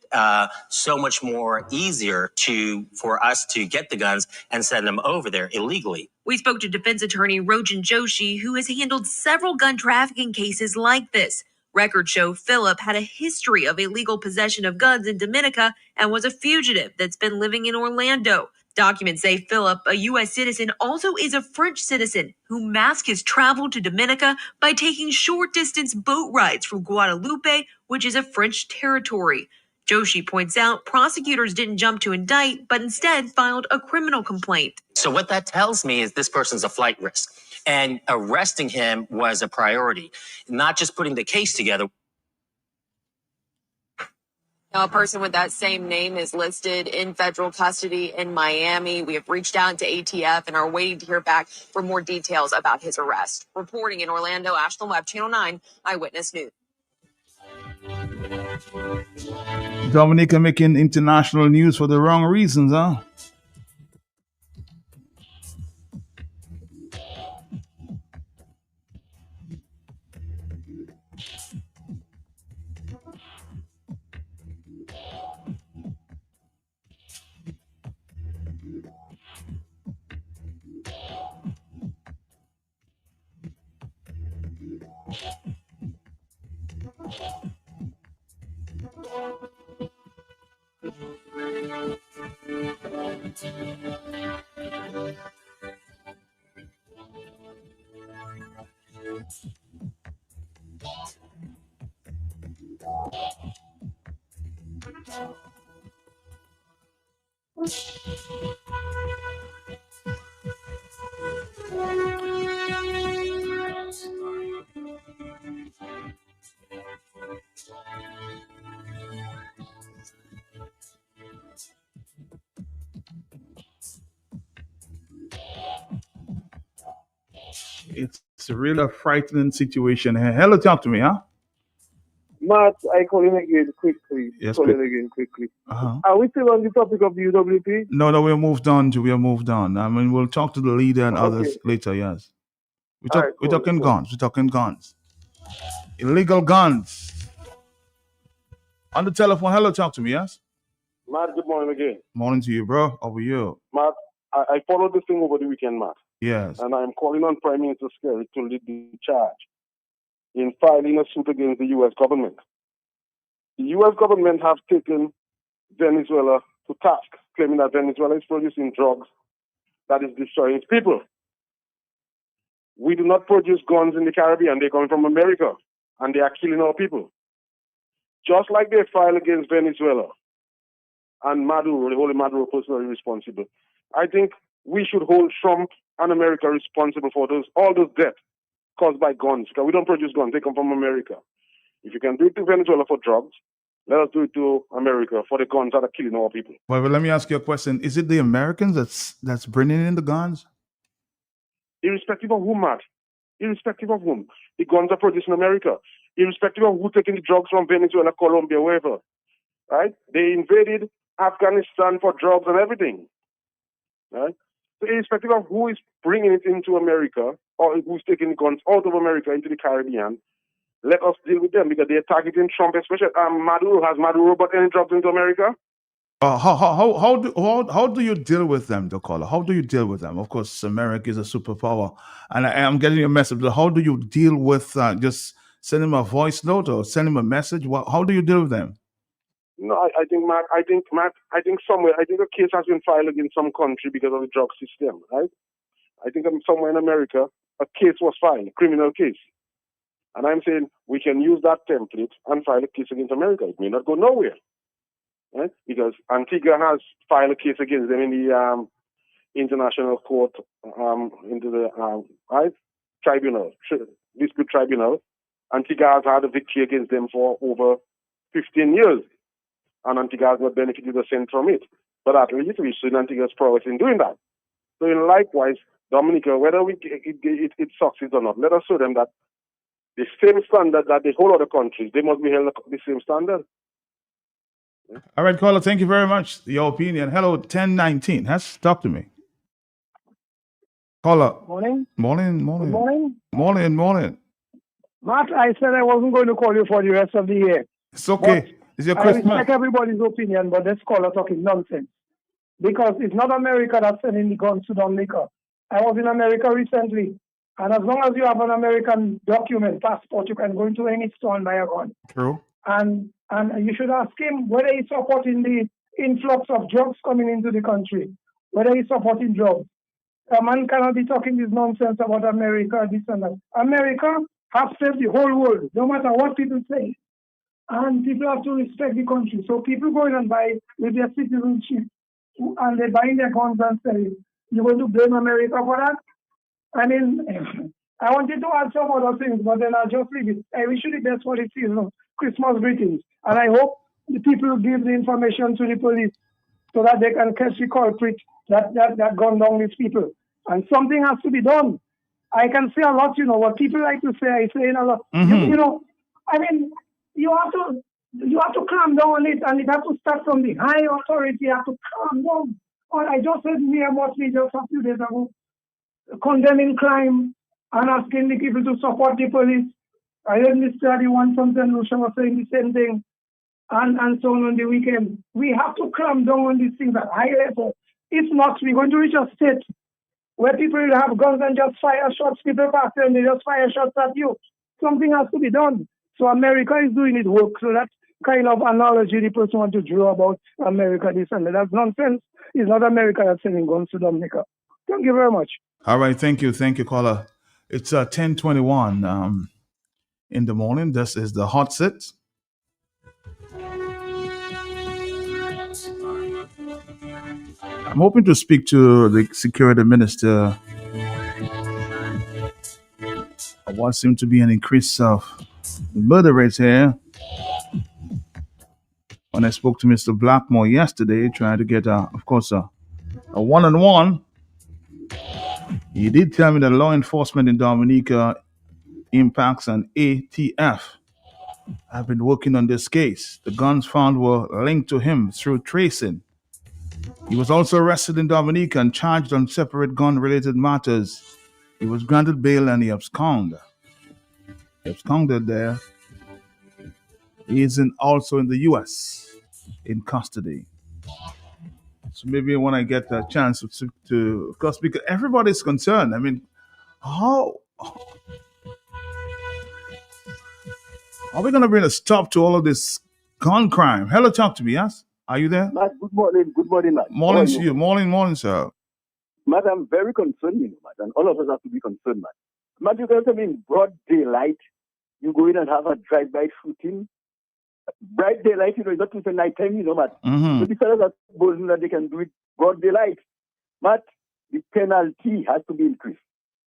S7: so much more easier for us to get the guns and send them over there illegally.
S8: We spoke to defense attorney Rojan Joshi, who has handled several gun trafficking cases like this. Records show Philip had a history of illegal possession of guns in Dominica and was a fugitive that's been living in Orlando. Documents say Philip, a U.S. citizen, also is a French citizen who masked his travel to Dominica by taking short-distance boat rides from Guadalupe, which is a French territory. Joshi points out prosecutors didn't jump to indict, but instead filed a criminal complaint.
S7: So what that tells me is this person's a flight risk. And arresting him was a priority, not just putting the case together.
S20: Now, a person with that same name is listed in federal custody in Miami. We have reached out to ATF and are waiting to hear back for more details about his arrest. Reporting in Orlando, Ashton Webb, Channel 9 Eyewitness News.
S1: Dominica making international news for the wrong reasons, huh? It's really a frightening situation. Hello, talk to me, huh?
S22: Matt, I call in again quickly.
S1: Yes,
S22: Call
S1: quick.
S22: in again quickly.
S1: Uh-huh.
S22: Are we still on the topic of the UWP?
S1: No, we have moved on. I mean, we'll talk to the leader and others later, yes.
S22: All right,
S1: We're
S22: cool,
S1: talking
S22: cool.
S1: guns. We're talking guns. Illegal guns. On the telephone. Hello, talk to me, yes?
S22: Matt, good morning again.
S1: Morning to you, bro. How are you?
S22: Matt, I followed this thing over the weekend, Matt.
S1: Yes.
S22: And I'm calling on Prime Minister Scary to lead the charge in filing a suit against the U.S. government. The U.S. government have taken Venezuela to task, claiming that Venezuela is producing drugs that is destroying its people. We do not produce guns in the Caribbean. They're coming from America, and they are killing our people. Just like they filed against Venezuela and Maduro, the holy Maduro personally responsible. I think we should hold Trump and America responsible for all those deaths caused by guns, because we don't produce guns. They come from America. If you can do it to Venezuela for drugs, let us do it to America for the guns that are killing our people.
S1: Well, let me ask you a question. Is it the Americans that's bringing in the guns?
S22: Irrespective of whom, Matt. Irrespective of whom. The guns are produced in America. Irrespective of who taking the drugs from Venezuela, Colombia, wherever. Right? They invaded Afghanistan for drugs and everything. Right? So irrespective of who is bringing it into America or who's taking the guns out of America into the Caribbean, let us deal with them because they're targeting Trump, especially Maduro. Has Maduro brought any drugs into America?
S1: How do you deal with them, Dokolo? How do you deal with them? Of course, America is a superpower, and I'm getting a message. How do you deal with just send them a voice note or send them a message? How do you deal with them?
S22: No, I think somewhere, I think a case has been filed against some country because of the drug system, right? I think somewhere in America, a case was filed, a criminal case. And I'm saying we can use that template and file a case against America. It may not go nowhere, right? Because Antigua has filed a case against them in the international court, into the tribunal, dispute tribunal. Antigua has had a victory against them for over 15 years. And Antigua has not benefited a cent from it. But at least we've seen Antigua's progress in doing that. So likewise, Dominica, whether it succeeds or not, let us show them that the same standard that the whole other countries, they must be held the same standard.
S1: All right, caller, thank you very much. Your opinion. Hello, 1019. Talk to me. Caller.
S9: Morning.
S1: Morning. Morning.
S9: Matt, I said I wasn't going to call you for the rest of the year.
S1: It's okay. It's your
S9: I
S1: Christmas.
S9: respect everybody's opinion, but this caller talking nonsense. Because it's not America that's sending the guns to Dominica. I was in America recently, and as long as you have an American document, passport, you can go into any store and buy a gun.
S1: True.
S9: And you should ask him whether he's supporting the influx of drugs coming into the country, whether he's supporting drugs. A man cannot be talking this nonsense about America, this and that. America has saved the whole world, no matter what people say. And people have to respect the country. So people go in and buy with their citizenship, and they're buying their guns and selling. You're going to blame America for that? I mean, I wanted to add some other things, but then I'll just leave it. I wish you the best for the season. Christmas greetings. And I hope the people give the information to the police so that they can catch the culprit that gunned down these people. And something has to be done. I can say a lot, what people like to say, I say a lot. I mean, you have to calm down on it, and it has to start from the high authority. You have to calm down. Or I just heard Mia Motley just a few days ago condemning crime and asking the people to support the police. I heard Mr. Adiwan from St. Lucia was saying the same thing, and so on the weekend. We have to calm down on these things at high level. If not, we're going to reach a state where people will have guns and just fire shots. People pass and they just fire shots at you. Something has to be done. So America is doing its work. So that kind of analogy the person wants to draw about America, this and that, that's nonsense. It's not America that's sending guns to Dominica. Thank you very much.
S1: All right. Thank you, caller. It's 10:21 in the morning. This is the Hot Sit. I'm hoping to speak to the security minister. What seemed to be an increase of murder rates here. When I spoke to Mr. Blackmore yesterday, trying to get, a one-on-one, he did tell me that law enforcement in Dominica impacts on ATF. I've been working on this case. The guns found were linked to him through tracing. He was also arrested in Dominica and charged on separate gun-related matters. He was granted bail and he absconded. There. He is also in the U.S. in custody. So maybe when I get a chance to of course, because everybody's concerned. I mean, how are we going to bring a stop to all of this gun crime? Hello, talk to me, yes? Are you there?
S11: Matt, good morning, Matt.
S1: Morning to you. Morning, sir.
S11: Matt, I'm very concerned, Matt, and all of us have to be concerned, Matt. Matt, you can tell me in broad daylight, you go in and have a drive-by shooting. Bright daylight, it's not even nighttime, Matt. So the fellas are supposing that they can do it broad daylight. Matt, the penalty has to be increased.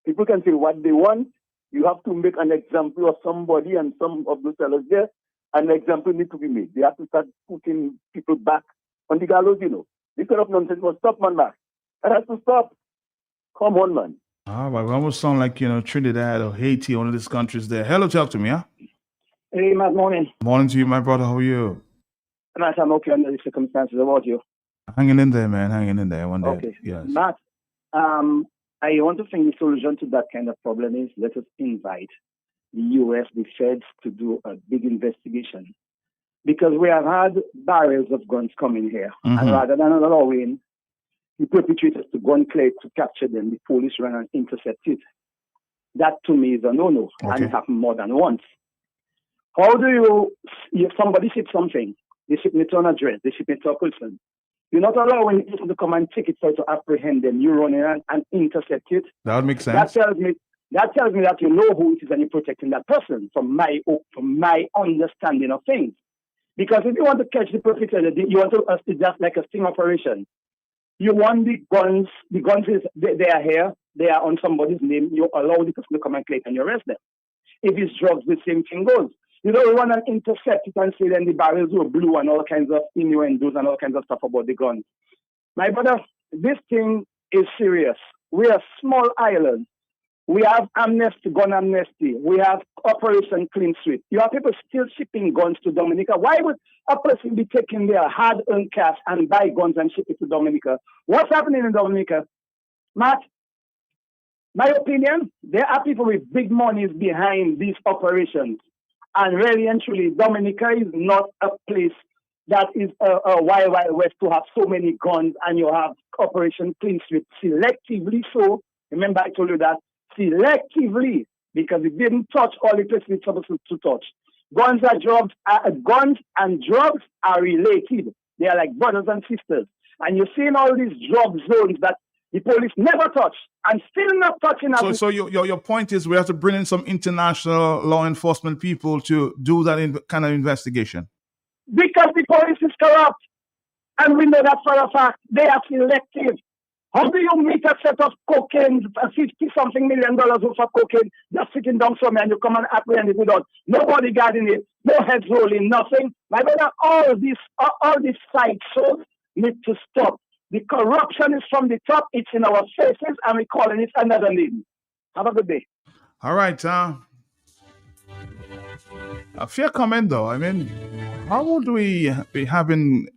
S11: People can say what they want. You have to make an example of somebody, and some of those fellas there, an example needs to be made. They have to start putting people back on the gallows, This kind of nonsense must stop, man, Matt. That has to stop. Come on, man.
S1: All right, we almost sound like, Trinidad or Haiti, one of these countries there. Hello, talk to me, yeah?
S9: Hey, Matt, morning.
S1: Morning to you, my brother. How are you?
S9: Matt, I'm okay under the circumstances. How about you?
S1: Hanging in there, man. Hanging in there one day.
S9: Okay.
S1: Yes.
S9: Matt, I want to think the solution to that kind of problem is let us invite the U.S., the feds, to do a big investigation. Because we have had barrels of guns coming here. And rather than allowing the perpetrators to gun clear to capture them, the police run and intercept it. That to me is a no-no. Okay. And it happened more than once. How do you, if somebody ships something, they ship it to an address, they ship it to a person. You're not allowing people to come and take it to apprehend them. You run in and intercept it.
S1: That would make sense.
S9: That tells me that you know who it is and you're protecting that person from my understanding of things. Because if you want to catch the perpetrator, you want to, it's just like a sting operation. You want the guns is, they are here, they are on somebody's name, you allow the person to come and collect and you arrest them. If it's drugs, the same thing goes. You don't run and intercept it and say then the barrels were blue and all kinds of innuendos and all kinds of stuff about the guns. My brother, this thing is serious. We are a small island. We have amnesty, gun amnesty. We have Operation Clean Sweep. You have people still shipping guns to Dominica. Why would a person be taking their hard-earned cash and buy guns and ship it to Dominica? What's happening in Dominica? Matt,
S12: My opinion, there are people with big monies behind these operations. And really and truly, Dominica is not a place that is a wild, wild west to have so many guns and you have Operation Clean Sweep selectively. So, remember I told you that, selectively, because it didn't touch all the places it's supposed to touch. Guns and drugs are related. They are like brothers and sisters. And you're seeing all these drug zones that the police never touch and still not touching.
S1: So your point is we have to bring in some international law enforcement people to do that kind of investigation.
S12: Because the police is corrupt. And we know that for a fact. They are selective. How do you meet a set of cocaine, $50-something million worth of cocaine, just sitting down somewhere and you come and apprehend it without nobody guarding it, no heads rolling, nothing? My brother, all these side shows need to stop. The corruption is from the top, it's in our faces, and we're calling it another name. Have a good day.
S1: All right. A fair comment, though. I mean, how would we be having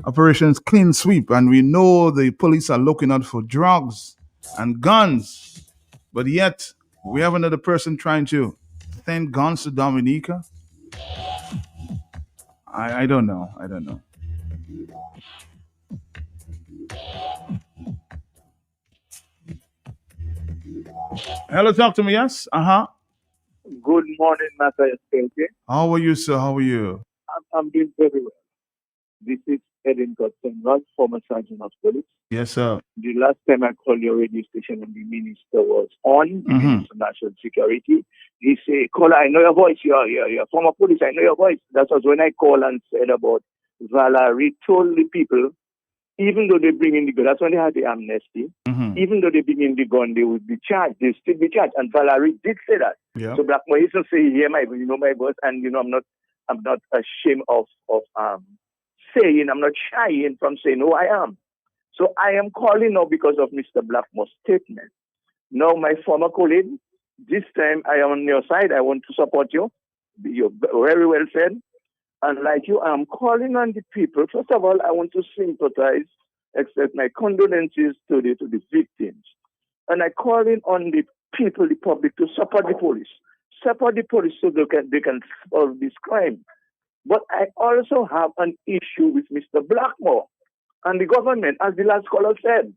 S1: Operations Clean Sweep, and we know the police are looking out for drugs and guns, but yet we have another person trying to send guns to Dominica? I don't know. Hello, talk to me. Yes.
S21: Good morning, Matthias Kelke.
S1: How are you, sir? How are you?
S21: I'm doing very well. This is Edin Godson, former Sergeant of Police.
S1: Yes, sir.
S21: The last time I called your radio station and the minister was on, the Minister of National Security, he said, "Caller, I know your voice. You're former police. I know your voice." That was when I called and said about Valerie told the people, even though they bring in the gun, that's when they had the amnesty, even though they bring in the gun, they would be charged. They still be charged. And Valerie did say that.
S1: Yeah.
S21: So Blackmore used to say, "Yeah, my voice," and I'm not ashamed of saying, I'm not shying from saying who I am. So I am calling now because of Mr. Blackmore's statement. Now, my former colleague, this time I am on your side. I want to support you. You're very well said. And like you, I'm calling on the people. First of all, I want to sympathize, express my condolences to the victims. And I calling on the people, the public, to support the police. Support the police so they can solve this crime. But I also have an issue with Mr. Blackmore and the government, as the last caller said.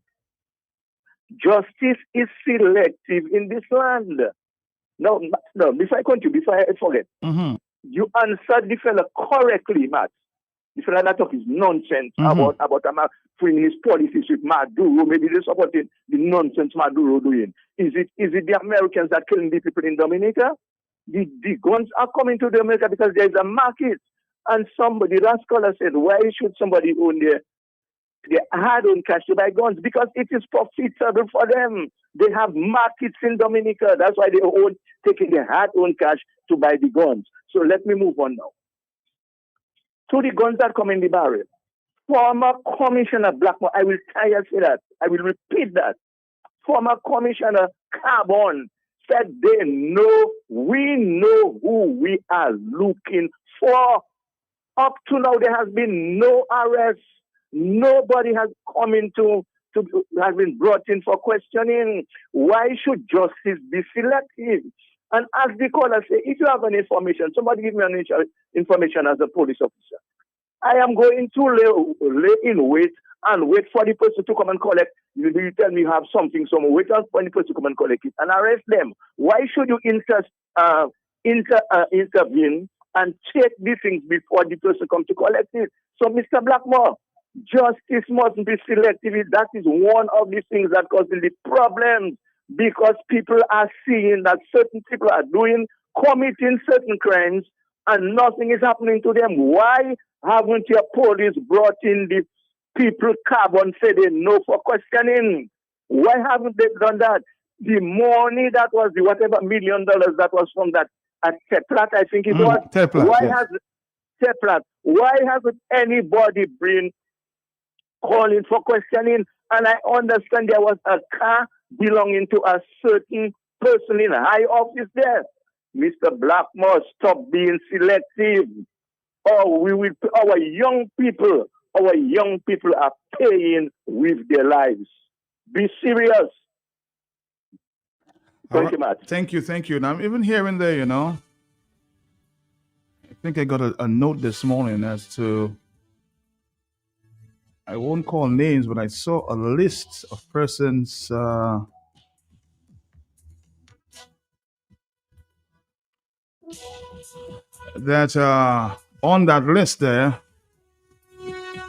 S21: Justice is selective in this land. No, before I continue, before I forget, you answered the fella correctly, Matt. The fella that talk is nonsense about freeing his policies with Maduro. Maybe they're supporting the nonsense Maduro doing. Is it the Americans that killing the people in Dominica? The guns are coming to Dominica because there is a market. And somebody, last caller said, why should somebody own their hard-earned cash to buy guns? Because it is profitable for them. They have markets in Dominica. That's why they own taking their hard-earned cash to buy the guns. So let me move on now. To the guns that come in the barrel. Former Commissioner Blackmore, I will tire say that. I will repeat that. Former Commissioner Carbon said we know who we are looking for. Up to now, there has been no arrest. Nobody has come has been brought in for questioning. Why should justice be selective? And as the caller say, if you have any information, somebody give me an information as a police officer. I am going to lay in wait and wait for the person to come and collect. You tell me you have something, wait for the person to come and collect it and arrest them. Why should you intervene and check these things before the person comes to collect it? So, Mr. Blackmore, justice must be selective. That is one of the things that causes the problems, because people are seeing that certain people are committing certain crimes and nothing is happening to them. Why haven't your police brought in the people Carbon said they know for questioning? Why haven't they done that? The money that was the whatever $1 million that was from that at Teplat, I think it was.
S1: Teplat,
S21: why hasn't anybody been calling for questioning? And I understand there was a car belonging to a certain person in high office there. Mr. Blackmore, stop being selective. Our young people are paying with their lives. Be serious. Thank you, Matt.
S1: Thank you. And I'm even hearing there, you know, I think I got a note this morning as to, I won't call names, but I saw a list of persons that are on that list there,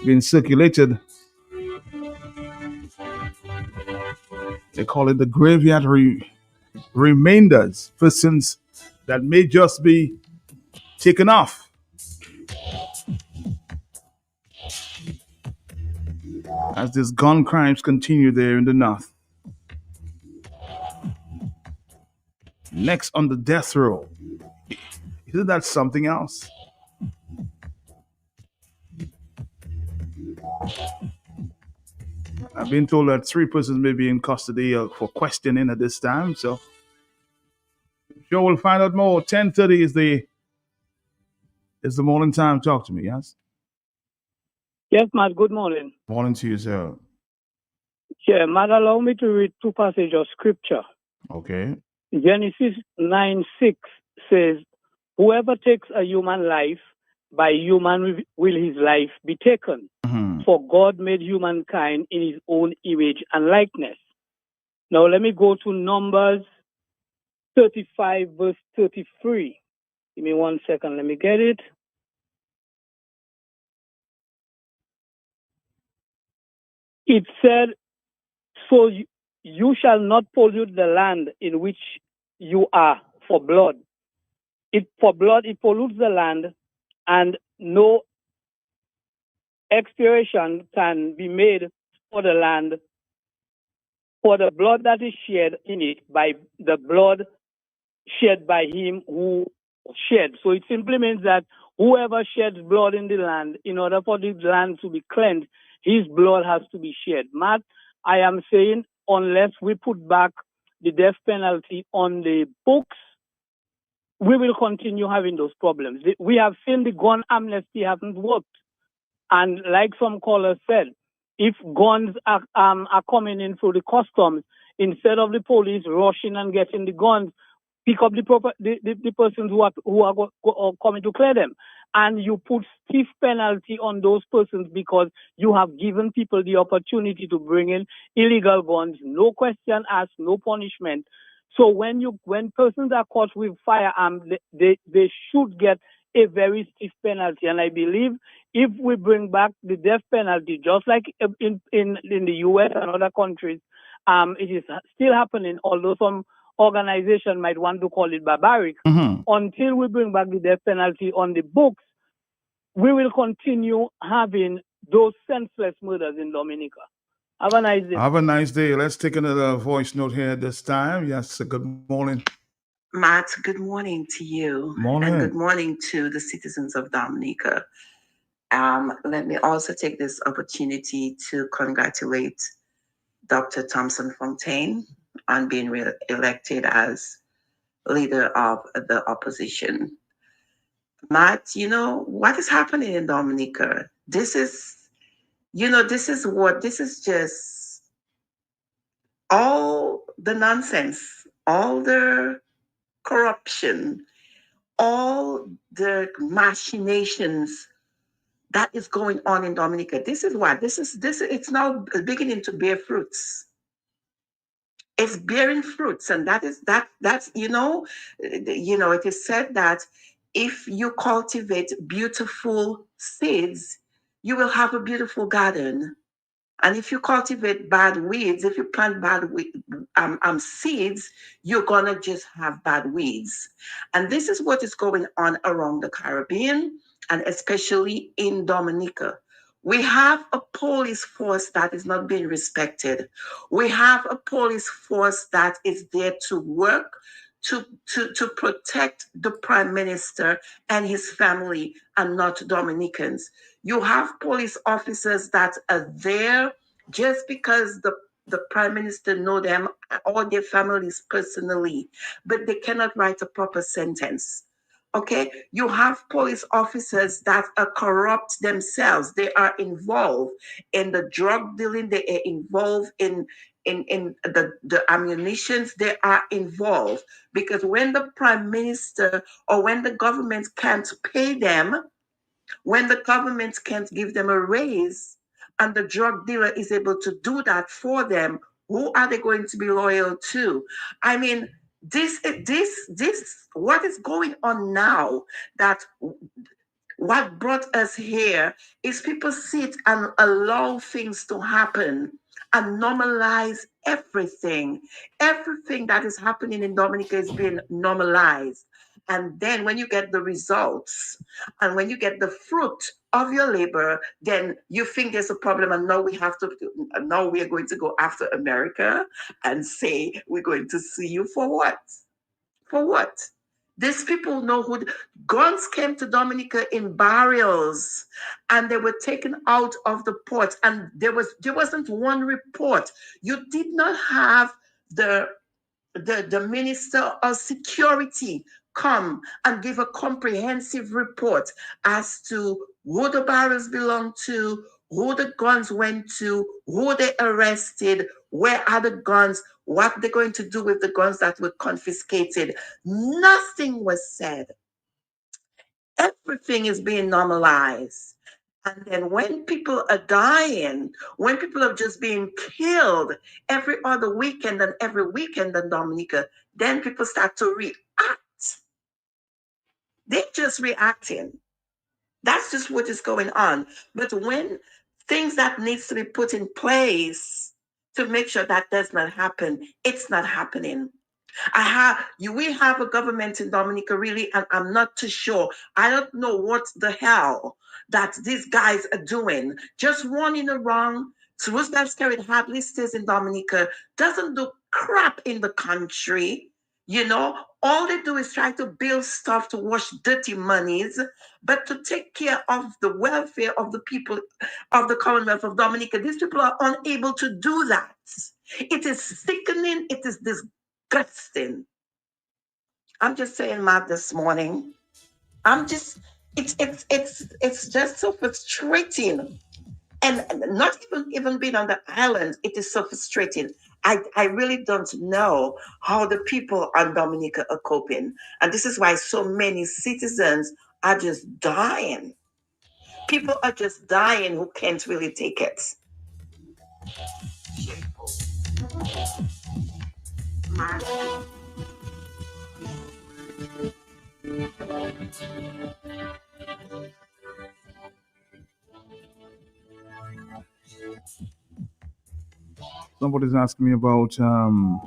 S1: being circulated. They call it the graveyard remainders, persons that may just be taken off. As these gun crimes continue there in the north. Next on the death row. Isn't that something else? I've been told that 3 persons may be in custody for questioning at this time, so sure we'll find out more. 10:30 is the morning time. Talk to me, yes?
S10: Yes, Matt, good morning.
S1: Morning to you, sir.
S10: Yeah, Matt, allow me to read 2 passages of scripture.
S1: Okay.
S10: Genesis 9:6 says, whoever takes a human life, by human will his life be taken. For God made humankind in his own image and likeness. Now let me go to Numbers 35 verse 33. Give me 1 second, let me get it. It said, so you shall not pollute the land in which you are for blood. For blood, it pollutes the land, and no expiation can be made for the land, for the blood that is shed in it, by the blood shed by him who shed. So it simply means that whoever sheds blood in the land, in order for the land to be cleansed, his blood has to be shed. Matt, I am saying unless we put back the death penalty on the books, we will continue having those problems. We have seen the gun amnesty hasn't worked. And like some callers said, if guns are coming in through the customs, instead of the police rushing and getting the guns, pick up the persons who are coming to clear them. And you put stiff penalty on those persons because you have given people the opportunity to bring in illegal guns, no question asked, no punishment. So when persons are caught with firearms, they should get a very stiff penalty. And I believe if we bring back the death penalty, just like in the US and other countries, it is still happening, although some organization might want to call it barbaric. Until we bring back the death penalty on the books, we will continue having those senseless murders in Dominica. Have a nice day.
S1: Have a nice day. Let's take another voice note here this time. Yes, good morning.
S14: Matt, good morning to you.
S1: Morning.
S14: And good morning to the citizens of Dominica. Let me also take this opportunity to congratulate Dr. Thompson Fontaine on being elected as leader of the opposition. Matt, you know, what is happening in Dominica? This is just all the nonsense, all the corruption, all the machinations that is going on in Dominica. This is what it's now beginning to bear fruits. It's bearing fruits, and that's it is said that if you cultivate beautiful seeds, you will have a beautiful garden. And if you cultivate bad weeds, if you plant bad seeds, you're gonna just have bad weeds. And this is what is going on around the Caribbean, and especially in Dominica. We have a police force that is not being respected. We have a police force that is there to work to protect the Prime Minister and his family and not Dominicans. You have police officers that are there just because the Prime Minister know them or their families personally, but they cannot write a proper sentence. Okay, you have police officers that are corrupt themselves. They are involved in the drug dealing. They are involved in in the ammunitions they are involved. Because when the prime minister or when the government can't pay them, when the government can't give them a raise, and the drug dealer is able to do that for them, who are they going to be loyal to? I mean, this, what is going on now, that what brought us here is people sit and allow things to happen and normalize everything. Everything that is happening in Dominica is being normalized. And then when you get the results and when you get the fruit of your labor, then you think there's a problem, and now we are going to go after America and say we're going to sue you for what? For what? These people know who guns came to Dominica in barrels, and they were taken out of the port, and there wasn't one report. You did not have the minister of security come and give a comprehensive report as to who the barrels belong to, who the guns went to, who they arrested, where are the guns, what they're going to do with the guns that were confiscated. Nothing was said. Everything is being normalized. And then when people are dying, when people are just being killed every other weekend and every weekend in Dominica, then people start to react. They're just reacting. That's just what is going on. But when things that needs to be put in place to make sure that does not happen, it's not happening. We have a government in Dominica, really, and I'm not too sure. I don't know what the hell that these guys are doing. Just running around. Roosevelt carried hardly stays in Dominica, doesn't do crap in the country. You know, all they do is try to build stuff to wash dirty monies, but to take care of the welfare of the people of the Commonwealth of Dominica, these people are unable to do that. It is sickening. It is disgusting. I'm just saying, Matt, this morning. It's just so frustrating. And not even being on the island, it is so frustrating. I really don't know how the people on Dominica are coping. And this is why so many citizens are just dying. People are just dying who can't really take it.
S1: Somebody's asking me about the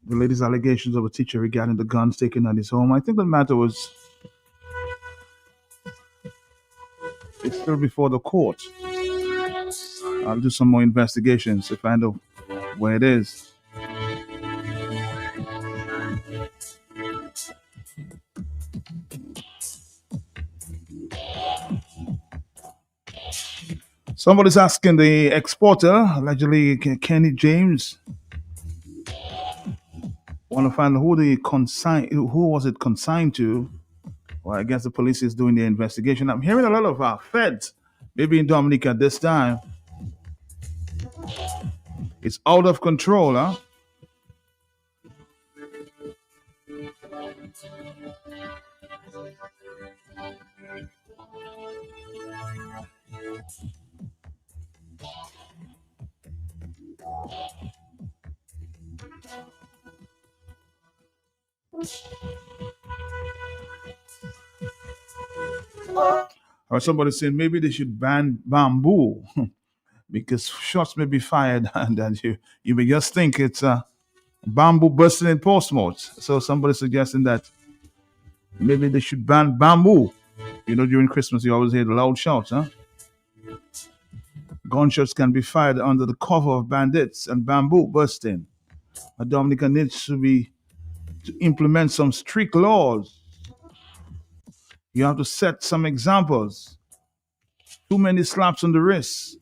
S1: latest allegations of a teacher regarding the guns taken at his home. I think the matter it's still before the court. I'll do some more investigations to find out where it is. Somebody's asking the exporter, allegedly Kenny James, want to find who was it consigned to. Well, I guess the police is doing the investigation. I'm hearing a lot of feds, maybe in Dominica at this time. It's out of control, huh? Or somebody saying maybe they should ban bamboo because shots may be fired and then you may just think it's bamboo bursting in Portsmouth. So somebody suggesting that maybe they should ban bamboo. You know, during Christmas you always hear the loud shouts, huh? Gunshots can be fired under the cover of bandits and bamboo bursting. Dominica needs to implement some strict laws. You have to set some examples. Too many slaps on the wrist.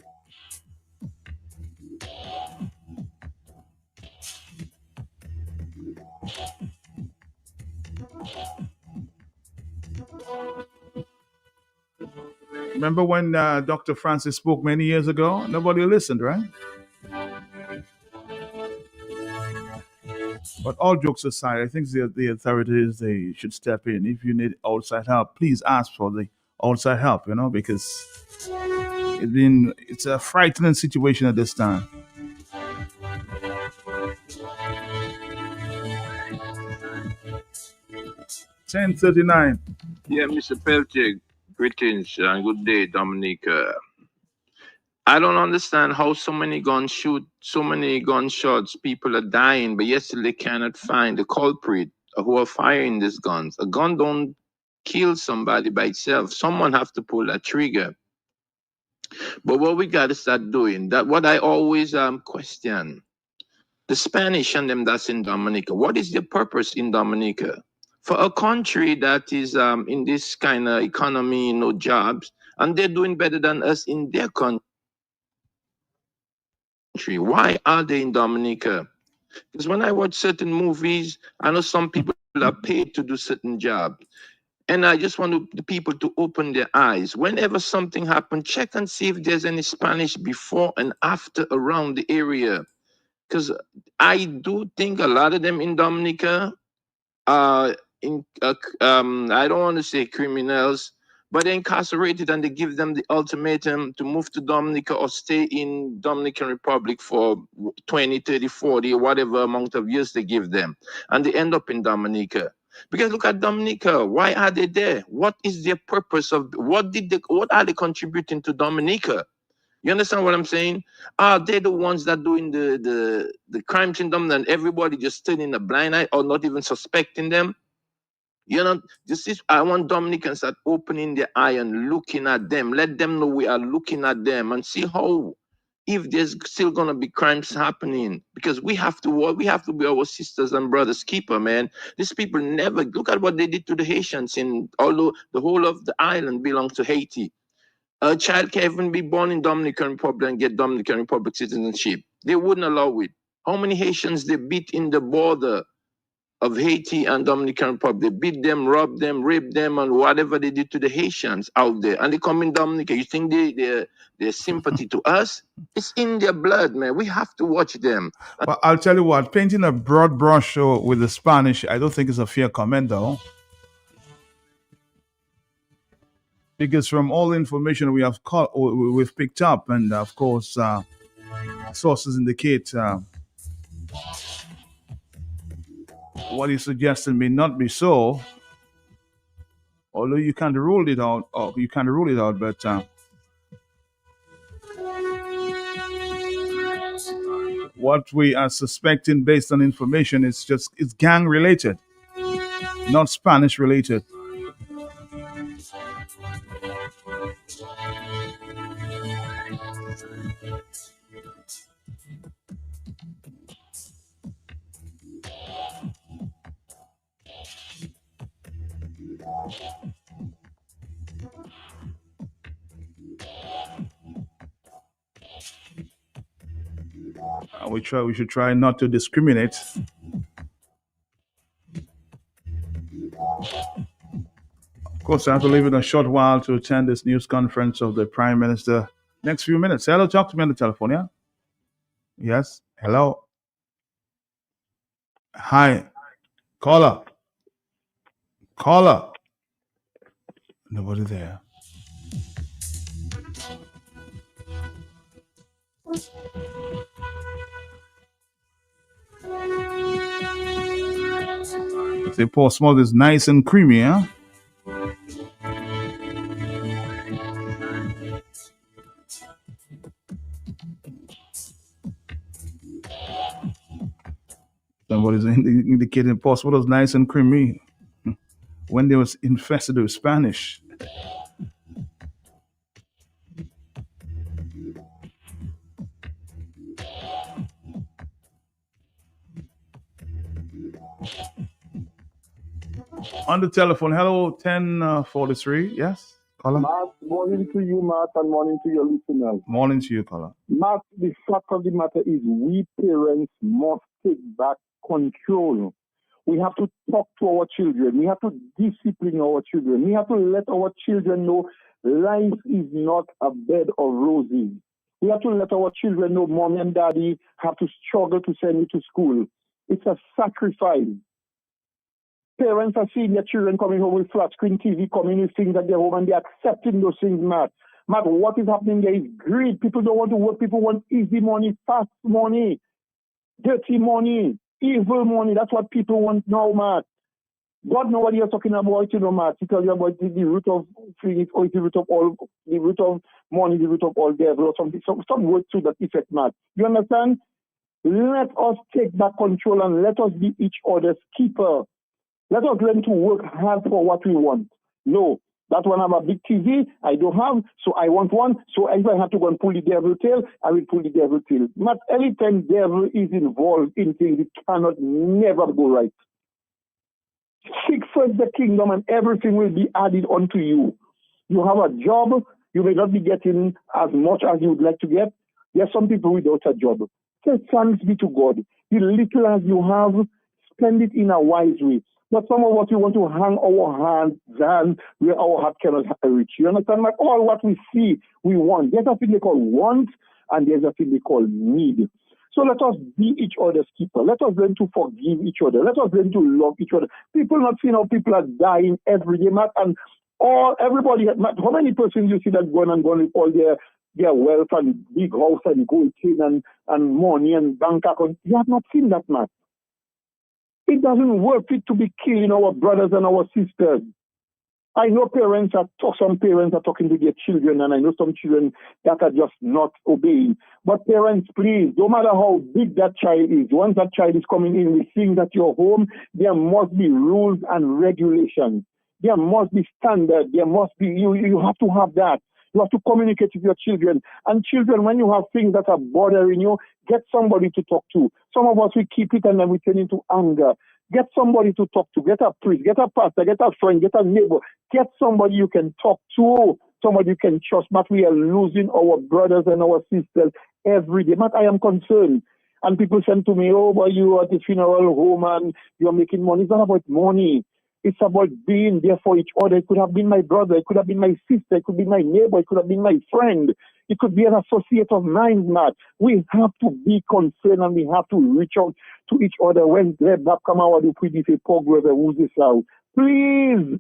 S1: Remember when Dr. Francis spoke many years ago? Nobody listened, right? But all jokes aside, I think the authorities, they should step in. If you need outside help, please ask for the outside help. Because it's a frightening situation at this time. 10:39.
S16: Yeah, Mr. Peltier, greetings and good day, Dominica. I don't understand how so many gunshots, people are dying, but yet still they cannot find the culprit who are firing these guns. A gun don't kill somebody by itself. Someone have to pull that trigger. But what we got to start doing, that what I always question, the Spanish and them that's in Dominica, what is their purpose in Dominica? For a country that is in this kind of economy, no jobs, and they're doing better than us in their country. Why are they in Dominica? Because when I watch certain movies, I know some people are paid to do certain jobs. And I just want the people to open their eyes. Whenever something happens, check and see if there's any Spanish before and after around the area. Because I do think a lot of them in Dominica are I don't want to say criminals, but they're incarcerated and they give them the ultimatum to move to Dominica or stay in Dominican Republic for 20, 30, 40, whatever amount of years they give them. And they end up in Dominica. Because look at Dominica. Why are they there? What is their purpose of what are they contributing to Dominica? You understand what I'm saying? Are they the ones that doing the crimes in Dominica and everybody just turning a blind eye or not even suspecting them? I want Dominicans start opening their eye and looking at them. Let them know we are looking at them and see how, if there's still gonna be crimes happening, because we have to be our sisters and brothers keeper, man. These people never look at what they did to the Haitians, although the whole of the island belongs to Haiti. A child can't even be born in Dominican Republic and get Dominican Republic citizenship. They wouldn't allow it. How many Haitians they beat in the border of Haiti and Dominican Republic? They beat them, robbed them, raped them, and whatever they did to the Haitians out there. And they come in Dominica. You think their sympathy to us? It's in their blood, man. We have to watch them.
S1: But I'll tell you what, painting a broad brush with the Spanish, I don't think is a fair comment, though. Because from all the information we've picked up, and of course, sources indicate what he suggested may not be so. Although you can't rule it out, but what we are suspecting based on information is it's gang related, not Spanish related. We should try not to discriminate. Of course, I have to leave it a short while to attend this news conference of the Prime Minister. Next few minutes. Hello, talk to me on the telephone, yeah? Yes. Hello. Hi. Caller. Nobody there. The Portsmouth is nice and creamy, huh? Somebody's indicating Portsmouth is nice and creamy when they was infested with Spanish. On the telephone, hello, 1043, yes, caller.
S22: Mark, morning to you, Mark, and morning to your listeners.
S1: Morning to you, caller.
S22: Mark, the fact of the matter is we parents must take back control. We have to talk to our children. We have to discipline our children. We have to let our children know life is not a bed of roses. We have to let our children know mom and daddy have to struggle to send you to school. It's a sacrifice. Parents are seeing their children coming home with flat screen TV, coming with things at their home, and they're accepting those things, Matt. Matt, what is happening there is greed. People don't want to work. People want easy money, fast money, dirty money, evil money. That's what people want now, Matt. God knows what you're talking about, Matt. He tells you about the root of free, or the root of all, the root of money, the root of all devil, or something. Some words to that effect, Matt. You understand? Let us take back control and let us be each other's keeper. Let us learn to work hard for what we want. No, that one have a big TV, I don't have, so I want one. So if I have to go and pull the devil tail, I will pull the devil tail. Not every time devil is involved in things, it cannot never go right. Seek first the kingdom and everything will be added unto you. You have a job, you may not be getting as much as you would like to get. There are some people without a job. Say thanks be to God. The little as you have, spend it in a wise way. But some of us, we want to hang our hands down where our heart cannot reach. You understand? Like all what we see, we want. There's a thing they call want, and there's a thing they call need. So let us be each other's keeper. Let us learn to forgive each other. Let us learn to love each other. People not seeing how people are dying every day, Matt, and everybody. Matt, how many persons you see that going with all their wealth and big house and gold chain and money and bank account? You have not seen that, Matt. It doesn't worth it to be killing our brothers and our sisters. I know some parents are talking to their children, and I know some children that are just not obeying. But parents, please, no matter how big that child is, once that child is coming in with things at your home, there must be rules and regulations. There must be standards. There must be, you have to have that. You have to communicate with your children. And children, when you have things that are bothering you, get somebody to talk to. Some of us, we keep it and then we turn into anger. Get somebody to talk to. Get a priest, get a pastor, get a friend, get a neighbor. Get somebody you can talk to, somebody you can trust. But we are losing our brothers and our sisters every day. But I am concerned. And people say to me, oh, but you are at the funeral home and you're making money. It's not about money. It's about being there for each other. It could have been my brother. It could have been my sister. It could be my neighbor. It could have been my friend. It could be an associate of mine, Matt. We have to be concerned and we have to reach out to each other when they're back come out with the pogrom who's this out. Please,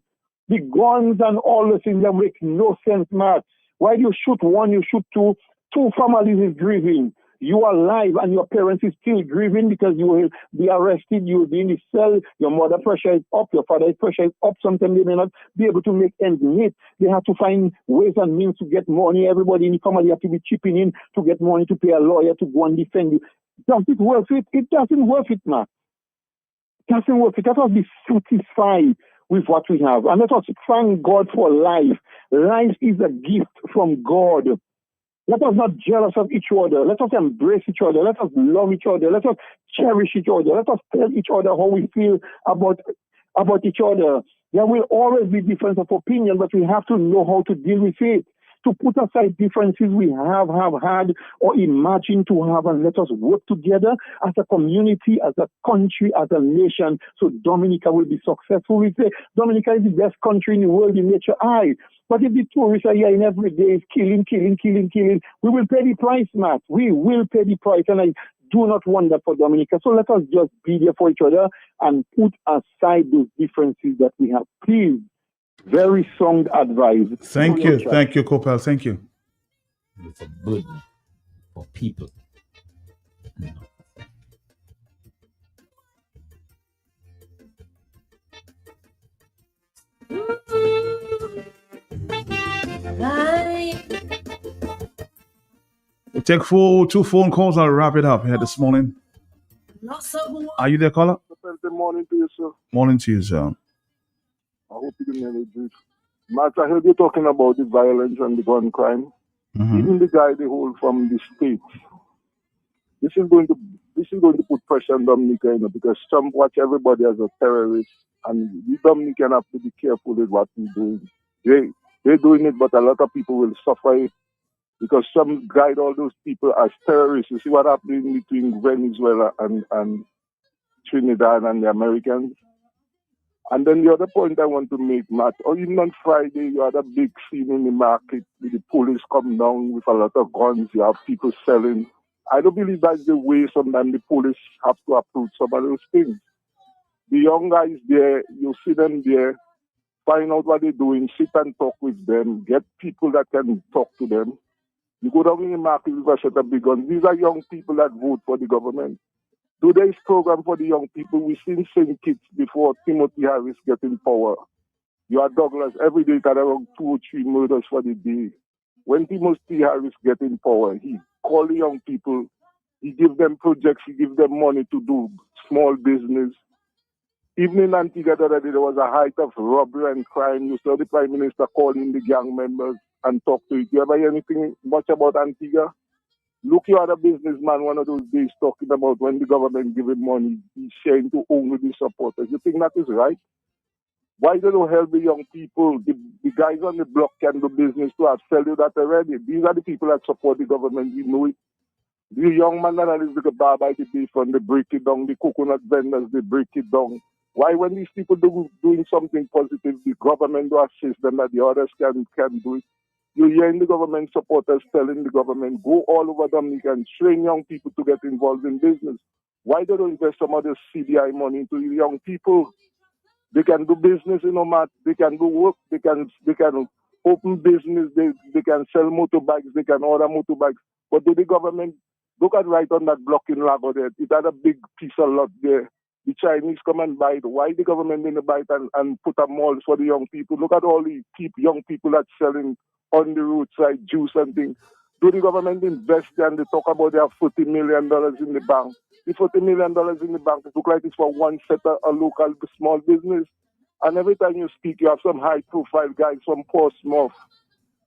S22: the guns and all the things that make no sense, Matt. Why do you shoot one, you shoot two? Two families is grieving. You are alive and your parents is still grieving because you will be arrested, you will be in the cell, your mother pressure is up, your father's pressure is up. Sometimes they may not be able to make ends meet. They have to find ways and means to get money. Everybody in the family have to be chipping in to get money to pay a lawyer to go and defend you. Does it worth it? It doesn't worth it, man. It doesn't worth it. Let us be satisfied with what we have. And let us thank God for life. Life is a gift from God. Let us not jealous of each other. Let us embrace each other. Let us love each other. Let us cherish each other. Let us tell each other how we feel about each other. There will always be difference of opinion, but we have to know how to deal with it. To put aside differences we have had or imagine to have, and let us work together as a community, as a country, as a nation, so Dominica will be successful. We say Dominica is the best country in the world in nature. But if the tourists are here in every day, killing, we will pay the price, Matt. We will pay the price, and I do not want that for Dominica. So let us just be there for each other and put aside those differences that we have. Please. Very sound advice.
S1: Thank you, Kopel. Thank you.
S15: It's a burden for people.
S1: We'll take two phone calls. I'll wrap it up here this morning. Are you there, caller?
S22: Good morning to you, sir.
S1: Morning to you, sir.
S22: I hope you can hear me good. Matt, I heard you talking about the violence and the gun crime.
S1: Mm-hmm.
S22: Even the guy they hold from the States. This is going to put pressure on Dominica, because some watch everybody as a terrorist, and the Dominican have to be careful with what we're doing. They're doing it, but a lot of people will suffer it because some guide all those people as terrorists. You see what happened between Venezuela and Trinidad and the Americans. And then the other point I want to make, Matt, even on Friday, you had a big scene in the market with the police come down with a lot of guns. You have people selling. I don't believe that's the way sometimes the police have to approach some of those things. The young guys there, you see them there, find out what they're doing, sit and talk with them, get people that can talk to them. You go down in the market with a set of big guns. These are young people that vote for the government. Today's program for the young people, we've seen St. Kitts before Timothy Harris get in power. You are Douglas, every day got around 2 or 3 murders for the day. When Timothy Harris get in power, he call the young people, he give them projects, he give them money to do small business. Even in Antigua the other day, there was a height of robbery and crime. You saw the Prime Minister calling the gang members and talk to it. You ever hear anything much about Antigua? Look, you are a businessman one of those days talking about when the government give him money, he's sharing to only the supporters. You think that is right? Why they don't help the young people? The guys on the block can do business too. I've tell you that already. These are the people that support the government. You know it. The young man that is like a bar by the beef and they break it down. The coconut vendors, they break it down. Why when these people doing something positive, the government do assist them that the others can do it? You're hearing the government supporters telling the government, go all over Dominica and train young people to get involved in business. Why they don't invest some of this CDI money into the young people? They can do business, Matt. They can do work. They can open business. They can sell motorbikes. They can order motorbikes. But do the government look at right on that block in Lago there? It had a big piece of lot there. The Chinese come and buy it. Why the government didn't buy it and put up malls for the young people? Look at all the young people that's selling on the roadside juice and things. Do the government invest and they talk about their $40 million in the bank? The $40 million in the bank, it look like it's for one set of a local small business. And every time you speak, you have some high-profile guys from Portsmouth,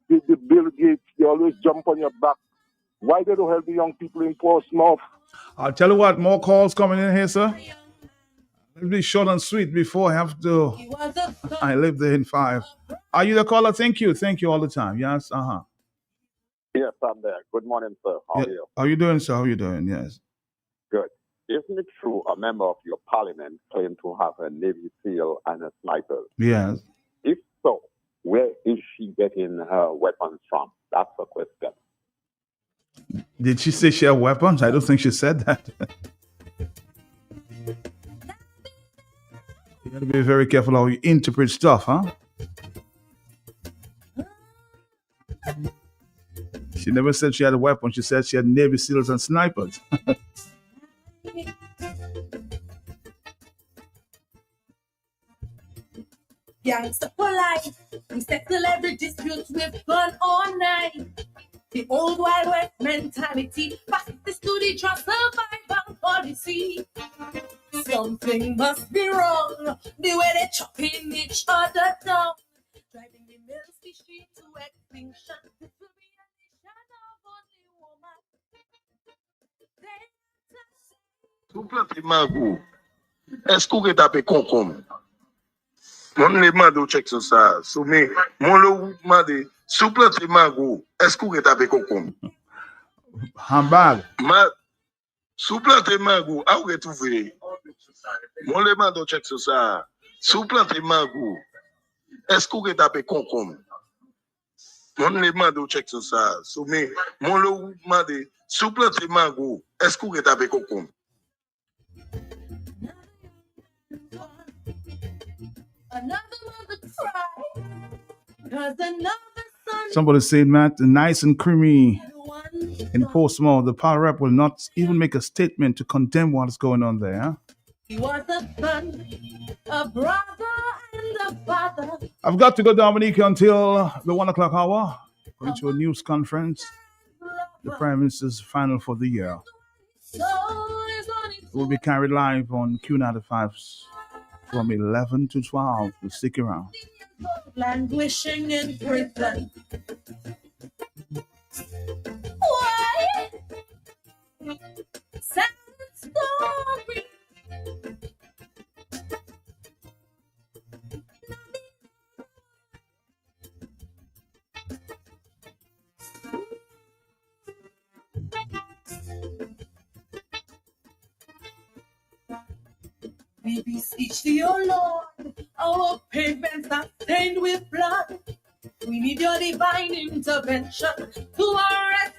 S22: the Bill Gates, they always jump on your back. Why they don't help the young people in Portsmouth?
S1: I'll tell you what, more calls coming in here, sir. It'll be short and sweet before I have to. I live there in 5. Are you the caller? Thank you all the time. Yes,
S17: Yes, I'm there. Good morning, sir. How are you?
S1: How you doing, sir? How you doing? Yes.
S17: Good. Isn't it true a member of your parliament claimed to have a Navy SEAL and a sniper?
S1: Yes.
S17: If so, where is she getting her weapons from? That's the question.
S1: Did she say she had weapons? I don't think she said that. You got to be very careful how you interpret stuff, huh? She never said she had a weapon. She said she had Navy SEALs and snipers.
S18: Gangsta for life. We settle every dispute with gun all night. The old Wild West mentality. Fastest to the trust survival policy. Something must be wrong. The way they chopping each other down. Driving the Milsky Street to extinction. This will be a nation of only woman.
S23: Souplante Magou, est-ce qu'on est appelé concombre? Mon le mando check sur ça. So me, mon le mande souplante Magou, est-ce qu'on est appelé concombre?
S1: Handbag.
S23: Souplante Magou, a ou retrouvé? Mon le mando check sur ça. Souplante Magou, est-ce qu'on est appelé concombre? Mon le mando check sur ça. So me, mon le mande souplante Magou, est-ce qu'on est appelé concombre?
S18: Another mother cry, 'cause another son.
S1: Somebody said, Matt, nice and creamy in Portsmouth. The power rep will not even make a statement to condemn what is going on there. Huh?
S18: He was a son, a brother, and a father.
S1: I've got to go, Dominica, until the 1 o'clock hour. Going to a news conference. The Prime Minister's final for the year. It will be carried live on Q95 from 11 to 12. So stick around.
S18: Languishing in prison. Why? Sad story. We beseech thee, O Lord, our pavements are stained with blood. We need your divine intervention to arrest